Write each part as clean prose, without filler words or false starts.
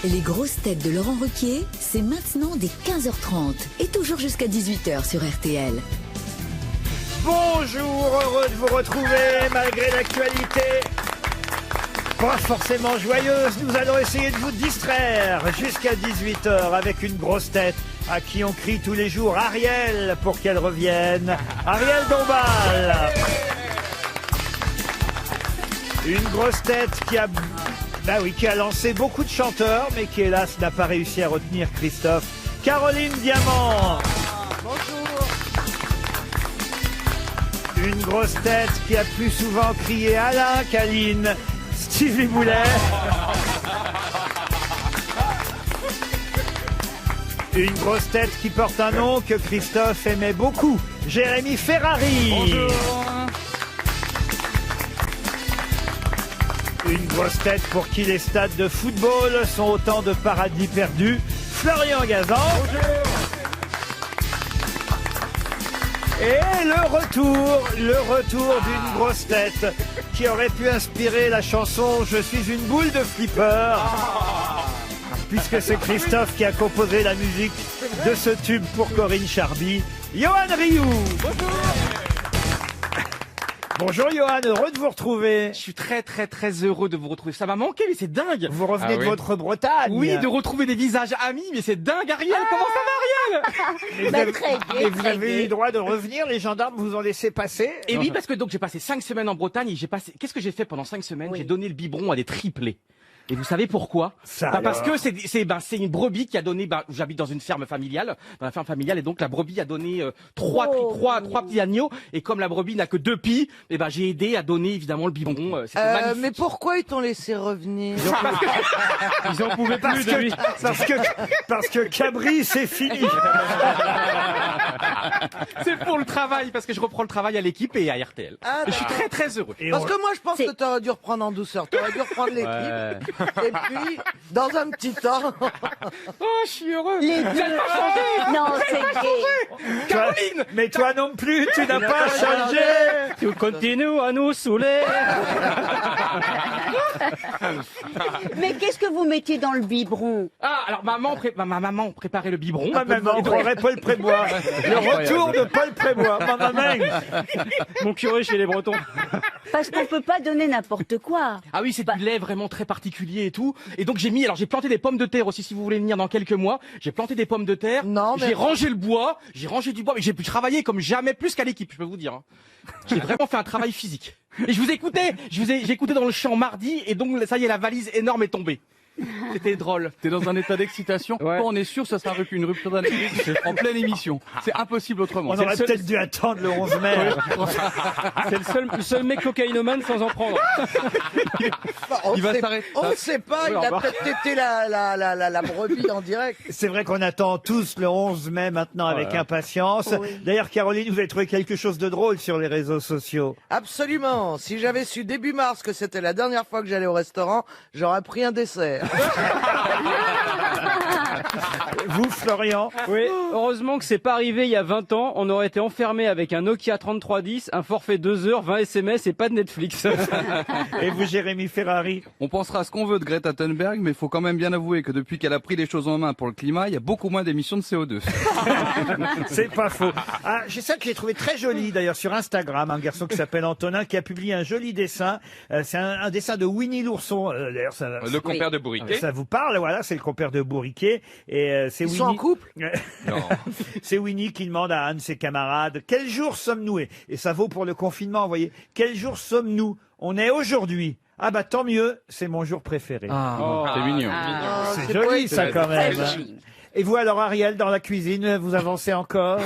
Les grosses têtes de Laurent Ruquier, c'est maintenant dès 15h30 et toujours jusqu'à 18h sur RTL. Bonjour, heureux de vous retrouver malgré l'actualité pas forcément joyeuse. Nous allons essayer de vous distraire jusqu'à 18h avec une grosse tête à qui on crie tous les jours Ariel pour qu'elle revienne. Ariel Dombal. Une grosse tête qui a lancé beaucoup de chanteurs, mais qui hélas n'a pas réussi à retenir Christophe. Caroline Diamant. Bonjour. Une grosse tête qui a plus souvent crié Alain qu'Aline. Stevie Boulet. Une grosse tête qui porte un nom que Christophe aimait beaucoup. Jérémy Ferrari. Bonjour. Une grosse tête pour qui les stades de football sont autant de paradis perdus. Florian Gazan. Bonjour. Et le retour d'une grosse tête qui aurait pu inspirer la chanson « Je suis une boule de flipper ». Puisque c'est Christophe qui a composé la musique de ce tube pour Corinne Charby. Johan Rioux. Bonjour. Bonjour Johan, heureux de vous retrouver. Je suis très heureux de vous retrouver. Ça m'a manqué, mais c'est dingue. Vous revenez de votre Bretagne. Oui, de retrouver des visages amis, mais c'est dingue. Ariel, comment ça va Ariel? Et vous avez eu le droit de revenir, les gendarmes vous ont laissé passer? Et oui, parce que donc j'ai passé 5 semaines en Bretagne et qu'est-ce que j'ai fait pendant 5 semaines? J'ai donné le biberon à des triplés. Et vous savez pourquoi? Parce que c'est une brebis qui a donné, j'habite dans une ferme familiale, et donc la brebis a donné trois petits agneaux, et comme la brebis n'a que 2 pies, j'ai aidé à donner évidemment le biberon. Mais pourquoi ils t'ont laissé revenir? Ils en pouvaient plus de lui. Parce que Cabri, c'est fini. C'est pour le travail, parce que je reprends le travail à l'équipe et à RTL. Je suis très heureux. Parce que moi je pense que t'aurais dû reprendre en douceur, t'aurais dû reprendre l'équipe. Et puis, dans un petit temps... Oh, je suis heureux. Les deux. Non, c'est gay. Caroline. Mais toi non plus, tu n'as pas changé. Tu continues à nous saouler. Mais qu'est-ce que vous mettiez dans le biberon? Ah, alors ma maman préparait le biberon. Ma maman croirait Paul Prébois. Le retour de Paul Prébois. Ma maman. Mon curé chez les Bretons. Parce qu'on peut pas donner n'importe quoi. Ah oui, c'est du lait vraiment très particulier et tout. Et donc j'ai planté des pommes de terre aussi, si vous voulez venir dans quelques mois. J'ai planté des pommes de terre. J'ai rangé le bois. J'ai rangé du bois, mais j'ai pu travailler comme jamais plus qu'à l'équipe, je peux vous dire. Hein. J'ai vraiment fait un travail physique. Et je vous écoutais. J'ai écouté dans le champ mardi, et donc ça y est, la valise énorme est tombée. C'était drôle. T'es dans un état d'excitation. Ouais. On est sûr que ça sera une rupture d'anévrisme en pleine émission. C'est impossible autrement. On aurait peut-être dû attendre le 11 mai. C'est le seul mec cocaïnomane sans en prendre. Il va s'arrêter. On ne sait pas, il a peut-être été la brebis en direct. C'est vrai qu'on attend tous le 11 mai maintenant avec impatience. Oui. D'ailleurs, Caroline, vous avez trouvé quelque chose de drôle sur les réseaux sociaux. Absolument. Si j'avais su début mars que c'était la dernière fois que j'allais au restaurant, j'aurais pris un dessert. Vous, Florian? Oui, heureusement que c'est pas arrivé il y a 20 ans. On aurait été enfermé avec un Nokia 3310, un forfait 2 heures, 20 SMS et pas de Netflix. Et vous, Jérémy Ferrari? On pensera ce qu'on veut de Greta Thunberg, mais il faut quand même bien avouer que depuis qu'elle a pris les choses en main pour le climat, il y a beaucoup moins d'émissions de CO2. C'est pas faux. Ah, j'ai ça que j'ai trouvé très joli d'ailleurs sur Instagram, un garçon qui s'appelle Antonin qui a publié un joli dessin. C'est un dessin de Winnie l'ourson. D'ailleurs, Le compère de Bourriquet. ça vous parle, voilà, c'est le compère de Bourriquet. Et c'est Ils Winnie. sont en couple? Non. C'est Winnie qui demande à un de ses camarades quel jour sommes-nous, et ça vaut pour le confinement, vous voyez. Quel jour sommes-nous? On est aujourd'hui. Ah bah tant mieux, c'est mon jour préféré. C'est mignon. C'est joli ça quand même. Et vous alors Ariel, dans la cuisine, vous avancez encore?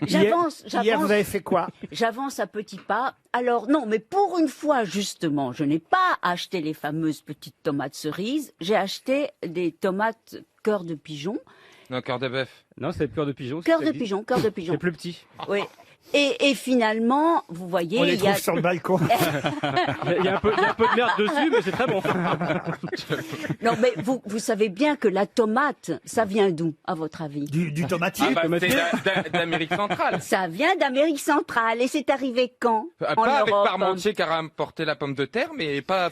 J'avance. Hier vous avez fait quoi? J'avance à petits pas. Alors non, mais pour une fois justement, je n'ai pas acheté les fameuses petites tomates cerises. J'ai acheté des tomates cœur de pigeon. Non, cœur de bœuf. Non, c'est cœur de pigeon. Cœur de pigeon. C'est plus petit. Oui. Et finalement, vous voyez, On les il y a... trouve sur le balcon. Il y a un peu de merde dessus, mais c'est très bon. Non, mais vous savez bien que la tomate, ça vient d'où, à votre avis? Du tomatier. C'est d'Amérique centrale. Ça vient d'Amérique centrale. Et c'est arrivé quand? En Pas avec Europe, Parmentier qui a rapporté la pomme de terre, mais pas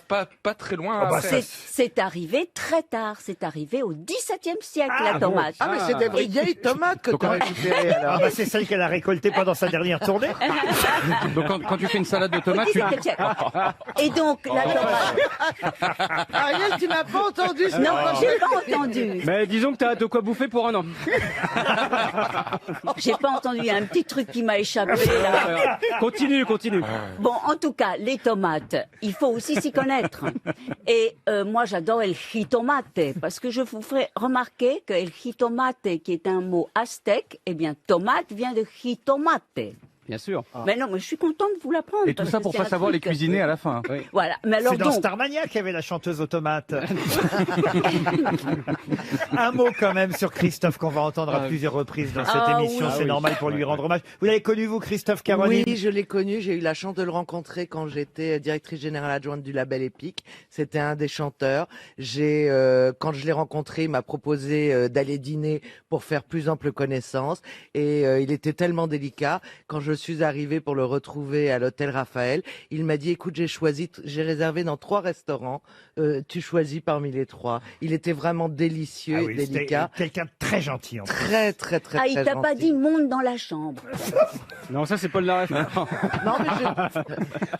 très loin. Ah bah, après. C'est arrivé très tard. C'est arrivé au XVIIe siècle, la tomate. Ah, mais c'est des vieilles tomates que tu as récupérées, alors. Ah bah, c'est celle qu'elle a récoltée pendant sa dernière tournée. Donc quand tu fais une salade de Au tomates, tu... XVIIe siècle. Et donc, la tomate... Ariel, tu n'as pas entendu ça? Non, j'ai pas entendu. Mais disons que t'as de quoi bouffer pour un an. J'ai pas entendu. Il y a un petit truc qui m'a échappé, là. Continue. Bon, en tout cas, les tomates, il faut aussi s'y connaître. Et moi, j'adore el jitomate, parce que je vous ferai remarquer que el jitomate, qui est un mot aztèque, eh bien, tomate vient de jitomate. Bien sûr. Mais non, mais je suis contente de vous l'apprendre. Et tout parce ça que pour c'est pas un savoir les truc- cuisiner à la fin. Voilà. Mais alors C'est dans donc, Starmania qu'il y avait la chanteuse aux tomates. Un mot quand même sur Christophe qu'on va entendre à plusieurs reprises dans cette Ah émission. oui. C'est normal pour lui rendre hommage. Vous l'avez connu, vous, Christophe Caroline? Oui, je l'ai connu. J'ai eu la chance de le rencontrer quand j'étais directrice générale adjointe du label Epic. C'était un des chanteurs. Quand je l'ai rencontré, il m'a proposé d'aller dîner pour faire plus ample connaissance. Et il était tellement délicat. Quand je suis arrivée pour le retrouver à l'hôtel Raphaël, il m'a dit, écoute, j'ai réservé dans 3 restaurants. Tu choisis parmi les 3. Il était vraiment délicieux, Ah oui, c'était délicat. quelqu'un de très gentil. En fait. Très, très, très, ah, très il t'a pas gentil. dit monte dans la chambre. Non, ça c'est Paul Laref. Non, mais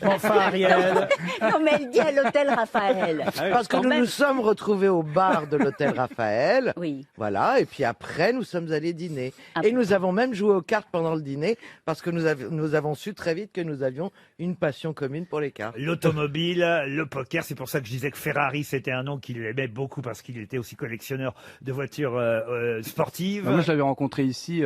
Enfin, Ariel. Non, mais elle dit à l'hôtel Raphaël. parce que Quand nous même. nous sommes retrouvés au bar de l'hôtel Raphaël. Oui. Voilà, et puis après, nous sommes allés dîner. Ah Et bon. nous avons même joué aux cartes pendant le dîner, parce que nous avons su très vite que nous avions une passion commune pour les cartes. L'automobile, le poker, c'est pour ça que je disais que Ferrari, c'était un nom qu'il aimait beaucoup parce qu'il était aussi collectionneur de voitures sportives. Moi, je l'avais rencontré ici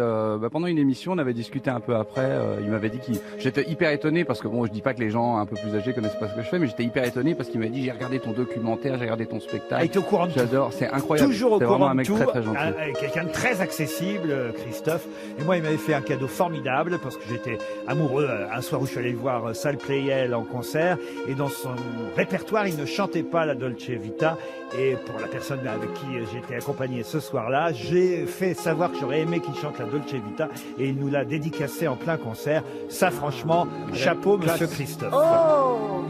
pendant une émission. On avait discuté un peu après. Il m'avait dit j'étais hyper étonné parce que bon, je dis pas que les gens un peu plus âgés connaissent pas ce que je fais, mais j'étais hyper étonné parce qu'il m'a dit j'ai regardé ton documentaire, j'ai regardé ton Ah, il spectacle. était au courant de tout. J'adore, c'est incroyable. Toujours au C'est vraiment courant un de mec tout. très très gentil. Quelqu'un de très accessible, Christophe. Et moi, il m'avait fait un cadeau formidable parce que j'étais amoureux un soir où je suis allé le voir Sal Playel en concert. Et dans son répertoire, il ne chantait pas la Dolce Vita. Et pour la personne avec qui j'étais accompagné ce soir-là, j'ai fait savoir que j'aurais aimé qu'il chante la Dolce Vita. Et il nous l'a dédicacé en plein concert. Ça, franchement, chapeau, monsieur Christophe. Oh!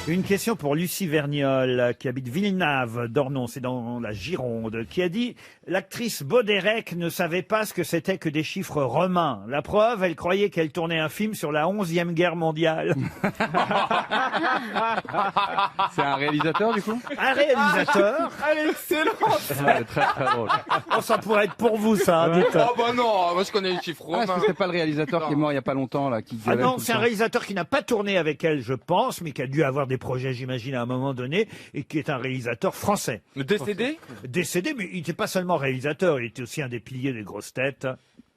Une question pour Lucie Vergnol, qui habite Villeneuve d'Ornon, c'est dans la Gironde, qui a dit « L'actrice Baudérec ne savait pas ce que c'était que des chiffres romains. La preuve, elle croyait qu'elle tournait un film sur la 11e guerre mondiale. C'est un réalisateur du coup » Un réalisateur. Elle est excellente. C'est très très drôle. Oh, ça pourrait être pour vous, ça, dites. Oh bah non, moi je connais les chiffres Ah, est-ce romains. que c'est pas le réalisateur qui est mort il y a pas longtemps là, qui Ah gueulait non, tout le c'est un temps réalisateur qui n'a pas tourné avec elle, je pense, mais qui a dû avoir des projets, j'imagine, à un moment donné, et qui est un réalisateur français. Le décédé? Décédé, mais il n'était pas seulement réalisateur, il était aussi un des piliers des grosses têtes.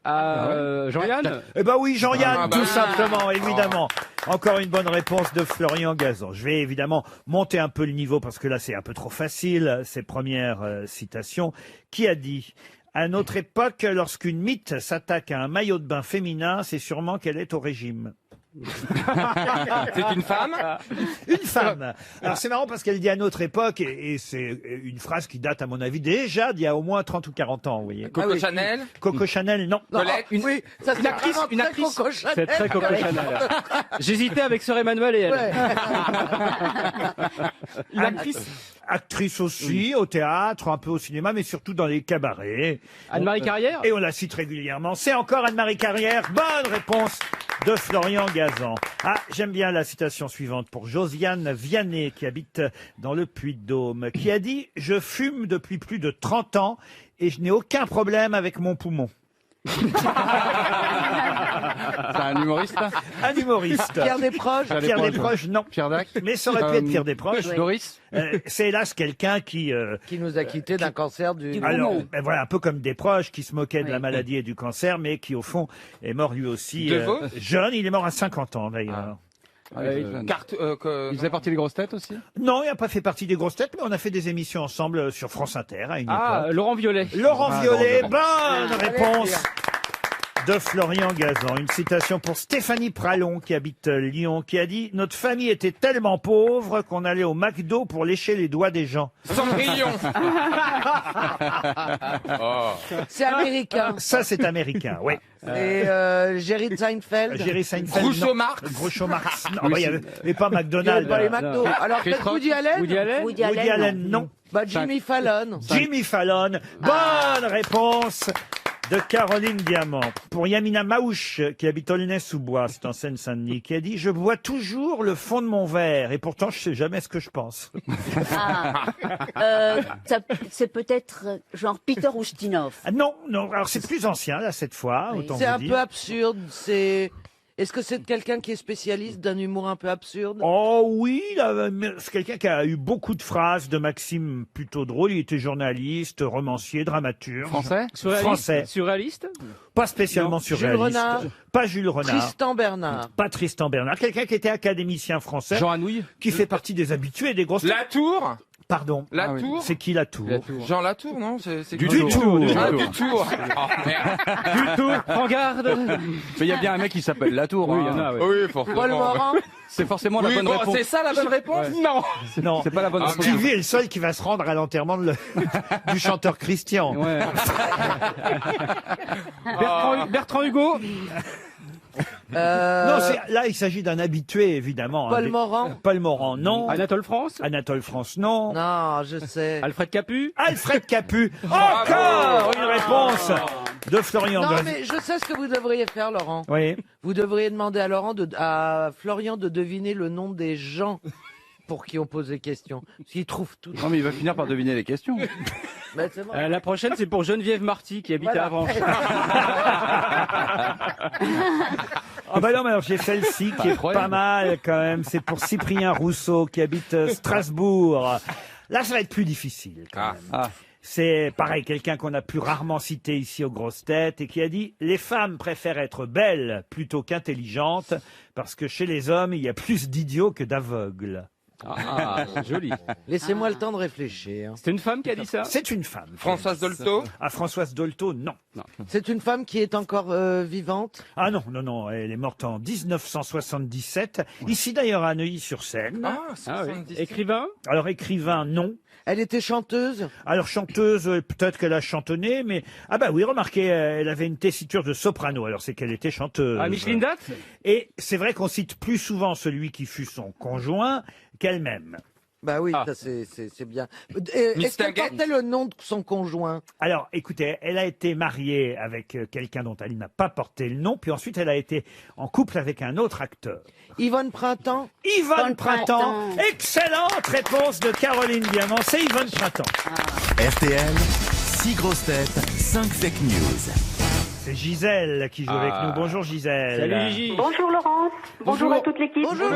Jean-Yann. Eh ben oui, Jean-Yann, Ah, bah tout oui. simplement, évidemment. Encore une bonne réponse de Florian Gazan. Je vais évidemment monter un peu le niveau parce que là, c'est un peu trop facile, ces premières citations. Qui a dit « À notre époque, lorsqu'une mythe s'attaque à un maillot de bain féminin, c'est sûrement qu'elle est au régime. » C'est une femme? Une femme. Alors c'est marrant parce qu'elle dit à notre époque, et c'est une phrase qui date à mon avis déjà d'il y a au moins 30 ou 40 ans, vous voyez. Coco Chanel? Coco Chanel, non. Colette? Oui, ça c'est actrice, vraiment une très actrice. Coco Chanel. C'est très Coco Chanel. J'hésitais avec Sœur Emmanuel et elle. Ouais. Une actrice. Actrice aussi, au théâtre, un peu au cinéma, mais surtout dans les cabarets. Anne-Marie Carrière. Et on la cite régulièrement. C'est encore Anne-Marie Carrière. Bonne réponse de Florian Gazan. Ah, j'aime bien la citation suivante pour Josiane Vianney, qui habite dans le Puy-de-Dôme, qui a dit « Je fume depuis plus de 30 ans et je n'ai aucun problème avec mon poumon. » C'est un humoriste là Un humoriste. Pierre Desproges. Pierre Desproges, non. Pierre Dac Mais ça aurait pu être Pierre Desproges. Doris C'est hélas quelqu'un qui... Qui nous a quittés d'un cancer du... Alors, poumon. ben voilà, un peu comme Desproges, qui se moquait de la Oui. maladie et du cancer, mais qui, au fond, est mort lui aussi De Vos jeune. Il est mort à 50 ans, d'ailleurs. Il Il faisait partie des grosses têtes aussi Non, il n'a pas fait partie des grosses têtes, mais on a fait des émissions ensemble sur France Inter à une Ah, époque. Laurent Violet. Laurent Ah, Violet, Laurent bonne réponse de Florian Gazan. Une citation pour Stéphanie Pralon, qui habite Lyon, qui a dit « Notre famille était tellement pauvre qu'on allait au McDo pour lécher les doigts des gens. » Cendrillon. C'est américain. Ça, c'est américain, oui. Et Jerry Seinfeld. Jerry Seinfeld. Groucho Marx. Groucho Marx. Non, Oui, bah, il y avait pas Il y avait McDonald's. pas les McDo. Alors peut-être Woody Allen. Woody Allen. Woody Woody Allen, Allen, non. non. Bah Jimmy Fallon. Jimmy Fallon. Bonne réponse de Caroline Diamant. Pour Yamina Maouche, qui habite Aulnay-sous-Bois, c'est en Seine-Saint-Denis, qui a dit « Je bois toujours le fond de mon verre et pourtant je sais jamais ce que je pense. C'est peut-être genre Peter Ustinov. » Non, non, alors c'est plus ancien là cette fois, Oui. autant C'est vous un dire. peu absurde. Est-ce que c'est quelqu'un qui est spécialiste d'un humour un peu absurde? Oh oui, là, mais c'est quelqu'un qui a eu beaucoup de phrases de maximes plutôt drôles. Il était journaliste, romancier, dramaturge. Français? Français. Surréaliste. Pas spécialement Jules surréaliste. Renard. Pas Jules Renard. Tristan Bernard. Pas Tristan Bernard. Quelqu'un qui était académicien français. Jean Anouilh? Qui fait partie des habitués des grosses... Latour. Pardon. La Ah oui. Tour. C'est qui Latour? Jean Latour, non? C'est Du quoi? Tour. Ah, du Tour. Oh, merde. Du tout. Prends garde. Mais il y a bien un mec qui s'appelle Latour. Oui, il y hein. en a. Ouais. Oui, forcément. Paul Morand. C'est forcément la Oui, bonne bon, réponse. c'est ça la bonne réponse? Ouais. Non. Non. C'est pas la bonne Ah, réponse. Stevie est le seul qui va se rendre à l'enterrement du chanteur Christian. Ouais. Bertrand Hugo. Non, là, il s'agit d'un habitué, évidemment. Paul Morand. Paul Morand, non. Anatole France. Anatole France, non. Non, je sais. Alfred Capu. Alfred Capu. Encore une réponse de Florian Non, Gazan. mais je sais ce que vous devriez faire, Laurent. Oui. Vous devriez demander à Florian de deviner le nom des gens pour qui on pose des questions. Parce qu'il trouve tout. Non, mais il va finir par deviner les questions. Ben, c'est bon. La prochaine, c'est pour Geneviève Marty qui habite Voilà. à Avranches. Ah bah non, mais alors j'ai celle-ci qui est Incroyable. pas mal quand même. C'est pour Cyprien Rousseau qui habite Strasbourg. Là, ça va être plus difficile quand Ah. même. Ah. C'est pareil, quelqu'un qu'on a plus rarement cité ici aux grosses têtes et qui a dit « Les femmes préfèrent être belles plutôt qu'intelligentes parce que chez les hommes, il y a plus d'idiots que d'aveugles. Ah, joli. Laissez-moi le temps de réfléchir. C'est une femme qui a dit » ça. C'est une femme. Françoise Dolto. Ah, Françoise Dolto, non. C'est une femme qui est encore vivante. Ah non, non, non, elle est morte en 1977. Ici d'ailleurs à Neuilly-sur-Seine. Ah, Ah, oui. 77. Écrivain. Alors écrivain, non. Elle était chanteuse. Alors chanteuse, peut-être qu'elle a chantonné, mais ah bah oui, remarquez, elle avait une tessiture de soprano. Alors c'est qu'elle était chanteuse. Ah, Micheline Date. Et c'est vrai qu'on cite plus souvent celui qui fut son conjoint qu'elle-même. Bah oui, Ah. ça c'est bien. Est-ce Miss qu'elle Taggart. portait le nom de son conjoint? Alors écoutez, elle a été mariée avec quelqu'un dont elle n'a pas porté le nom, puis ensuite elle a été en couple avec un autre acteur. Yvonne Printemps. Yvonne Yvonne Printemps. Printemps. Excellente réponse de Caroline Diamant. C'est Yvonne Printemps. RTL, 6 grosses têtes, 5 fake news. C'est Gisèle qui joue avec nous. Bonjour Gisèle. Salut Gigi. Bonjour Laurence, bonjour à toute l'équipe. Bonjour.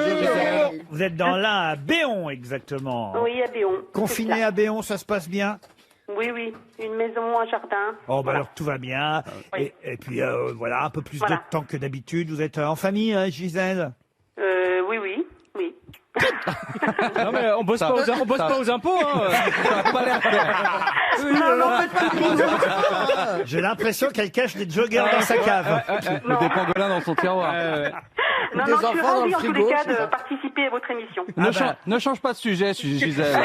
Vous êtes dans l'Ain à Béon exactement. Oui, à Béon. Confiné C'est ça. à Béon, ça se passe bien? Oui, oui, une maison, un jardin. Oh, bah Voilà. alors tout va bien. Oui. Et puis voilà, un peu plus Voilà. de temps que d'habitude. Vous êtes en famille, hein, Gisèle? Oui, oui, oui. Non mais on bosse pas aux impôts. Hein. J'ai l'impression qu'elle cache des joggers dans sa cave. Ou des pangolins dans son tiroir. Non, Des non, je suis enfants dans ravie le en tous frigo, les cas c'est ça. de participer à votre émission. Ne change pas de sujet, Gisèle.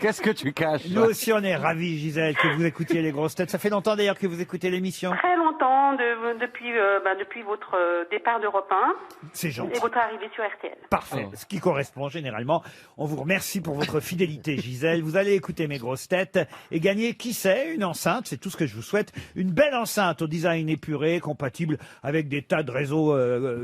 Qu'est-ce que tu caches? Nous aussi, on est ravis, Gisèle, que vous écoutiez les grosses têtes. Ça fait longtemps d'ailleurs que vous écoutez l'émission. Très longtemps, depuis votre départ d'Europe 1 C'est gentil. et votre arrivée sur RTL. Parfait, ce qui correspond généralement. On vous remercie pour votre fidélité, Gisèle. Vous allez écouter mes grosses têtes et gagner, qui sait, une enceinte. C'est tout ce que je vous souhaite. Une belle enceinte au design épuré, compatible avec des tas de réseaux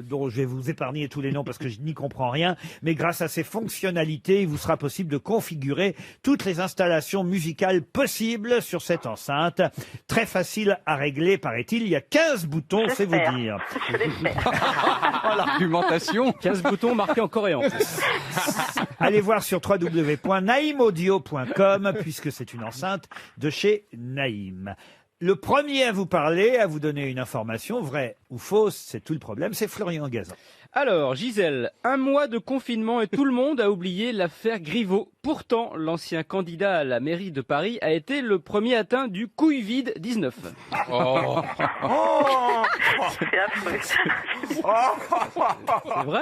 dont je vais vous épargner tous les noms parce que je n'y comprends rien. Mais grâce à ces fonctionnalités, il vous sera possible de configurer toutes les installations musicales possibles sur cette enceinte. Très facile à régler, paraît-il. Il y a 15 boutons, c'est vous J'espère. dire. Je l'espère. Oh, l'argumentation. 15 boutons marqués en coréen. Allez voir sur www.naimaudio.com puisque c'est une enceinte de chez Naïm. Le premier à vous parler, à vous donner une information, vraie ou fausse, c'est tout le problème, c'est Florian Gazan. Alors, Gisèle, 1 mois de confinement et tout le monde a oublié l'affaire Griveaux. Pourtant, l'ancien candidat à la mairie de Paris a été le premier atteint du Covid-19. Oh. C'est affreux. C'est vrai?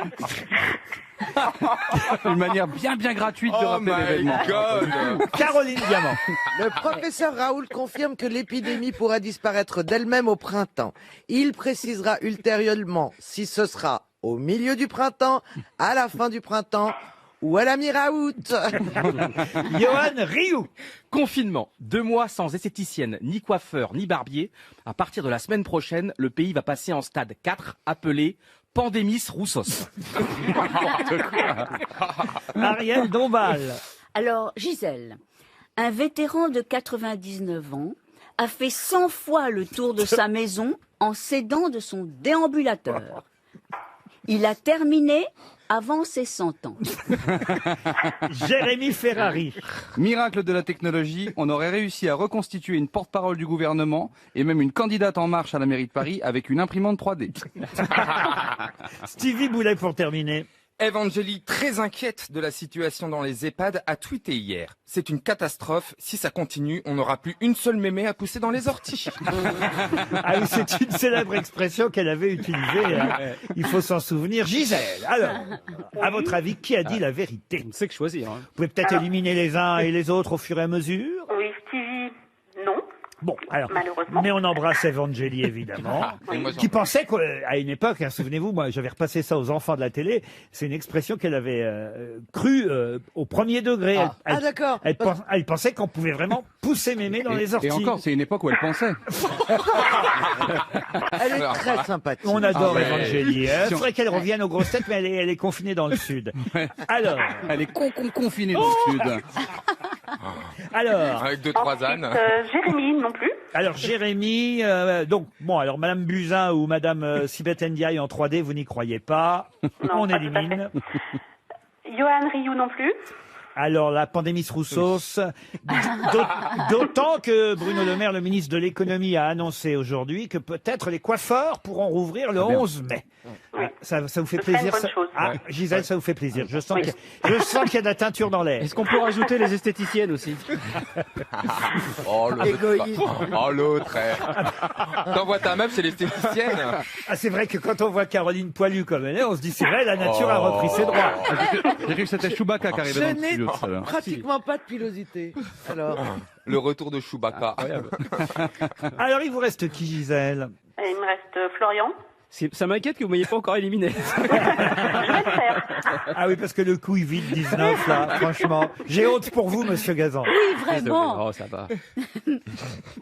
Une manière bien gratuite de rappeler l'événement. Caroline Diamant. Le professeur Raoult confirme que l'épidémie pourra disparaître d'elle-même au printemps. Il précisera ultérieurement si ce sera au milieu du printemps, à la fin du printemps ou à la mi-Raoult. Johan Rioux. Confinement. 2 mois sans esthéticienne, ni coiffeur, ni barbier. À partir de la semaine prochaine, le pays va passer en stade 4, appelé Pandémis Roussos. Ariel Dombal. Alors, Gisèle, un vétéran de 99 ans a fait 100 fois le tour de sa maison en s'aidant de son déambulateur. Il a terminé avant ses 100 ans. Jérémy Ferrari. Miracle de la technologie, on aurait réussi à reconstituer une porte-parole du gouvernement et même une candidate en marche à la mairie de Paris avec une imprimante 3D. Stevie Boulet pour terminer. Evangélie, très inquiète de la situation dans les EHPAD, a tweeté hier. C'est une catastrophe. Si ça continue, on n'aura plus une seule mémé à pousser dans les orties. Ah oui, c'est une célèbre expression qu'elle avait utilisée. Hein. Il faut s'en souvenir. Gisèle, alors, à votre avis, qui a dit la vérité? On ne sait que choisir. Hein. Vous pouvez peut-être éliminer les uns et les autres au fur et à mesure. Oui, Stevie, non. Bon, alors, Malheureusement. mais on embrasse Evangélie, évidemment, qui pensait qu'à une époque, hein, souvenez-vous, moi j'avais repassé ça aux enfants de la télé, c'est une expression qu'elle avait crue au premier degré. D'accord. Elle pensait qu'on pouvait vraiment pousser mémé dans les orties. Et encore, c'est une époque où elle pensait. Elle est très sympathique. On adore Ah ouais. Evangélie. Il faudrait qu'elle revienne aux grosses têtes, mais elle est confinée dans le sud. Alors, Elle est confinée dans le sud. alors, Avec 2-3 ânes. Jérémy, non plus. alors Jérémy, donc bon, alors Madame Buzyn ou Madame Sibeth Ndiaye en 3D, vous n'y croyez pas. Non, On pas tout à élimine. Johan Rioux, non plus. Alors, la pandémie Roussos, d'autant que Bruno Le Maire, le ministre de l'économie, a annoncé aujourd'hui que peut-être les coiffeurs pourront rouvrir le 11 mai. Oui. Ça vous fait Ce serait plaisir une bonne ça chose. Ah, Gisèle, ça vous fait plaisir. Je sens qu'il y a de la teinture dans l'air. Est-ce qu'on peut rajouter les esthéticiennes aussi? Oh, Égoïste. l'autre. T'envoies ta meuf chez l'esthéticienne. Ah, c'est vrai que quand on voit Caroline poilue comme elle est, on se dit c'est vrai, la nature a repris ses droits. J'ai cru que c'était Chewbacca qui arrivait Je dans le n'ai studio tout à l'heure. pratiquement pas de pilosité. Alors, Le retour de Chewbacca. Alors, il vous reste qui, Gisèle? Et il me reste Florian. Ça m'inquiète que vous ne m'ayez pas encore éliminé. Je vais le faire. Ah oui, parce que le Covid-19, là, franchement, j'ai honte pour vous, monsieur Gazan. Oui, vraiment. Oh, ça va.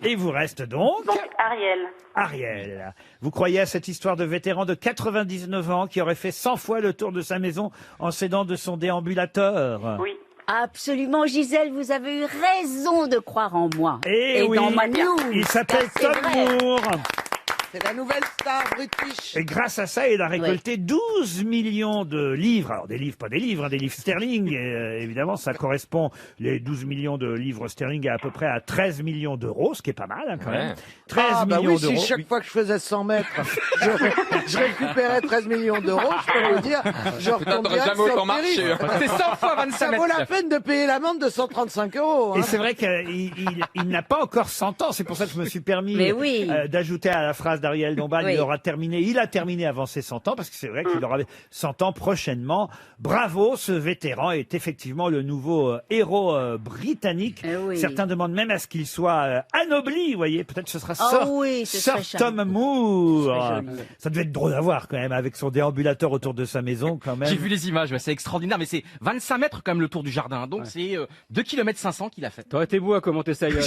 Et il vous reste donc Donc, Ariel. Ariel. Vous croyez à cette histoire de vétéran de 99 ans qui aurait fait 100 fois le tour de sa maison en s'aidant de son déambulateur? Oui. Absolument, Gisèle, vous avez eu raison de croire en moi. Et oui, dans ma news. il s'appelle Ça, c'est Tom vrai. Moore. c'est la nouvelle star british. Et grâce à ça, il a récolté 12 millions de livres. Alors, des livres, pas des livres, hein, des livres sterling. Et, évidemment, ça correspond, les 12 millions de livres sterling, à peu près à 13 millions d'euros, ce qui est pas mal, hein, quand même. 13 Ah bah millions oui, d'euros. si chaque fois que je faisais 100 mètres, je récupérais 13 millions d'euros, je peux vous dire, je Putain, retombe t'aurais direct jamais sur autant le périph'. marché. C'est 100 fois 25 Ça vaut mètres. la peine de payer l'amende de 135 euros. Et Hein. c'est vrai qu'il n'a pas encore 100 ans. C'est pour ça que je me suis permis Mais oui. d'ajouter à la phrase d'Ariel Dombal, Oui. il a terminé avant ses 100 ans, parce que c'est vrai qu'il aura 100 ans prochainement. Bravo, ce vétéran est effectivement le nouveau héros britannique. Eh oui. Certains demandent même à ce qu'il soit anobli, vous voyez. Peut-être que ce sera Ah oui, ce serait Sir Tom charmant. Moore. Ce serait joli. Ça devait être drôle à voir quand même, avec son déambulateur autour de sa maison quand même. J'ai vu les images, ouais, c'est extraordinaire, mais c'est 25 mètres quand même le tour du jardin, donc c'est 2 km 500 qu'il a fait. T'aurais été beau à commenter ça, Yann.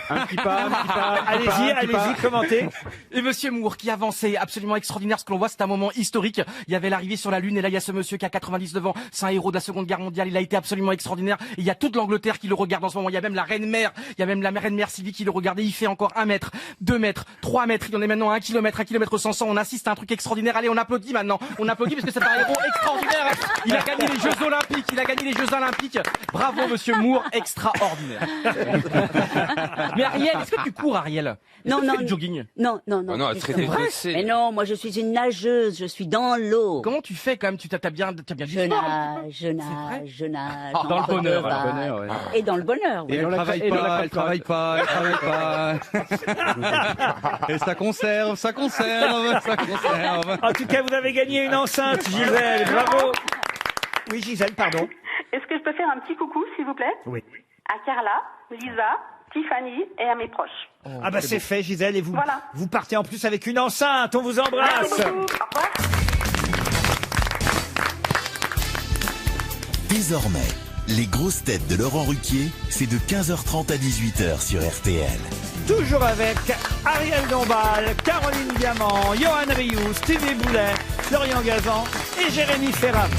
Un petit pas, un petit pas. Allez-y, commentez. Et Monsieur Moore qui avançait absolument extraordinaire. Ce que l'on voit, c'est un moment historique. Il y avait l'arrivée sur la Lune et là il y a ce monsieur qui a 99 ans. C'est un héros de la Seconde Guerre mondiale. Il a été absolument extraordinaire. Et il y a toute l'Angleterre qui le regarde en ce moment. Il y a même la reine-mère. Il y a même la reine-mère Sylvie qui le regardait. Il fait encore 1 mètre, 2 mètres, 3 mètres. Il en est maintenant à 1 kilomètre, 1 kilomètre 500. On assiste à un truc extraordinaire. Allez, on applaudit maintenant. On applaudit parce que c'est un héros extraordinaire. Il a gagné les Jeux Olympiques. Il a gagné les Jeux Olympiques. Bravo, monsieur Moore. Extraordinaire. Mais Ariel, est-ce que tu cours, Ariel? Non, non, du jogging? Non, non, non. Oh non, elle serait dégraissée. Mais non, moi je suis une nageuse, je suis dans l'eau. Comment tu fais quand même? Tu t'as bien du Je sport. nage, je nage, je nage. Dans le bonheur, entre dans le vagues. bonheur, ouais. Et dans le bonheur, oui. Et elle travaille pas, elle travaille pas, elle travaille pas. Et ça conserve, ça conserve, ça conserve. En tout cas, vous avez gagné une enceinte, Gisèle. Bravo. Oui, Gisèle, pardon. Est-ce que je peux faire un petit coucou, s'il vous plaît? Oui. À Carla, Lisa, Tiffany et à mes proches. Ah bah c'est fait, Gisèle, et vous, Voilà. vous partez en plus avec une enceinte. On vous embrasse. Merci beaucoup. Au revoir. Désormais, les grosses têtes de Laurent Ruquier, c'est de 15h30 à 18h sur RTL. Toujours avec Ariel Dombal, Caroline Diamant, Johan Rioux, Stevie Boulet, Florian Gazan et Jérémy Ferrari.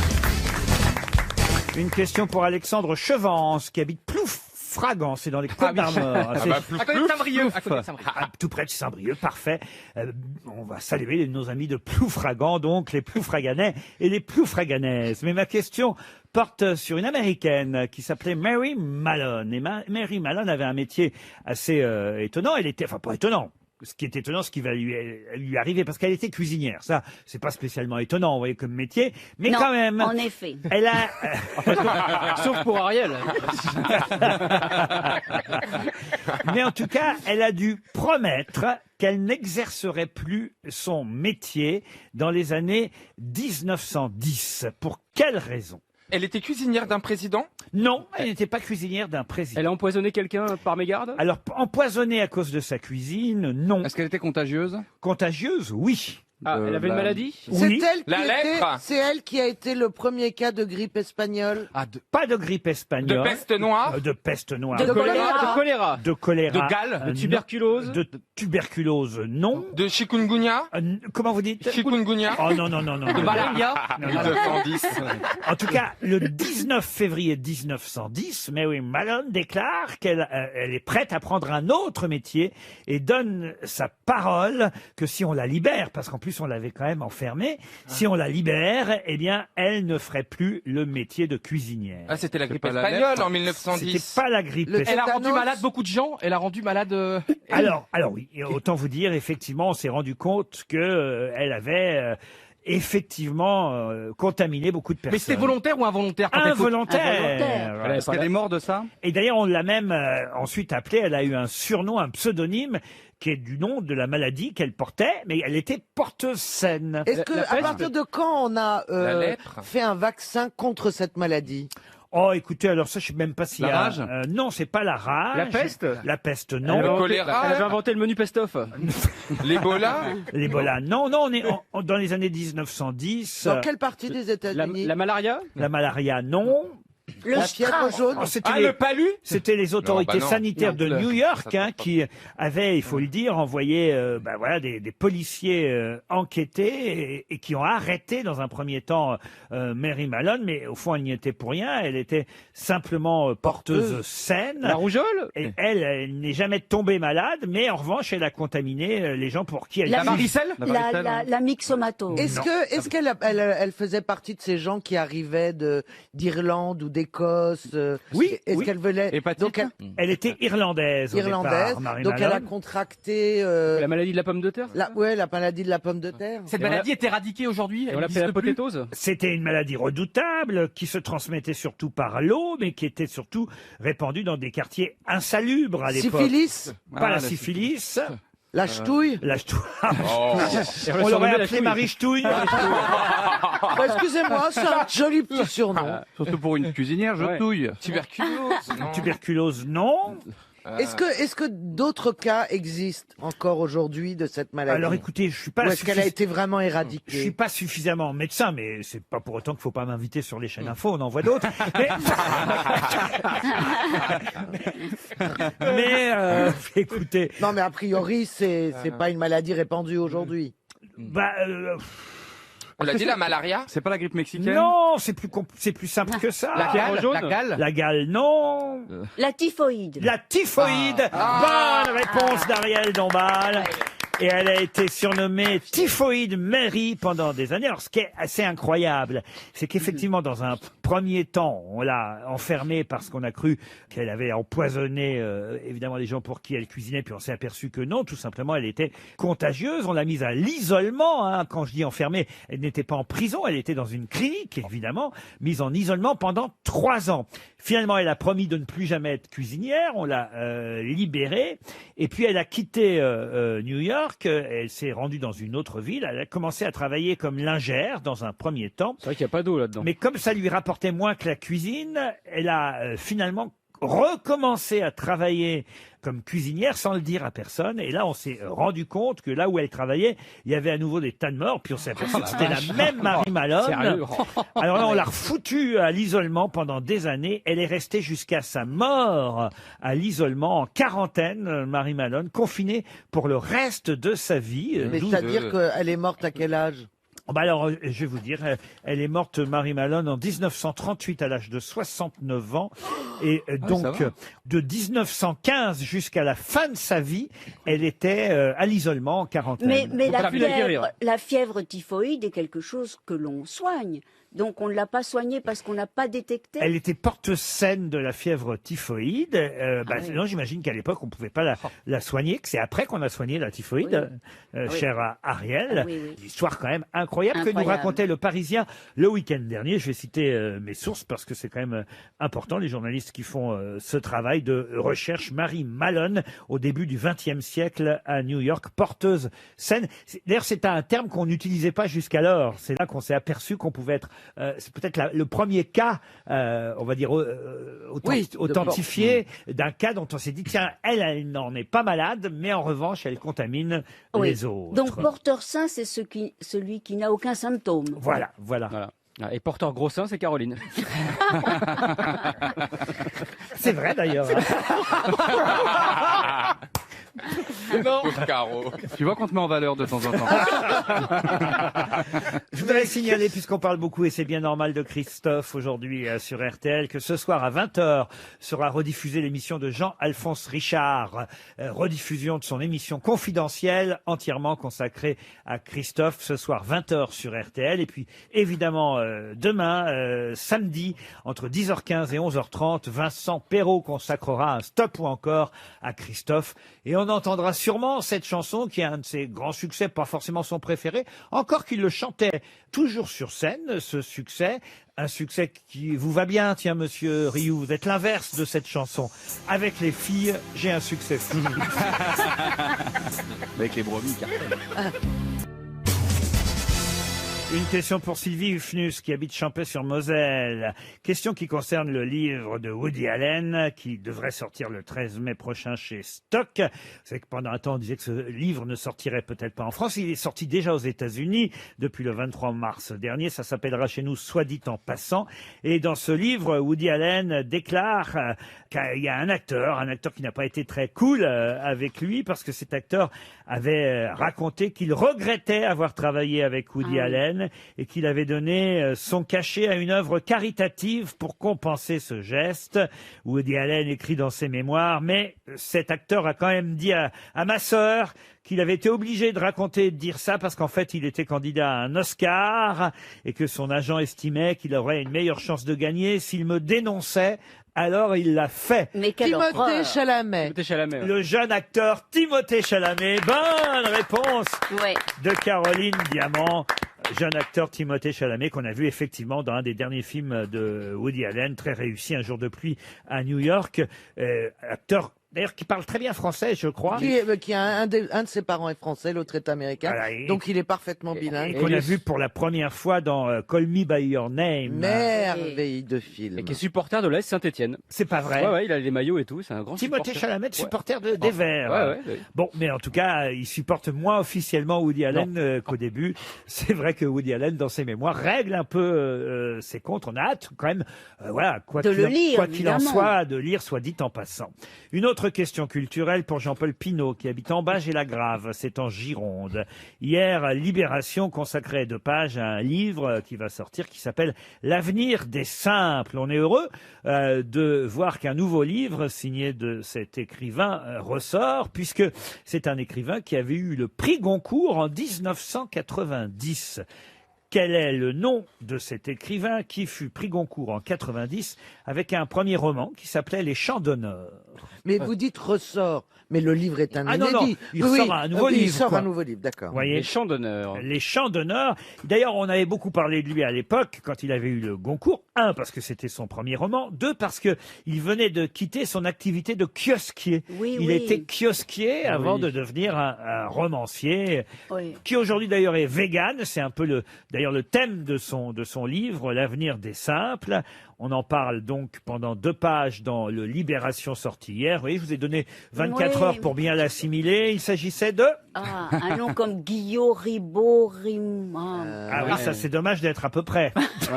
Une question pour Alexandre Chevance qui habite Ploufragan, c'est dans les Côtes-d'Armor. C'est À côté de Saint-Brieuc. À côté de Saint-Brieuc. tout près de Saint-Brieuc, parfait. On va saluer nos amis de Ploufragan, donc les Ploufraganais et les Ploufraganaises. Mais ma question porte sur une Américaine qui s'appelait Mary Mallon. Et Mary Mallon avait un métier assez étonnant. Elle était, enfin pas étonnant. Ce qui est étonnant, ce qui va lui arriver, parce qu'elle était cuisinière. Ça, c'est pas spécialement étonnant, vous voyez, comme métier. Mais Non, quand même. en effet. Elle a. Sauf pour Ariel. Mais en tout cas, elle a dû promettre qu'elle n'exercerait plus son métier dans les années 1910. Pour quelle raison? Elle était cuisinière d'un président? Non, elle n'était pas cuisinière d'un président. Elle a empoisonné quelqu'un par mégarde? Alors, empoisonnée à cause de sa cuisine, non. Est-ce qu'elle était contagieuse? Contagieuse, oui. Ah, elle avait une maladie? Oui. C'est elle qui a été le premier cas de grippe espagnole. Pas de grippe espagnole. De peste noire? De peste noire. De choléra? De choléra. De gale? De tuberculose? De tuberculose, non. De chikungunya? Comment vous dites? Chikungunya? Oh non, non, non, non. De malaria? 1910. En tout cas, le 19 février 1910, Mary Mallon déclare qu'elle elle est prête à prendre un autre métier et donne sa parole que si on la libère, parce qu'en plus on l'avait quand même enfermée, si on la libère, eh bien, elle ne ferait plus le métier de cuisinière. Ah, c'était la grippe pas la espagnole lèpre? en 1910. C'était pas la grippe Elle a espagnole. rendu malade beaucoup de gens. Elle a rendu malade. Alors oui, et autant vous dire, effectivement, on s'est rendu compte que elle avait effectivement contaminé beaucoup de personnes. Mais c'était volontaire ou involontaire quand elle faut- Involontaire. Involontaire. Est-ce qu'elle est morte de ça? Et d'ailleurs, on l'a même ensuite appelée, elle a eu un surnom, un pseudonyme, qui est du nom de la maladie qu'elle portait, mais elle était porteuse saine. Est-ce que, à partir de quand on a La lèpre? fait un vaccin contre cette maladie? Oh, écoutez, alors ça, je sais même pas s'il y a... La rage non, c'est pas la rage. La peste? La peste, Elle avait non. Le inventé- choléra? Elle avait inventé le menu pest-of. L'Ebola? L'Ebola, non. Non, on est dans les années 1910. Dans quelle partie des États-Unis? La malaria? La malaria, non. Le La fièvre Strauss. jaune? Oh, c'était Ah, les- le palu? C'était les autorités Non, bah non. sanitaires de Non, New ça York compte pas. qui avaient, il faut le dire, envoyé voilà, des policiers enquêter et qui ont arrêté dans un premier temps Mary Mallon, mais au fond elle n'y était pour rien, elle était simplement porteuse saine. La rougeole? Et elle n'est jamais tombée malade, mais en revanche elle a contaminé les gens pour qui elle La varicelle? La myxomatose. Est-ce qu'elle faisait partie de ces gens qui arrivaient d'Irlande ou d'Écosse? Oui, Est-ce oui. qu'elle venait? Hépatite? Donc Elle était irlandaise. Au irlandaise. départ, Mary Donc elle a Mallon. contracté La maladie de la pomme de terre? la maladie de la pomme de terre. Cette Et on maladie est éradiquée aujourd'hui. Et Elle on l'appelait la n'existe plus. potétose? C'était une maladie redoutable qui se transmettait surtout par l'eau, mais qui était surtout répandue dans des quartiers insalubres à l'époque. Syphilis? Pas Ah, la la syphilis. La ch'touille? La ch'touille. Oh. Et On le l'aurait surnommait la appelée ch'touille. Marie Ch'touille. Bah, excusez-moi, c'est un joli petit surnom. Surtout pour une cuisinière, je Ouais. touille. Tuberculose? Non. Tuberculose, non. Est-ce que d'autres cas existent encore aujourd'hui de cette maladie? Alors écoutez, je suis pas. Ou est-ce qu'elle a été vraiment éradiquée? Je suis pas suffisamment médecin, mais c'est pas pour autant qu'il faut pas m'inviter sur les chaînes info, on en voit d'autres. Mais écoutez. Non, mais a priori, c'est pas une maladie répandue aujourd'hui. Bah. On l'a dit, la malaria? C'est pas la grippe mexicaine? Non, c'est plus simple que ça. La gale? La gale, non. La typhoïde. La typhoïde. Bonne réponse d'Ariel Dombal. Et elle a été surnommée Typhoïde Mary pendant des années. Alors, ce qui est assez incroyable, c'est qu'effectivement, dans un premier temps, on l'a enfermée parce qu'on a cru qu'elle avait empoisonné, évidemment, les gens pour qui elle cuisinait, puis on s'est aperçu que non, tout simplement, elle était contagieuse. On l'a mise à l'isolement, hein. Quand je dis enfermée, elle n'était pas en prison, elle était dans une clinique, évidemment, mise en isolement pendant 3 ans. Finalement, elle a promis de ne plus jamais être cuisinière, on l'a libérée, et puis elle a quitté New York. Elle s'est rendue dans une autre ville. Elle a commencé à travailler comme lingère dans un premier temps. C'est vrai qu'il n'y a pas d'eau là-dedans. Mais comme ça lui rapportait moins que la cuisine, elle a finalement recommencé à travailler comme cuisinière sans le dire à personne. Et là, on s'est rendu compte que là où elle travaillait, il y avait à nouveau des tas de morts. Puis on s'est aperçu que c'était la même Marie Malone. Sérieux? Alors là, on l'a refoutue à l'isolement pendant des années. Elle est restée jusqu'à sa mort à l'isolement, en quarantaine, Marie Malone, confinée pour le reste de sa vie. Mais c'est-à-dire qu'elle est morte à quel âge? Bah alors, je vais vous dire, elle est morte, Marie Malone, en 1938 à l'âge de 69 ans. Et donc, de 1915 jusqu'à la fin de sa vie, elle était à l'isolement en quarantaine. Mais la fièvre typhoïde est quelque chose que l'on soigne. Donc on ne l'a pas soignée parce qu'on n'a pas détecté. Elle était porte-saine de la fièvre typhoïde. Non, j'imagine qu'à l'époque, on ne pouvait pas la soigner, que c'est après qu'on a soigné la typhoïde, chère Ariel. Histoire quand même incroyable que nous racontait le Parisien le week-end dernier. Je vais citer mes sources parce que c'est quand même important, les journalistes qui font ce travail de recherche. Marie Malone, au début du XXe siècle à New York, porteuse saine. D'ailleurs, c'est un terme qu'on n'utilisait pas jusqu'alors. C'est là qu'on s'est aperçu qu'on pouvait être... c'est peut-être le premier cas, on va dire, authentifié d'un cas dont on s'est dit, tiens, elle n'en est pas malade, mais en revanche, elle contamine les autres. Donc, porteur sain, c'est celui qui n'a aucun symptôme. Voilà. Et porteur gros sein, c'est Caroline. C'est vrai, d'ailleurs. Non. Caro. Tu vois qu'on te met en valeur de temps en temps. Je voudrais signaler, puisqu'on parle beaucoup, et c'est bien normal, de Christophe aujourd'hui sur RTL, que ce soir à 20h sera rediffusée l'émission de Jean-Alphonse Richard, rediffusion de son émission confidentielle, entièrement consacrée à Christophe, ce soir 20h sur RTL. Et puis évidemment demain, samedi, entre 10h15 et 11h30, Vincent Perrault consacrera un stop ou encore à Christophe. Et on entendra sûrement cette chanson qui est un de ses grands succès, pas forcément son préféré, encore qu'il le chantait toujours sur scène, ce succès. Un succès qui vous va bien, tiens, monsieur Rioux, vous êtes l'inverse de cette chanson. Avec les filles, j'ai un succès fou. Avec les brebis, carrément. Une question pour Sylvie Hufnus qui habite Champey-sur-Moselle. Question qui concerne le livre de Woody Allen qui devrait sortir le 13 mai prochain chez Stock. Vous savez que pendant un temps on disait que ce livre ne sortirait peut-être pas en France. Il est sorti déjà aux États-Unis depuis le 23 mars dernier. Ça s'appellera chez nous Soit dit en passant. Et dans ce livre, Woody Allen déclare qu'il y a un acteur qui n'a pas été très cool avec lui parce que cet acteur avait raconté qu'il regrettait avoir travaillé avec Woody Allen et qu'il avait donné son cachet à une œuvre caritative pour compenser ce geste. Woody Allen écrit dans ses mémoires, mais cet acteur a quand même dit à ma sœur qu'il avait été obligé de raconter et de dire ça parce qu'en fait il était candidat à un Oscar et que son agent estimait qu'il aurait une meilleure chance de gagner s'il me dénonçait. Alors il l'a fait. Mais Timothée Chalamet. Le jeune acteur Timothée Chalamet. Bonne réponse de Caroline Diamant. Jeune acteur Timothée Chalamet qu'on a vu effectivement dans un des derniers films de Woody Allen, très réussi, Un jour de pluie à New York. Acteur D'ailleurs, qui parle très bien français, je crois. Qui a un de ses parents est français, l'autre est américain. Voilà, donc il est parfaitement bilingue. Et qu'on a vu pour la première fois dans Call Me By Your Name. Merveille de film. Et qui est supporter de l'AS Saint-Etienne. C'est pas vrai. Ouais, il a les maillots et tout, c'est un grand Timothée supporter. Chalamet, supporter des Verts. Ouais. Bon, mais en tout cas, il supporte moins officiellement Woody Allen qu'au début. C'est vrai que Woody Allen, dans ses mémoires, règle un peu ses comptes. On a hâte quand même, quoi De le lire, quoi qu'il en évidemment. soit, de lire, soit dit en passant. Une autre question culturelle pour Jean-Paul Pinault, qui habite en Bas-et-la-Grave, c'est en Gironde. Hier, Libération consacrait 2 pages à un livre qui va sortir, qui s'appelle L'avenir des simples. On est heureux de voir qu'un nouveau livre signé de cet écrivain ressort, puisque c'est un écrivain qui avait eu le prix Goncourt en 1990. Quel est le nom de cet écrivain qui fut prix Goncourt en 90 avec un premier roman qui s'appelait Les Chants d'honneur? Mais vous dites ressort, mais le livre est un inédit. Non, il sort un nouveau livre. Il sort quoi. un nouveau livre, d'accord. Vous voyez, Les Chants d'honneur. Les Chants d'honneur. D'ailleurs, on avait beaucoup parlé de lui à l'époque, quand il avait eu le Goncourt. 1, parce que c'était son premier roman. 2, parce que il venait de quitter son activité de kiosquier. Il était kiosquier avant de devenir un romancier, qui aujourd'hui d'ailleurs est vegan. C'est un peu le thème de son livre, L'avenir des simples. On en parle donc pendant 2 pages dans le Libération sorti hier. Vous voyez, je vous ai donné 24 heures pour bien l'assimiler. Il s'agissait de... un nom comme Guillaume Ribot, oui, ça c'est dommage d'être à peu près. C'est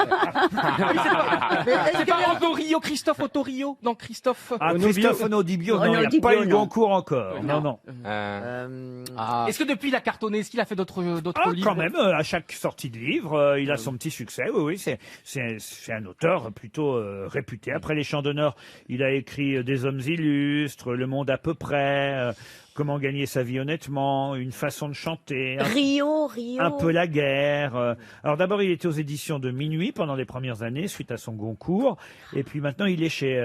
pas Otorio, Christophe Otorio? Non, Christophe. Christophe Onodibio, non, il n'y a pas eu le Goncourt encore. Non. Est-ce que depuis il a cartonné? Est-ce qu'il a fait d'autres livres? Quand même, à chaque sortie de livre, il a son petit succès. Oui, c'est un auteur plutôt réputé. Après Les Chants d'honneur, il a écrit Des hommes illustres, Le monde à peu près, Comment gagner sa vie honnêtement, Une façon de chanter, Rio. Un peu la guerre. Alors d'abord, il était aux éditions de Minuit pendant les premières années, suite à son Goncourt. Et puis maintenant, il est chez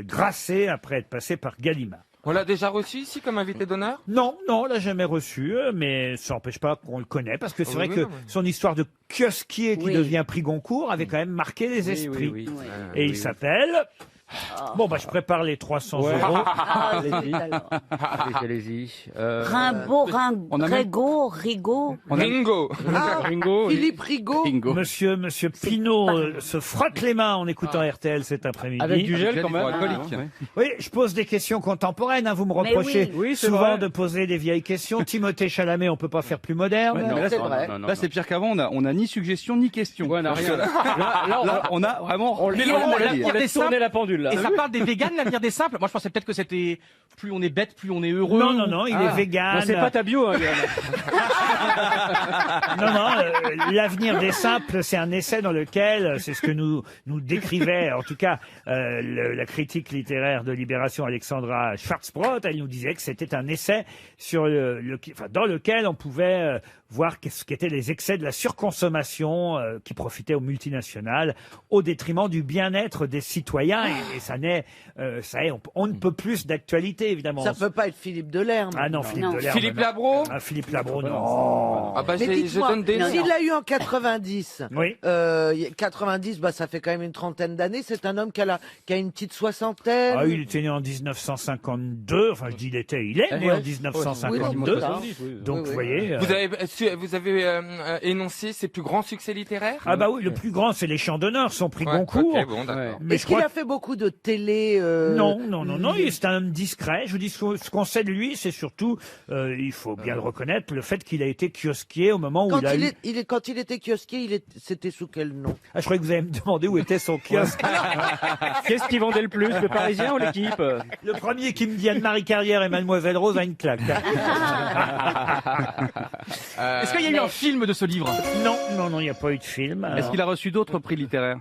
Grasset, après être passé par Gallimard. On l'a déjà reçu ici comme invité d'honneur? Non, on l'a jamais reçu, mais ça n'empêche pas qu'on le connaît, parce que c'est vrai que son histoire de kiosquier qui devient prix Goncourt avait quand même marqué les esprits. Et il s'appelle... Bon, je prépare les 300 euros. Allez-y. Rimbaud, Rigaud. Ringo. Philippe Rigaud. Monsieur Pinault se frotte les mains en écoutant RTL cet après-midi. Avec du gel quand même. Oui, je pose des questions contemporaines. Vous me reprochez souvent de poser des vieilles questions. Timothée Chalamet, on peut pas faire plus moderne. C'est vrai. Là, c'est pire qu'avant. On a ni suggestion ni question. On a rien. Là, on a vraiment. On laisse tourner la pendule. Là. Et ça parle des véganes, l'avenir des simples. Moi, je pensais peut-être que c'était plus on est bête, plus on est heureux. Non, il est vegan. C'est pas ta bio, hein, l'avenir des simples, c'est un essai dans lequel, c'est ce que nous décrivait, en tout cas, la critique littéraire de Libération, Alexandra Schwarzbrot. Elle nous disait que c'était un essai dans lequel on pouvait voir ce qu'étaient les excès de la surconsommation qui profitaient aux multinationales au détriment du bien-être des citoyens. Et ça n'est, on ne peut plus d'actualité, évidemment. Ça peut pas être Philippe Delerme. Ah non, Philippe Delerme. Philippe Labro? Philippe Labro, non. Je donne des noms. S'il l'a eu en 90, Oui. 90, ça fait quand même une trentaine d'années. C'est un homme qui a une petite soixantaine. Il était né en 1952. Enfin, je dis il est né en 1952. Donc, vous voyez. Vous avez énoncé ses plus grands succès littéraires? Oui, le plus grand, c'est Les Chants d'honneur, son prix Goncourt. Ok, bon, d'accord. Mais Est-ce qu'il a fait beaucoup de télé Non, c'est un homme discret. Je vous dis, ce qu'on sait de lui, c'est surtout, il faut bien le reconnaître, le fait qu'il a été kiosquier au moment où quand il était kiosquier, c'était sous quel nom? Je croyais que vous allez me demander où était son kiosque. Qu'est-ce qui vendait le plus, le Parisien ou l'équipe? Le premier qui me dit Anne-Marie Carrière et Mademoiselle Rose a une claque. Est-ce qu'il y a eu un film de ce livre? Non, il n'y a pas eu de film. Alors. Est-ce qu'il a reçu d'autres prix littéraires?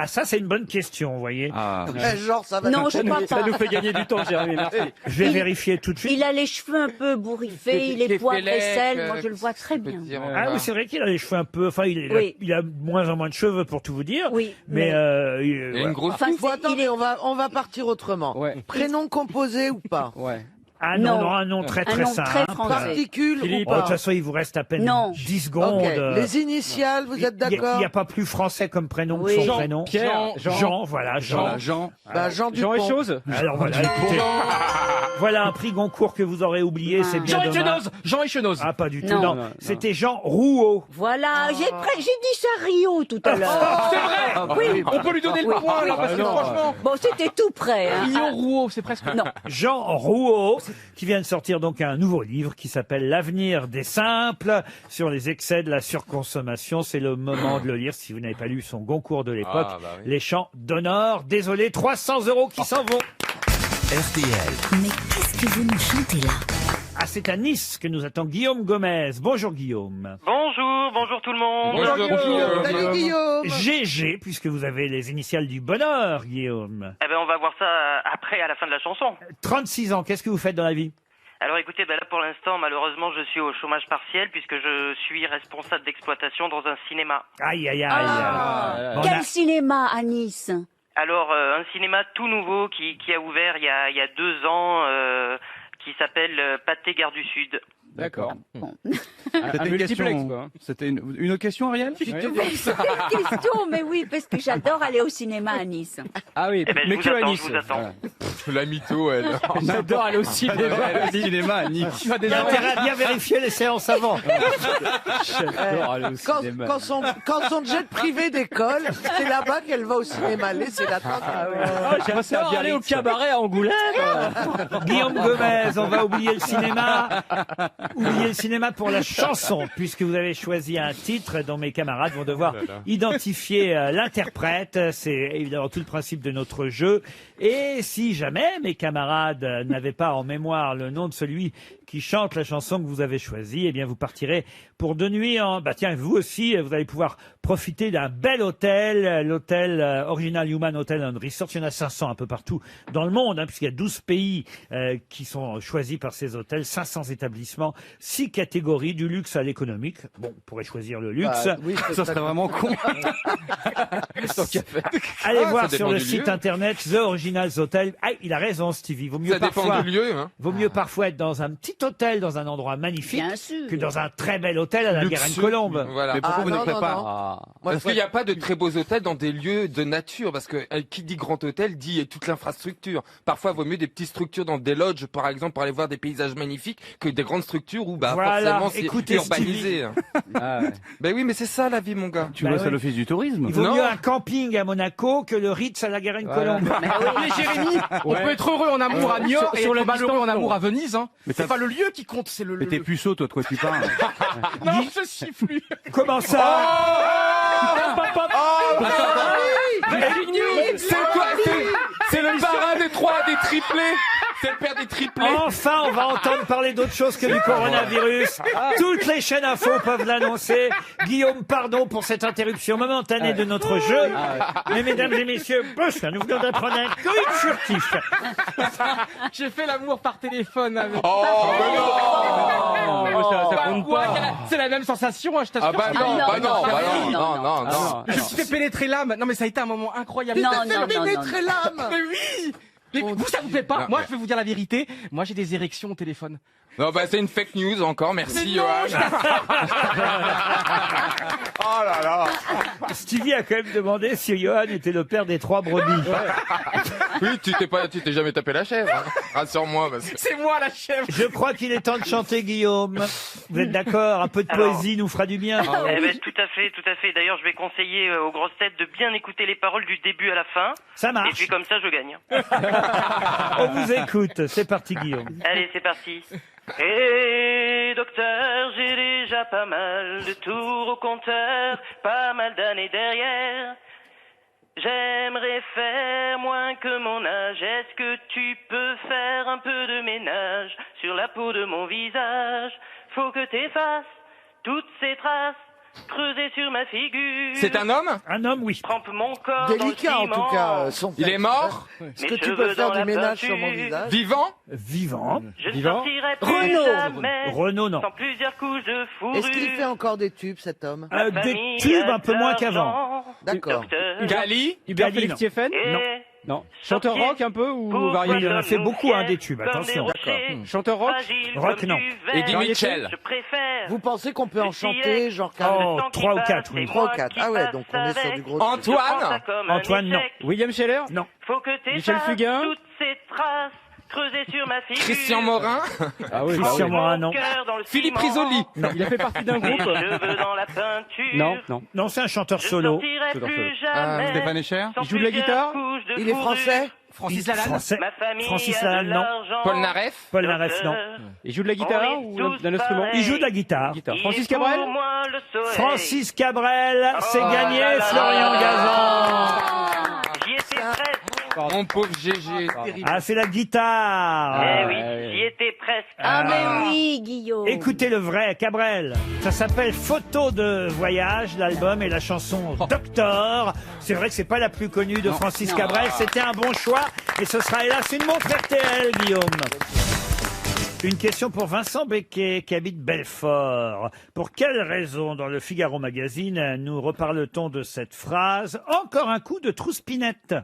Ça c'est une bonne question, vous voyez. Genre, ça va. Non, je crois Ça pas. nous fait gagner du temps, Jérémy. Merci. Je vais vérifier tout de suite. Il a les cheveux un peu bourriffés, il est poivre et sel. Moi, je le vois très bien. Oui, c'est vrai qu'il a les cheveux un peu. Enfin, il a de moins en moins de cheveux pour tout vous dire. Oui. Mais Il a une grosse Enfin, Attendez, on va partir autrement. Ouais. Prénom composé ou pas? Ouais. Ah non, Non. non, un nom très Un très nom simple. très français. Particule ou Oh, de pas? toute façon, il vous reste à peine Non. 10 secondes. Ok. Les initiales, vous êtes Il d'accord? n'y a pas plus français comme prénom Oui. que son Jean, prénom. Pierre, Jean, voilà, Jean. Jean. Bah, Jean Jean et Dupont. chose. Alors voilà, écoutez, voilà un prix Goncourt que vous aurez oublié, c'est bien Jean dommage. Echenoz. Jean Echenoz. Ah, pas du tout, Non. non. Non, C'était Jean Rouault. Voilà, j'ai dit ça à Rio tout à l'heure. C'est vrai. Oui. On peut lui donner le point là parce que franchement. Bon, c'était tout près. Hein. Rio Rouault, c'est presque. Non. Jean Rouault, qui vient de sortir donc un nouveau livre qui s'appelle L'avenir des simples sur les excès de la surconsommation. C'est le moment de le lire si vous n'avez pas lu son Goncourt de l'époque. Ah, bah oui. Les chants d'honneur. Désolé, 300 € qui s'en vont. RTL. Mais qu'est-ce que vous nous chantez là? Ah, c'est à Nice que nous attend Guillaume Gomez. Bonjour Guillaume. Bonjour tout le monde. Bonjour, Salut Guillaume. GG, puisque vous avez les initiales du bonheur, Guillaume. Eh ben, on va voir ça après, à la fin de la chanson. 36 ans, qu'est-ce que vous faites dans la vie? Alors écoutez, ben là pour l'instant, malheureusement, je suis au chômage partiel puisque je suis responsable d'exploitation dans un cinéma. Aïe, aïe, aïe. Ah. Bon, Quel cinéma à Nice? Alors, un cinéma tout nouveau qui a ouvert il y a 2 ans, qui s'appelle Pâté Gare du Sud. D'accord. Bon. Un C'était une multiplex, question. quoi. C'était une autre question, Ariel? C'était une question, mais oui, parce que j'adore aller au cinéma à Nice. Ah oui, Eh ben, mais je que vous à attends, Nice. je vous attends. Voilà. La mytho, elle. J'adore aller au cinéma. Cinéma à Nice. Tu vas Il y a déjà. intérêt à bien vérifier les séances avant. J'adore aller au cinéma. Quand son jet privé décolle, c'est là-bas qu'elle va au cinéma. Laissez-la tranquille. J'adore aller au cabaret à Angoulême. Guillaume Gomez, on va oublier le cinéma. Oublier le cinéma pour la chanson, puisque vous avez choisi un titre dont mes camarades vont devoir identifier l'interprète. C'est évidemment tout le principe de notre jeu. Et si jamais mes camarades n'avaient pas en mémoire le nom de celui qui chante la chanson que vous avez choisie, eh bien vous partirez pour 2 nuits en... Bah tiens, vous aussi, vous allez pouvoir profiter d'un bel hôtel, l'hôtel Original Human Hotel and Resort. Il y en a 500 un peu partout dans le monde, hein, puisqu'il y a 12 pays qui sont choisis par ces hôtels, 500 établissements, 6 catégories, du luxe à l'économique. Bon, on pourrait choisir le luxe. Bah, oui, Ça serait vraiment con. Allez Ah, voir ça sur dépend le du site lieu. internet The Originals Hotel. Ah, il a raison, Stevie. Vaut mieux Ça dépend parfois... du lieu, hein. Vaut mieux parfois être dans un petit hôtel, dans un endroit magnifique, Bien sûr. que dans un très bel hôtel à la Luxueux. Garenne-Colombe. Voilà. Mais pourquoi Ah, vous ne non, ferez non, pas? non. Ah. Moi, Parce qu'il n'y a pas de très beaux hôtels dans des lieux de nature, parce que qui dit grand hôtel dit toute l'infrastructure. Parfois, il vaut mieux des petites structures dans des lodges, par exemple, pour aller voir des paysages magnifiques, que des grandes structures où bah Voilà, forcément c'est écoutez, urbanisé. Ah ouais. Ben oui, mais c'est ça la vie, mon gars. Tu Bah bosses oui. à l'office du tourisme? Il vaut Non. mieux un camping à Monaco que le Ritz à la Garenne-Colombe. Mais Jérémy, on peut être heureux en amour à Niort et sur la être malheureux distance, en amour non. à Venise. Hein. Mais C'est t'as- pas le lieu qui compte, c'est le. Mais t'es puceau, toi, de quoi tu parles? Non, je siffle lui. Comment ça C'est quoi C'est le parrain des 3 des triplés. C'est le père des triplés. Enfin, on va entendre parler d'autre chose que du coronavirus. Toutes les chaînes info peuvent l'annoncer. Guillaume, pardon pour cette interruption momentanée de notre jeu. Mais mesdames et messieurs, nous venons d'apprendre un coït furtif. J'ai fait l'amour par téléphone avec. Oh, mais non. Oh, ça Bah, compte ouais, pas. c'est la même sensation, hein, je t'assure. Ah bah non, non, bah non, non, bah non, non, non, non, non, non. Je me suis fait pénétrer l'âme. Non, mais ça a été un moment incroyable. Non, non, non, non, pénétrer l'âme. Mais oui. Mais vous, ça vous fait pas? Non, Moi, mais- je vais vous dire la vérité. Moi, j'ai des érections au téléphone. Non, bah c'est une fake news encore, merci Johan. Oh là là. Stevie a quand même demandé si Johan était le père des 3 brebis. Oui, tu t'es jamais tapé la chèvre, hein. Rassure-moi, parce que... C'est moi la chèvre. Je crois qu'il est temps de chanter, Guillaume. Vous êtes d'accord? Un peu de Alors- poésie nous fera du bien. Eh ben, tout à fait, tout à fait. D'ailleurs, je vais conseiller aux grosses têtes de bien écouter les paroles du début à la fin. Ça Et marche. puis comme ça, je gagne. On vous écoute. C'est parti, Guillaume. Allez, c'est parti. Et docteur, j'ai déjà pas mal de tours au compteur, pas mal d'années derrière. J'aimerais faire moins que mon âge. Est-ce que tu peux faire un peu de ménage sur la peau de mon visage? Faut que t'effaces toutes ces traces creusées sur ma figure. C'est un homme? Un homme, oui. Trempe mon corps Délicat dans en le tout ciment. cas. Son Il est mort? Est-ce que Mes tu peux cheveux faire dans du la ménage sur mon peinture. visage? Vivant? Vivant. Je ne Vivant. sortirai plus Renaud. jamais Renaud, non. sans plusieurs couches de fourrure. Est-ce qu'il fait encore des tubes, cet homme? Des tubes un peu moins qu'avant. D'accord. Docteur. Gali? Hubert Gali, Félix non. Thieffen? Et Non. Non. Chanteur rock un peu ou Oui, variété? il en a fait beaucoup, des tubes, attention. Chanteur rock? Rock, non. Eddie Mitchell. Je préfère. Vous pensez qu'on peut en chanter, genre Oh, 3 ou 4, oui. 3 ou 4. Ah ouais, donc on est sur du gros. Antoine, non. William Scheller? Non. Faut que Michel Fugain? toutes ces traces creusées sur ma figure. Christian Morin. Ah oui, Christian Morin, non. Philippe Risoli. Il a fait partie d'un Mes groupe? cheveux dans la peinture. Non, non. Non, c'est un chanteur Je solo. sortirai Chanteur plus solo. jamais. Stéphane Echer? sans Il joue de la plusieurs guitare? couches de Il est fourrure. français? Francis Lalanne. Français. Ma famille Francis a de Lalanne, non. l'argent. Paul Naref. Paul Naref, non. Il joue de la guitare On est ou tous d'un instrument? pareils. Il joue de la guitare. Guitare. Il Francis est pour Cabrel? moi le soleil. Francis Cabrel, c'est Oh gagné, là là Florian là Gazan. J'y étais presque. Mon pauvre GG. Ah, c'est la guitare. Eh oui, j'y étais presque. Ah, mais oui, Guillaume. Écoutez le vrai, Cabrel. Ça s'appelle Photo de voyage, l'album, et la chanson Doctor. C'est vrai que c'est pas la plus connue de Francis Cabrel. C'était un bon choix. Et ce sera hélas une montre RTL, Guillaume. Une question pour Vincent Becquet, qui habite Belfort. Pour quelle raison, dans le Figaro Magazine, nous reparle-t-on de cette phrase? Encore un coup de trouspinette.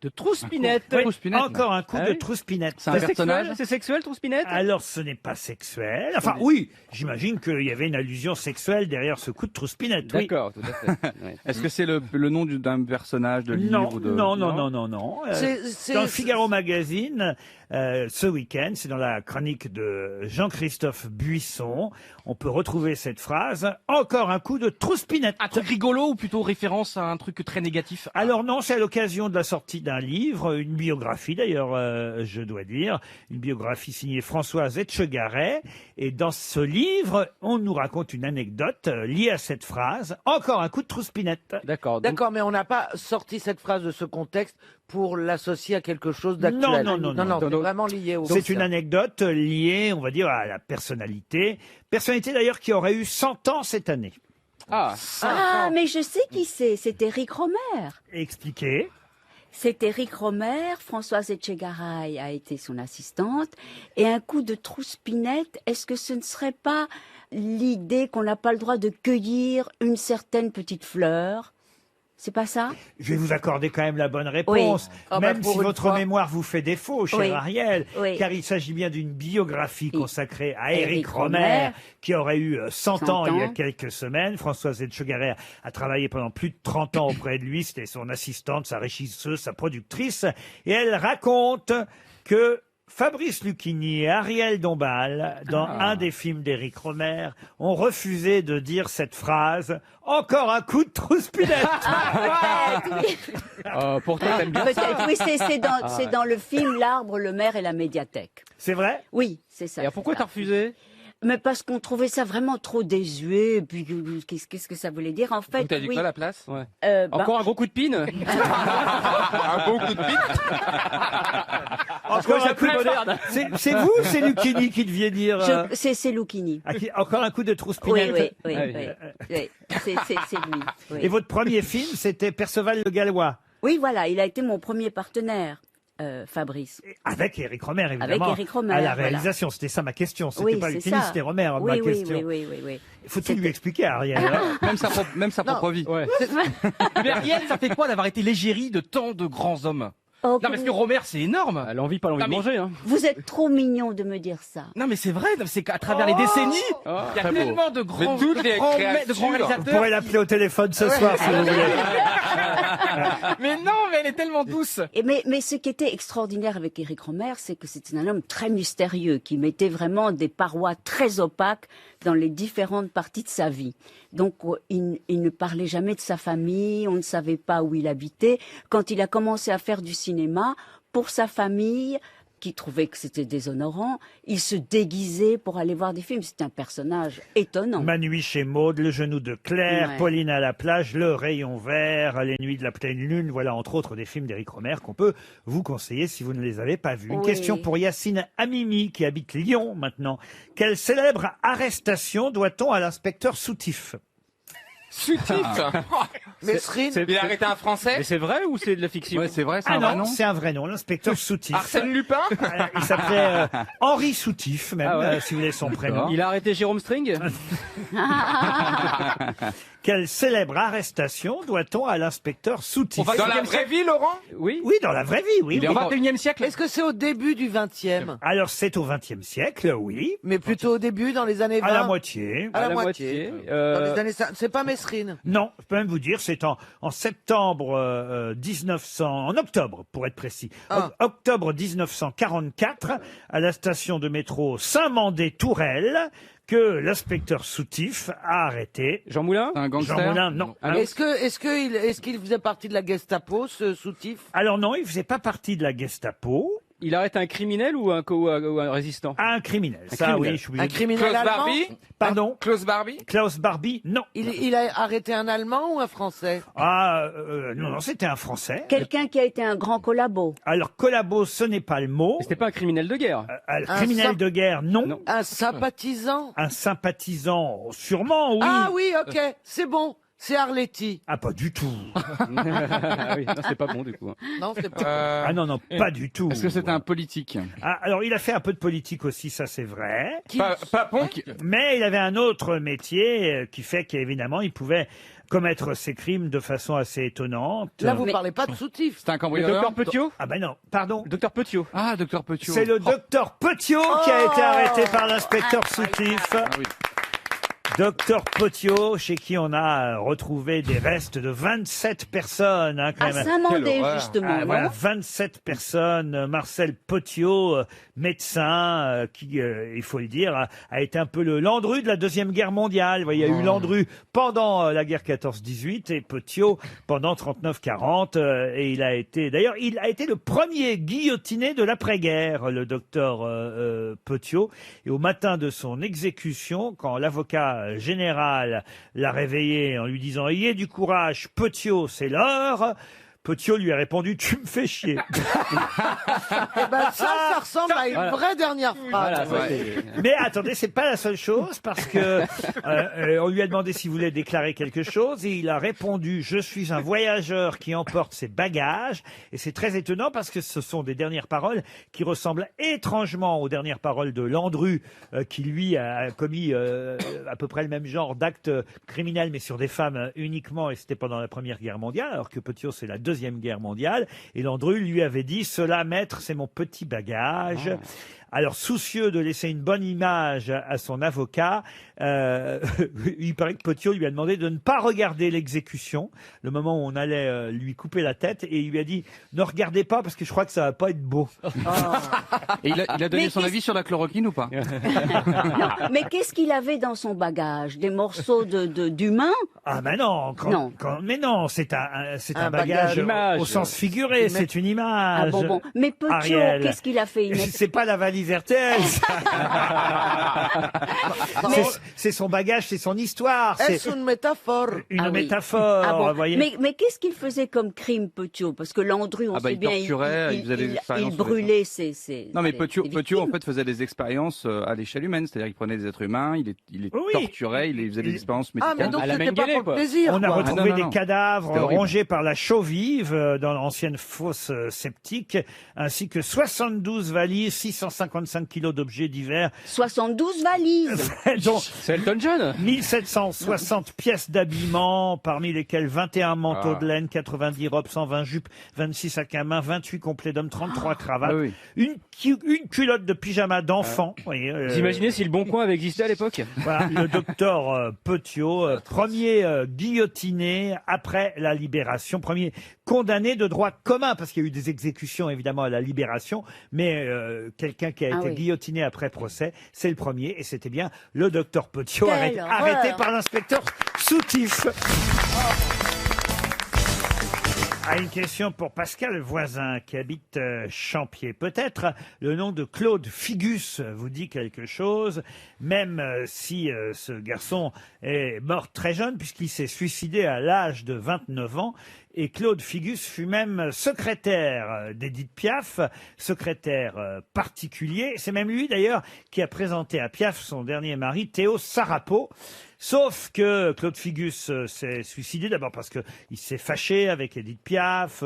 De Trouspinette? Oui, Trouspinette, encore un coup Ah de oui. trouspinette. C'est un personnage? C'est sexuel, Trouspinette? Alors, ce n'est pas sexuel. Enfin, oui, j'imagine qu'il y avait une allusion sexuelle derrière ce coup de trouspinette. Oui. D'accord, tout à fait. Ouais. Est-ce que c'est le nom d'un personnage de livre Non, ou de... non. C'est- Dans le Figaro Magazine, ce week-end, c'est dans la chronique de Jean-Christophe Buisson, on peut retrouver cette phrase. Encore un coup de trouspinette. Un truc rigolo ou plutôt référence à un truc très négatif? Alors non, c'est à l'occasion de la sortie d'un livre, une biographie d'ailleurs, je dois dire, une biographie signée Françoise Etchegaray. Et dans ce livre, on nous raconte une anecdote liée à cette phrase. Encore un coup de trouspinette. D'accord. donc- D'accord, mais on n'a pas sorti cette phrase de ce contexte pour l'associer à quelque chose d'actuel. Non, c'est vraiment lié au. C'est une anecdote liée, on va dire, à la personnalité. Personnalité d'ailleurs qui aurait eu 100 ans cette année. Ah, Ah, mais je sais qui c'est. C'est Éric Romer. Expliquez. C'est Éric Romer. Françoise Etchegaray a été son assistante. Et un coup de trouspinette, est-ce que ce ne serait pas l'idée qu'on n'a pas le droit de cueillir une certaine petite fleur? C'est pas ça? Je vais vous accorder quand même la bonne réponse, Oui. Ah bah, même pour si une votre fois. mémoire vous fait défaut, cher Oui. Ariel, Oui. car il s'agit bien d'une biographie Oui. consacrée à Éric Éric Romer, Romer, qui aurait eu 100 ans il y a ans. quelques semaines. Françoise Etchegaray a travaillé pendant plus de 30 ans auprès de lui, c'était son assistante, sa régisseuse, sa productrice, et elle raconte que Fabrice Lucchini et Ariel Dombal, dans un des films d'Éric Romer, ont refusé de dire cette phrase « Encore un coup de trouspinette ». pourtant, t'aimes bien ça. Peut-être, oui, c'est dans le film L'arbre, le maire et la médiathèque. C'est vrai? Oui, c'est ça. Et pourquoi t'as refusé? Mais parce qu'on trouvait ça vraiment trop désuet. Et puis, qu'est-ce que ça voulait dire? En fait, Donc t'as dit oui. quoi à la place? Ouais. Encore un gros coup de pine? Un bon coup de pique. Encore un coup de... C'est vous ou c'est Lucchini qui deviez dire C'est Lucchini. Encore un coup de Oui, trouspinette? oui. C'est lui. Oui. Et votre premier film, c'était Perceval le Gallois, Oui, voilà, il a été mon premier partenaire, Fabrice. avec Éric Romer, évidemment. Avec Éric Romer, à la voilà. réalisation, c'était ça ma question. C'était Oui, pas c'est Lucchini, ça. c'était Romer, ma Oui, oui, question. oui. Il faut tout lui expliquer, Ariel. hein. Même sa propre vie. Ouais. Mais Ariel, ça fait quoi d'avoir été l'égérie de tant de grands hommes? Oh, Non, parce que Romer, c'est énorme. Elle a envie, pas l'envie Non, de mais- manger, hein. Vous êtes trop mignon de me dire ça. Non, mais c'est vrai, c'est qu'à travers les décennies, il y a très beau. tellement de grands, toutes les de grands créatures. Vous réalisateurs. pourrez l'appeler au téléphone ce soir, si vous voulez. Mais non, mais elle est tellement douce. Mais ce qui était extraordinaire avec Éric Romer, c'est que c'était un homme très mystérieux, qui mettait vraiment des parois très opaques dans les différentes parties de sa vie. Donc, il ne parlait jamais de sa famille, on ne savait pas où il habitait. Quand il a commencé à faire du cinéma, pour sa famille, qui trouvait que c'était déshonorant, il se déguisait pour aller voir des films. C'était un personnage étonnant. Ma nuit chez Maud, Le genou de Claire, Ouais. Pauline à la plage, Le rayon vert, Les nuits de la pleine lune. Voilà, entre autres, des films d'Éric Romer qu'on peut vous conseiller si vous ne les avez pas vus. Une Oui. question pour Yacine Amimi, qui habite Lyon maintenant. Quelle célèbre arrestation doit-on à l'inspecteur Soutif? Soutif. Mesrine. Il a arrêté un Français. Mais c'est vrai ou c'est de la fiction? Ouais, c'est vrai, c'est Ah un vrai non, nom. c'est un vrai nom, l'inspecteur Soutif. Arsène Lupin. Il s'appelait Henri Soutif, même, Ah ouais. si vous voulez son prénom. Il a arrêté Jérôme String? Quelle célèbre arrestation doit-on à l'inspecteur Soutif? Dans la vraie vie, Laurent? Oui. Oui, dans la vraie vie, oui. Il est au 21e siècle. Est-ce que c'est au début du 20e? Alors, c'est au XXe siècle, oui. Mais plutôt au début, dans les années 20? À la moitié. À la moitié. Dans les années... C'est pas Mesrine? Non, je peux même vous dire, c'est en septembre 1900, en octobre pour être précis, octobre 1944, à la station de métro Saint-Mandé-Tourelle, que l'inspecteur Soutif a arrêté. Jean Moulin? Un gangster? Jean Moulin, non. Est-ce qu'il faisait partie de la Gestapo, ce Soutif? Alors non, il faisait pas partie de la Gestapo. Il arrête un criminel ou un résistant? Un criminel. Un Ça, criminel. oui, je suis obligé Un de- criminel Klaus allemand? Barbie? Pardon? Klaus Barbie? Klaus Barbie, non. Il a arrêté un Allemand ou un Français? Non, c'était un Français. Quelqu'un qui a été un grand collabo. Alors, collabo, ce n'est pas le mot. C'était pas un criminel de guerre? Criminel de guerre, non. Un sympathisant? Un sympathisant, sûrement, oui. Ah oui, ok, c'est bon. C'est Arletty. Ah, pas du tout. Ah oui, non, c'est pas bon du coup. Non, c'est pas. Ah non, pas du tout. Est-ce que c'était un politique? Ah, alors, il a fait un peu de politique aussi, ça c'est vrai. Papon? Mais il avait un autre métier qui fait qu'évidemment, il pouvait commettre ses crimes de façon assez étonnante. Là, vous parlez pas de Soutif. C'est un Le cambrioleur? docteur Petiot? Ah ben non, pardon. Docteur Petiot. Ah, docteur Petiot. C'est le docteur Petiot qui a été arrêté par l'inspecteur Soutif. Ah oui. Docteur Petiot, chez qui on a retrouvé des restes de 27 personnes. Hein, quand À même. Saint-Mandé, justement, Ah, non? voilà, 27 personnes. Marcel Petiot, médecin, qui, il faut le dire, a été un peu le Landru de la Deuxième Guerre mondiale. Vous voyez, il y a eu Landru pendant la guerre 14-18 et Petiot pendant 39-40. Et il a été, d'ailleurs, il a été le premier guillotiné de l'après-guerre, le docteur Petiot. Et au matin de son exécution, quand l'avocat général l'a réveillé en lui disant « Ayez du courage, Petiot, c'est l'heure », Petiot lui a répondu « Tu me fais chier ». Eh ben ça ressemble à une vraie dernière phrase. Voilà, ça, c'est- Mais attendez, c'est pas la seule chose parce que on lui a demandé s'il voulait déclarer quelque chose et il a répondu je suis un voyageur qui emporte ses bagages et c'est très étonnant parce que ce sont des dernières paroles qui ressemblent étrangement aux dernières paroles de Landru qui lui a commis à peu près le même genre d'actes criminels mais sur des femmes uniquement et c'était pendant la Première Guerre mondiale alors que Petiot c'est la Deuxième Guerre mondiale et Landru lui avait dit cela maître c'est mon petit bagage. Alors, soucieux de laisser une bonne image à son avocat, il paraît que Petiot lui a demandé de ne pas regarder l'exécution, le moment où on allait lui couper la tête, et il lui a dit « Ne regardez pas parce que je crois que ça va pas être beau. Et il a donné Mais son avis sur la chloroquine ou pas? Non, mais qu'est-ce qu'il avait dans son bagage? Des morceaux d'humains? » Ah ben non, Non. mais non, c'est un Un bagage bagage. au sens figuré, c'est une image. Ah bon. Mais Petiot, Ariel. qu'est-ce qu'il a fait? C'est pas la valise RTL. C'est son bagage, c'est son histoire. Est-ce C'est une métaphore? une Ah oui. métaphore, Ah bon. vous voyez. Mais qu'est-ce qu'il faisait comme crime, Petiot? Parce que Landru, on Ah bah, sait il bien, torturait, il faisait des expériences il sur des brûlait ses Non, mais ses Petiot, victimes. en fait, faisait des expériences à l'échelle humaine. C'est-à-dire qu'il prenait des êtres humains, il les Oui. torturait, il faisait des expériences Ah, mais médicales. donc À la c'était pas Mengele, pour quoi. le plaisir. On a quoi. retrouvé non, des non. cadavres C'était horrible. rongés par la chaux vive dans l'ancienne fosse septique, ainsi que 72 valises, 655 kilos d'objets divers, 72 valises. dont C'est Elton John. 1760 pièces d'habillement, parmi lesquelles 21 manteaux Ah. de laine, 90 robes, 120 jupes, 26 sacs à main, 28 complets d'hommes, 33 cravates, Ah oui. une culotte de pyjama d'enfant. Vous voyez, Vous imaginez si le Bon Coin avait existé à l'époque? Voilà, le docteur Petiot, premier guillotiné après la Libération, premier condamné de droit commun, parce qu'il y a eu des exécutions évidemment à la Libération, mais quelqu'un qui a Ah été oui. guillotiné après procès, c'est le premier, et c'était bien le docteur Petiot, Quelle arrêté horreur. par l'inspecteur Soutif. Ah, une question pour Pascal Voisin qui habite Champier. Peut-être le nom de Claude Figus vous dit quelque chose, même si ce garçon est mort très jeune puisqu'il s'est suicidé à l'âge de 29 ans. Et Claude Figus fut même secrétaire d'Édith Piaf, secrétaire particulier. C'est même lui d'ailleurs qui a présenté à Piaf son dernier mari, Théo Sarapo. Sauf que Claude Figus s'est suicidé d'abord parce qu'il s'est fâché avec Édith Piaf,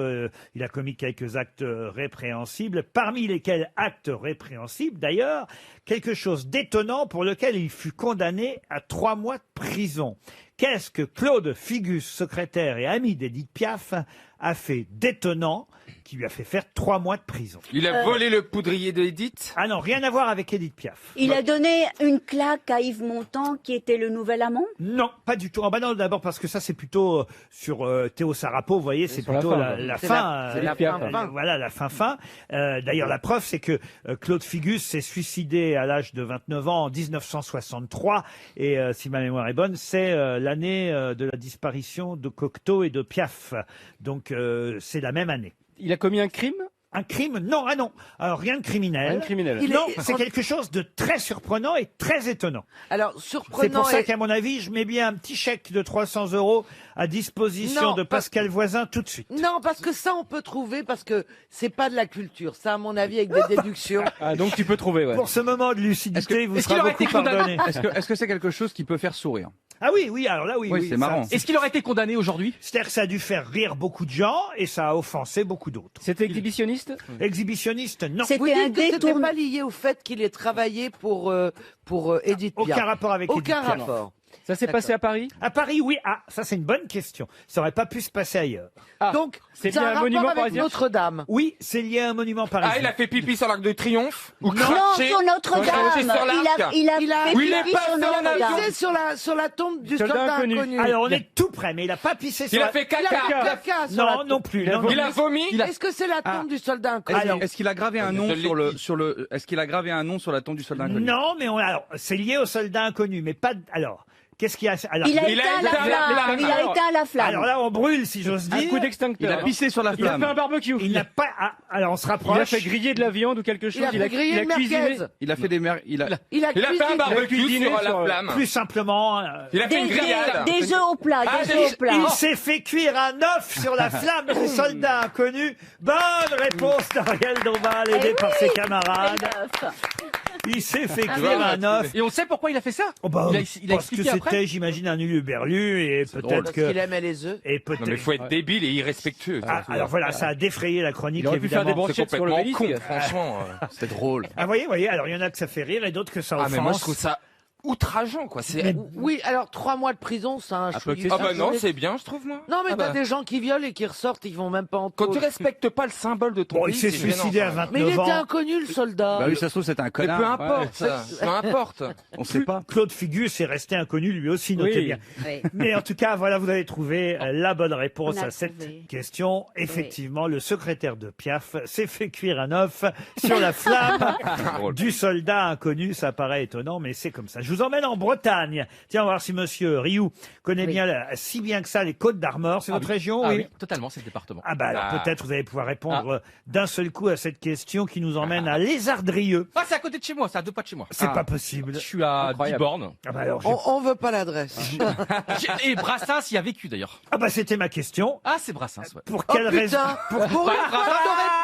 il a commis quelques actes répréhensibles, parmi lesquels actes répréhensibles d'ailleurs, quelque chose d'étonnant pour lequel il fut condamné à 3 mois de prison. Qu'est-ce que Claude Figus, secrétaire et ami d'Édith Piaf, a fait d'étonnant qui lui a fait faire 3 mois de prison? Il a volé le poudrier d'Edith? Ah non, rien à voir avec Édith Piaf. Il a donné une claque à Yves Montand, qui était le nouvel amant? Non, pas du tout. Ah bah non, d'abord parce que ça c'est plutôt sur Théo Sarapo, vous voyez, c'est sur la plutôt fin, la c'est fin. c'est la fin. Voilà, la fin. D'ailleurs, la preuve, c'est que Claude Figus s'est suicidé à l'âge de 29 ans en 1963. Et si ma mémoire est bonne, c'est l'année de la disparition de Cocteau et de Piaf. Donc c'est la même année. Il a commis un crime? Un crime? Non, ah non. Alors, rien de criminel. Rien de criminel. Non, c'est quelque chose de très surprenant et très étonnant. Alors, C'est surprenant. pour ça et- qu'à mon avis, je mets bien un petit chèque de 300 € à disposition Non, de Pascal Voisin tout de suite. Non, parce que ça, on peut trouver, parce que c'est pas de la culture. Ça, à mon avis, avec des déductions. Ah, donc tu peux trouver, ouais. Pour ce moment de lucidité, il vous est-ce qu'il sera aurait beaucoup été condamné pardonné. Est-ce que c'est quelque chose qui peut faire sourire? Ah oui, oui, alors là, oui. Oui, c'est ça- marrant. Est-ce qu'il aurait été condamné aujourd'hui? C'est-à-dire que ça a dû faire rire beaucoup de gens et ça a offensé beaucoup d'autres. C'était exhibitionniste? Exhibitionniste, non. Vous C'était un dites que c'était détournement. pas lié au fait qu'il ait travaillé pour Edith Piaf. Aucun rapport avec Édith Aucun Piaf. rapport. Ça s'est passé à Paris? À Paris, oui. Ah, ça c'est une bonne question. Ça aurait pas pu se passer ailleurs. Ah, Donc, c'est c'est bien un un rapport monument avec parisien? Notre-Dame. Oui, c'est lié à un monument parisien. Ah, il a fait pipi sur l'Arc de Triomphe? Ou Non, craché sur Notre-Dame. craché sur l'arc? Il a Il a- fait Oui, il est pipi passé sur en Notre-Dame. avion. C'est sur la tombe du Soldat soldat inconnu. inconnu. Alors on est tout près, mais il a pas pissé sur Il a la- fait Il a fait caca? caca sur la Non, tombe. non plus. non, non. Il a vomi? Est-ce que c'est la tombe du soldat inconnu? Alors, Est-ce qu'il a gravé un nom Je l'ai dit. est-ce qu'il a gravé un nom sur la tombe du soldat inconnu? Non, mais alors c'est lié au soldat inconnu, mais pas. Alors, qu'est-ce qu'il y a alors, Il a Il a éteint la éteint la flamme. flamme. Il a éteint la flamme. alors là, on brûle, si j'ose Un dire. coup Il d'extincteur. a pissé sur la Il a flamme. fait un barbecue. Il n'a pas. Ah, alors on se Il rapproche. a fait griller de la viande ou quelque chose. Il a fait griller une cuisiné. merguez. Il a fait des mer... Il a... Il a Il a fait un cuisiné. barbecue cuisiné sur sur- la flamme. Plus simplement. Il a fait une grillade. Des œufs au plat, Ah, des œufs au plat. Il s'est fait cuire un œuf sur la flamme du soldat inconnu. Bonne réponse d'Ariel Dombal, aidé par ses camarades. Il s'est fait cuire un œuf. Et on sait pourquoi il a fait ça? Oh bah, il a parce que expliqué après. c'était, j'imagine, un uluberlu et drôle. peut-être Parce qu'il que. aimait les œufs. Et peut-être. Non, mais il faut être débile et irrespectueux. Ah, alors voilà, ça a défrayé la chronique, Il aurait pu faire des évidemment. C'est brochettes sur complètement l'obélisque. con, franchement. C'est drôle. Ah, voyez, alors il y en a que ça fait rire et d'autres que ça Ah, offense. mais moi, je trouve ça outrageant, quoi. C'est... Oui, alors 3 mois de prison, c'est un chouïa. peu Ah bah non, c'est bien, je trouve, moi. Non, mais Ah t'as bah. des gens qui violent et qui ressortent, ils vont même pas en Quand tôle. tu respectes pas le symbole de ton Bon, pays, il s'est c'est suicidé gênant, à ça. 29 Mais il était ans. inconnu, le soldat. Bah oui, ça se trouve, c'est un Mais connard. peu importe, peu importe. On sait pas. Claude Figus est resté inconnu lui aussi, notez Oui. bien. Oui. Mais en tout cas, voilà, vous avez trouvé la bonne réponse On a à cette trouvé. question. Effectivement, le secrétaire de Piaf s'est fait cuire un œuf sur la flamme du soldat inconnu. Ça paraît étonnant, mais c'est comme ça. Je vous emmène en Bretagne. Tiens, on va voir si monsieur Rioux connaît Oui. bien, si bien que ça, les Côtes d'Armor. C'est votre région, Ah oui? oui, totalement, c'est le département. Ah bah alors Ah. peut-être vous allez pouvoir répondre d'un seul coup à cette question qui nous emmène à Lézardrieux. Ah, c'est à côté de chez moi, c'est à 2 pas de chez moi. C'est pas possible. Je suis à 10 Incroyable. bornes. Ah bah alors, On veut pas l'adresse. Et Brassens y a vécu d'ailleurs. ah bah c'était ma question. Ah, c'est Brassens, ouais. Pour Oh quelle raison? putain, pour une fois,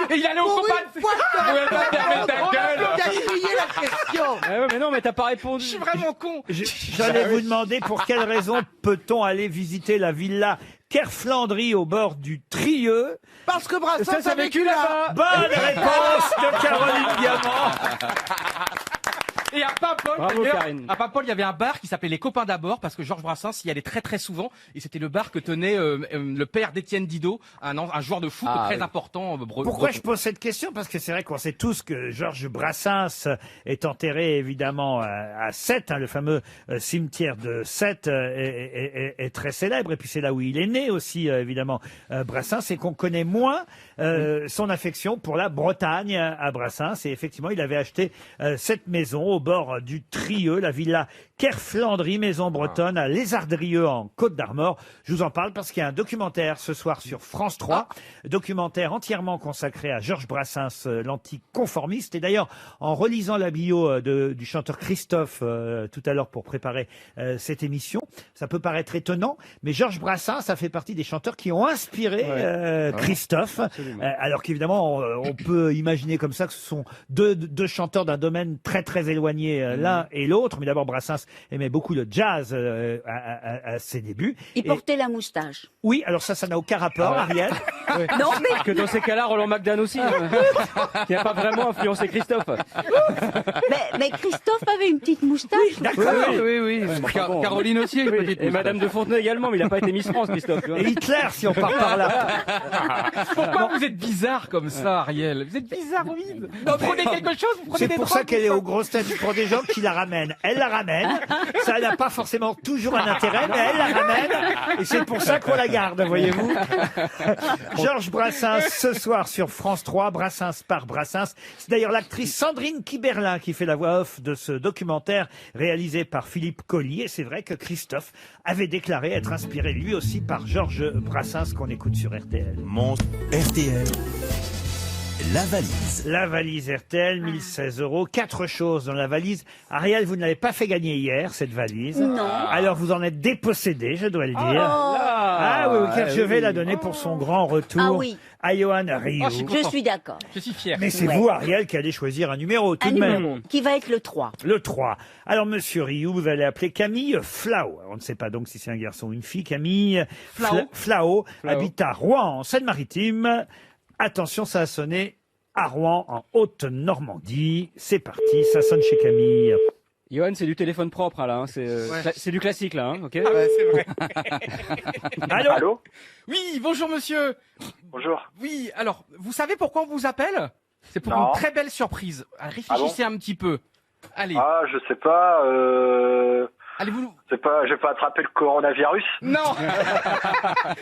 Et il allait au pour copain. une fois, Pouvez pas fermer ta on a gueule. bien grillé la question. Ah ouais, mais non, mais t'as pas répondu. Je suis vraiment con. J'allais vous demander pour quelle raison peut-on aller visiter la villa Kerflandry au bord du Trieux. Parce que Brassens Ça a vécu là. Bonne réponse de Caroline Diamant. Et à Paimpol, Bravo, d'ailleurs, Karine. à Paimpol, il y avait un bar qui s'appelait Les Copains d'abord parce que Georges Brassens y allait très très souvent et c'était le bar que tenait le père d'Étienne Didot, un joueur de foot très important. Pourquoi je pose cette question? Parce que c'est vrai qu'on sait tous que Georges Brassens est enterré évidemment à Sète, hein, le fameux cimetière de Sète est très célèbre et puis c'est là où il est né aussi évidemment Brassens et qu'on connaît moins son affection pour la Bretagne à Brassens et effectivement il avait acheté cette maison au bord du Trieux, la villa Kerflandry, maison bretonne à Lézardrieux en Côte d'Armor. Je vous en parle parce qu'il y a un documentaire ce soir sur France 3, documentaire entièrement consacré à Georges Brassens, l'anticonformiste. Et d'ailleurs, en relisant la bio du chanteur Christophe tout à l'heure pour préparer cette émission, ça peut paraître étonnant, mais Georges Brassens a fait partie des chanteurs qui ont inspiré Christophe. Alors qu'évidemment, on peut imaginer comme ça que ce sont deux chanteurs d'un domaine très très éloigné. rejoigniez l'un et l'autre. Mais d'abord, Brassens aimait beaucoup le jazz à ses débuts. Il portait la moustache. Oui, alors ça n'a aucun rapport, Ariel. Non, mais... Que dans ces cas-là, Roland McDan aussi, qui n'a pas vraiment influencé Christophe. mais Christophe avait une petite moustache. D'accord. Oui. Caroline aussi, une petite. Et Madame de Fontenay également, mais il n'a pas été Miss France, Christophe. Tu vois. Et Hitler, si on part par là. Pourquoi vous êtes bizarre comme ça, Ariel? Vous êtes bizarroïde. Non, prenez quelque chose, vous prenez C'est des pour drogues, ça qu'elle est ou aux grosses têtes pour des gens qui la ramènent. Elle la ramène. Ça n'a pas forcément toujours un intérêt, mais elle la ramène. Et c'est pour ça qu'on la garde, voyez-vous. Georges Brassens, ce soir sur France 3, Brassens par Brassens. C'est d'ailleurs l'actrice Sandrine Kiberlin qui fait la voix off de ce documentaire réalisé par Philippe Collier. Et c'est vrai que Christophe avait déclaré être inspiré lui aussi par Georges Brassens qu'on écoute sur RTL. RTL. La valise. La valise RTL, 1016 €. 4 choses dans la valise. Ariel, vous ne l'avez pas fait gagner hier, cette valise. Non. Alors vous en êtes dépossédé, je dois le dire. Ah oui, car je vais la donner pour son grand retour Ah oui. à Johan Rioux. Je suis d'accord. Je suis fier. Mais c'est Ouais. vous, Ariel, qui allez choisir un numéro tout Un de même. numéro qui va être le 3. Le 3. Alors, monsieur Rioux, vous allez appeler Camille Flao. On ne sait pas donc si c'est un garçon ou une fille. Camille Flao habite à Rouen, en Seine-Maritime. Attention, ça a sonné à Rouen, en Haute-Normandie. C'est parti, ça sonne chez Camille. Johan, c'est du téléphone propre, là. Hein. C'est du classique, là. Hein, ok. C'est vrai. Allô? Oui, bonjour monsieur. Bonjour. Oui, alors, vous savez pourquoi on vous appelle? C'est pour Non. une très belle surprise. Réfléchissez un petit peu. Allez. Ah, je sais pas. Allez, vous... Je vais pas attraper le coronavirus. Non.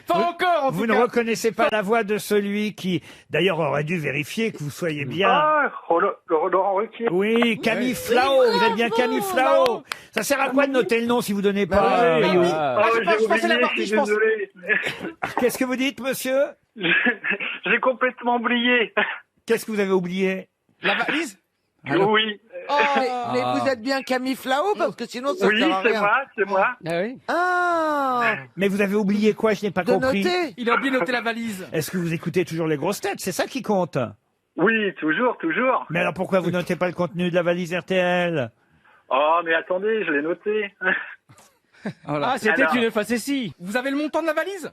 Pas encore, en Vous tout ne cas. reconnaissez pas la voix de celui qui, d'ailleurs, aurait dû vérifier que vous soyez bien. Ah, Laurent Ruquier. Oui, Camille Flao, vous êtes bien Camille Flao. bravo. Ça sert à quoi de noter le nom si vous donnez pas oui. Rioux Ah, je pensais l'avoir dit, je pense. désolé. Qu'est-ce que vous dites, monsieur? J'ai complètement oublié. Qu'est-ce que vous avez oublié? La valise? Oui. Mais vous êtes bien Camille Flao parce que sinon ça Oui, sert à c'est rien. moi, c'est moi. Ah oui. Ah, Mais vous avez oublié quoi? Je n'ai pas de compris. noter. Il a oublié de noter la valise. Est-ce que vous écoutez toujours les grosses têtes? C'est ça qui compte. Oui, toujours. Mais alors pourquoi vous notez pas le contenu de la valise RTL? Oh, mais attendez, je l'ai noté. Ah, c'était Alors. une facétie. Vous avez le montant de la valise?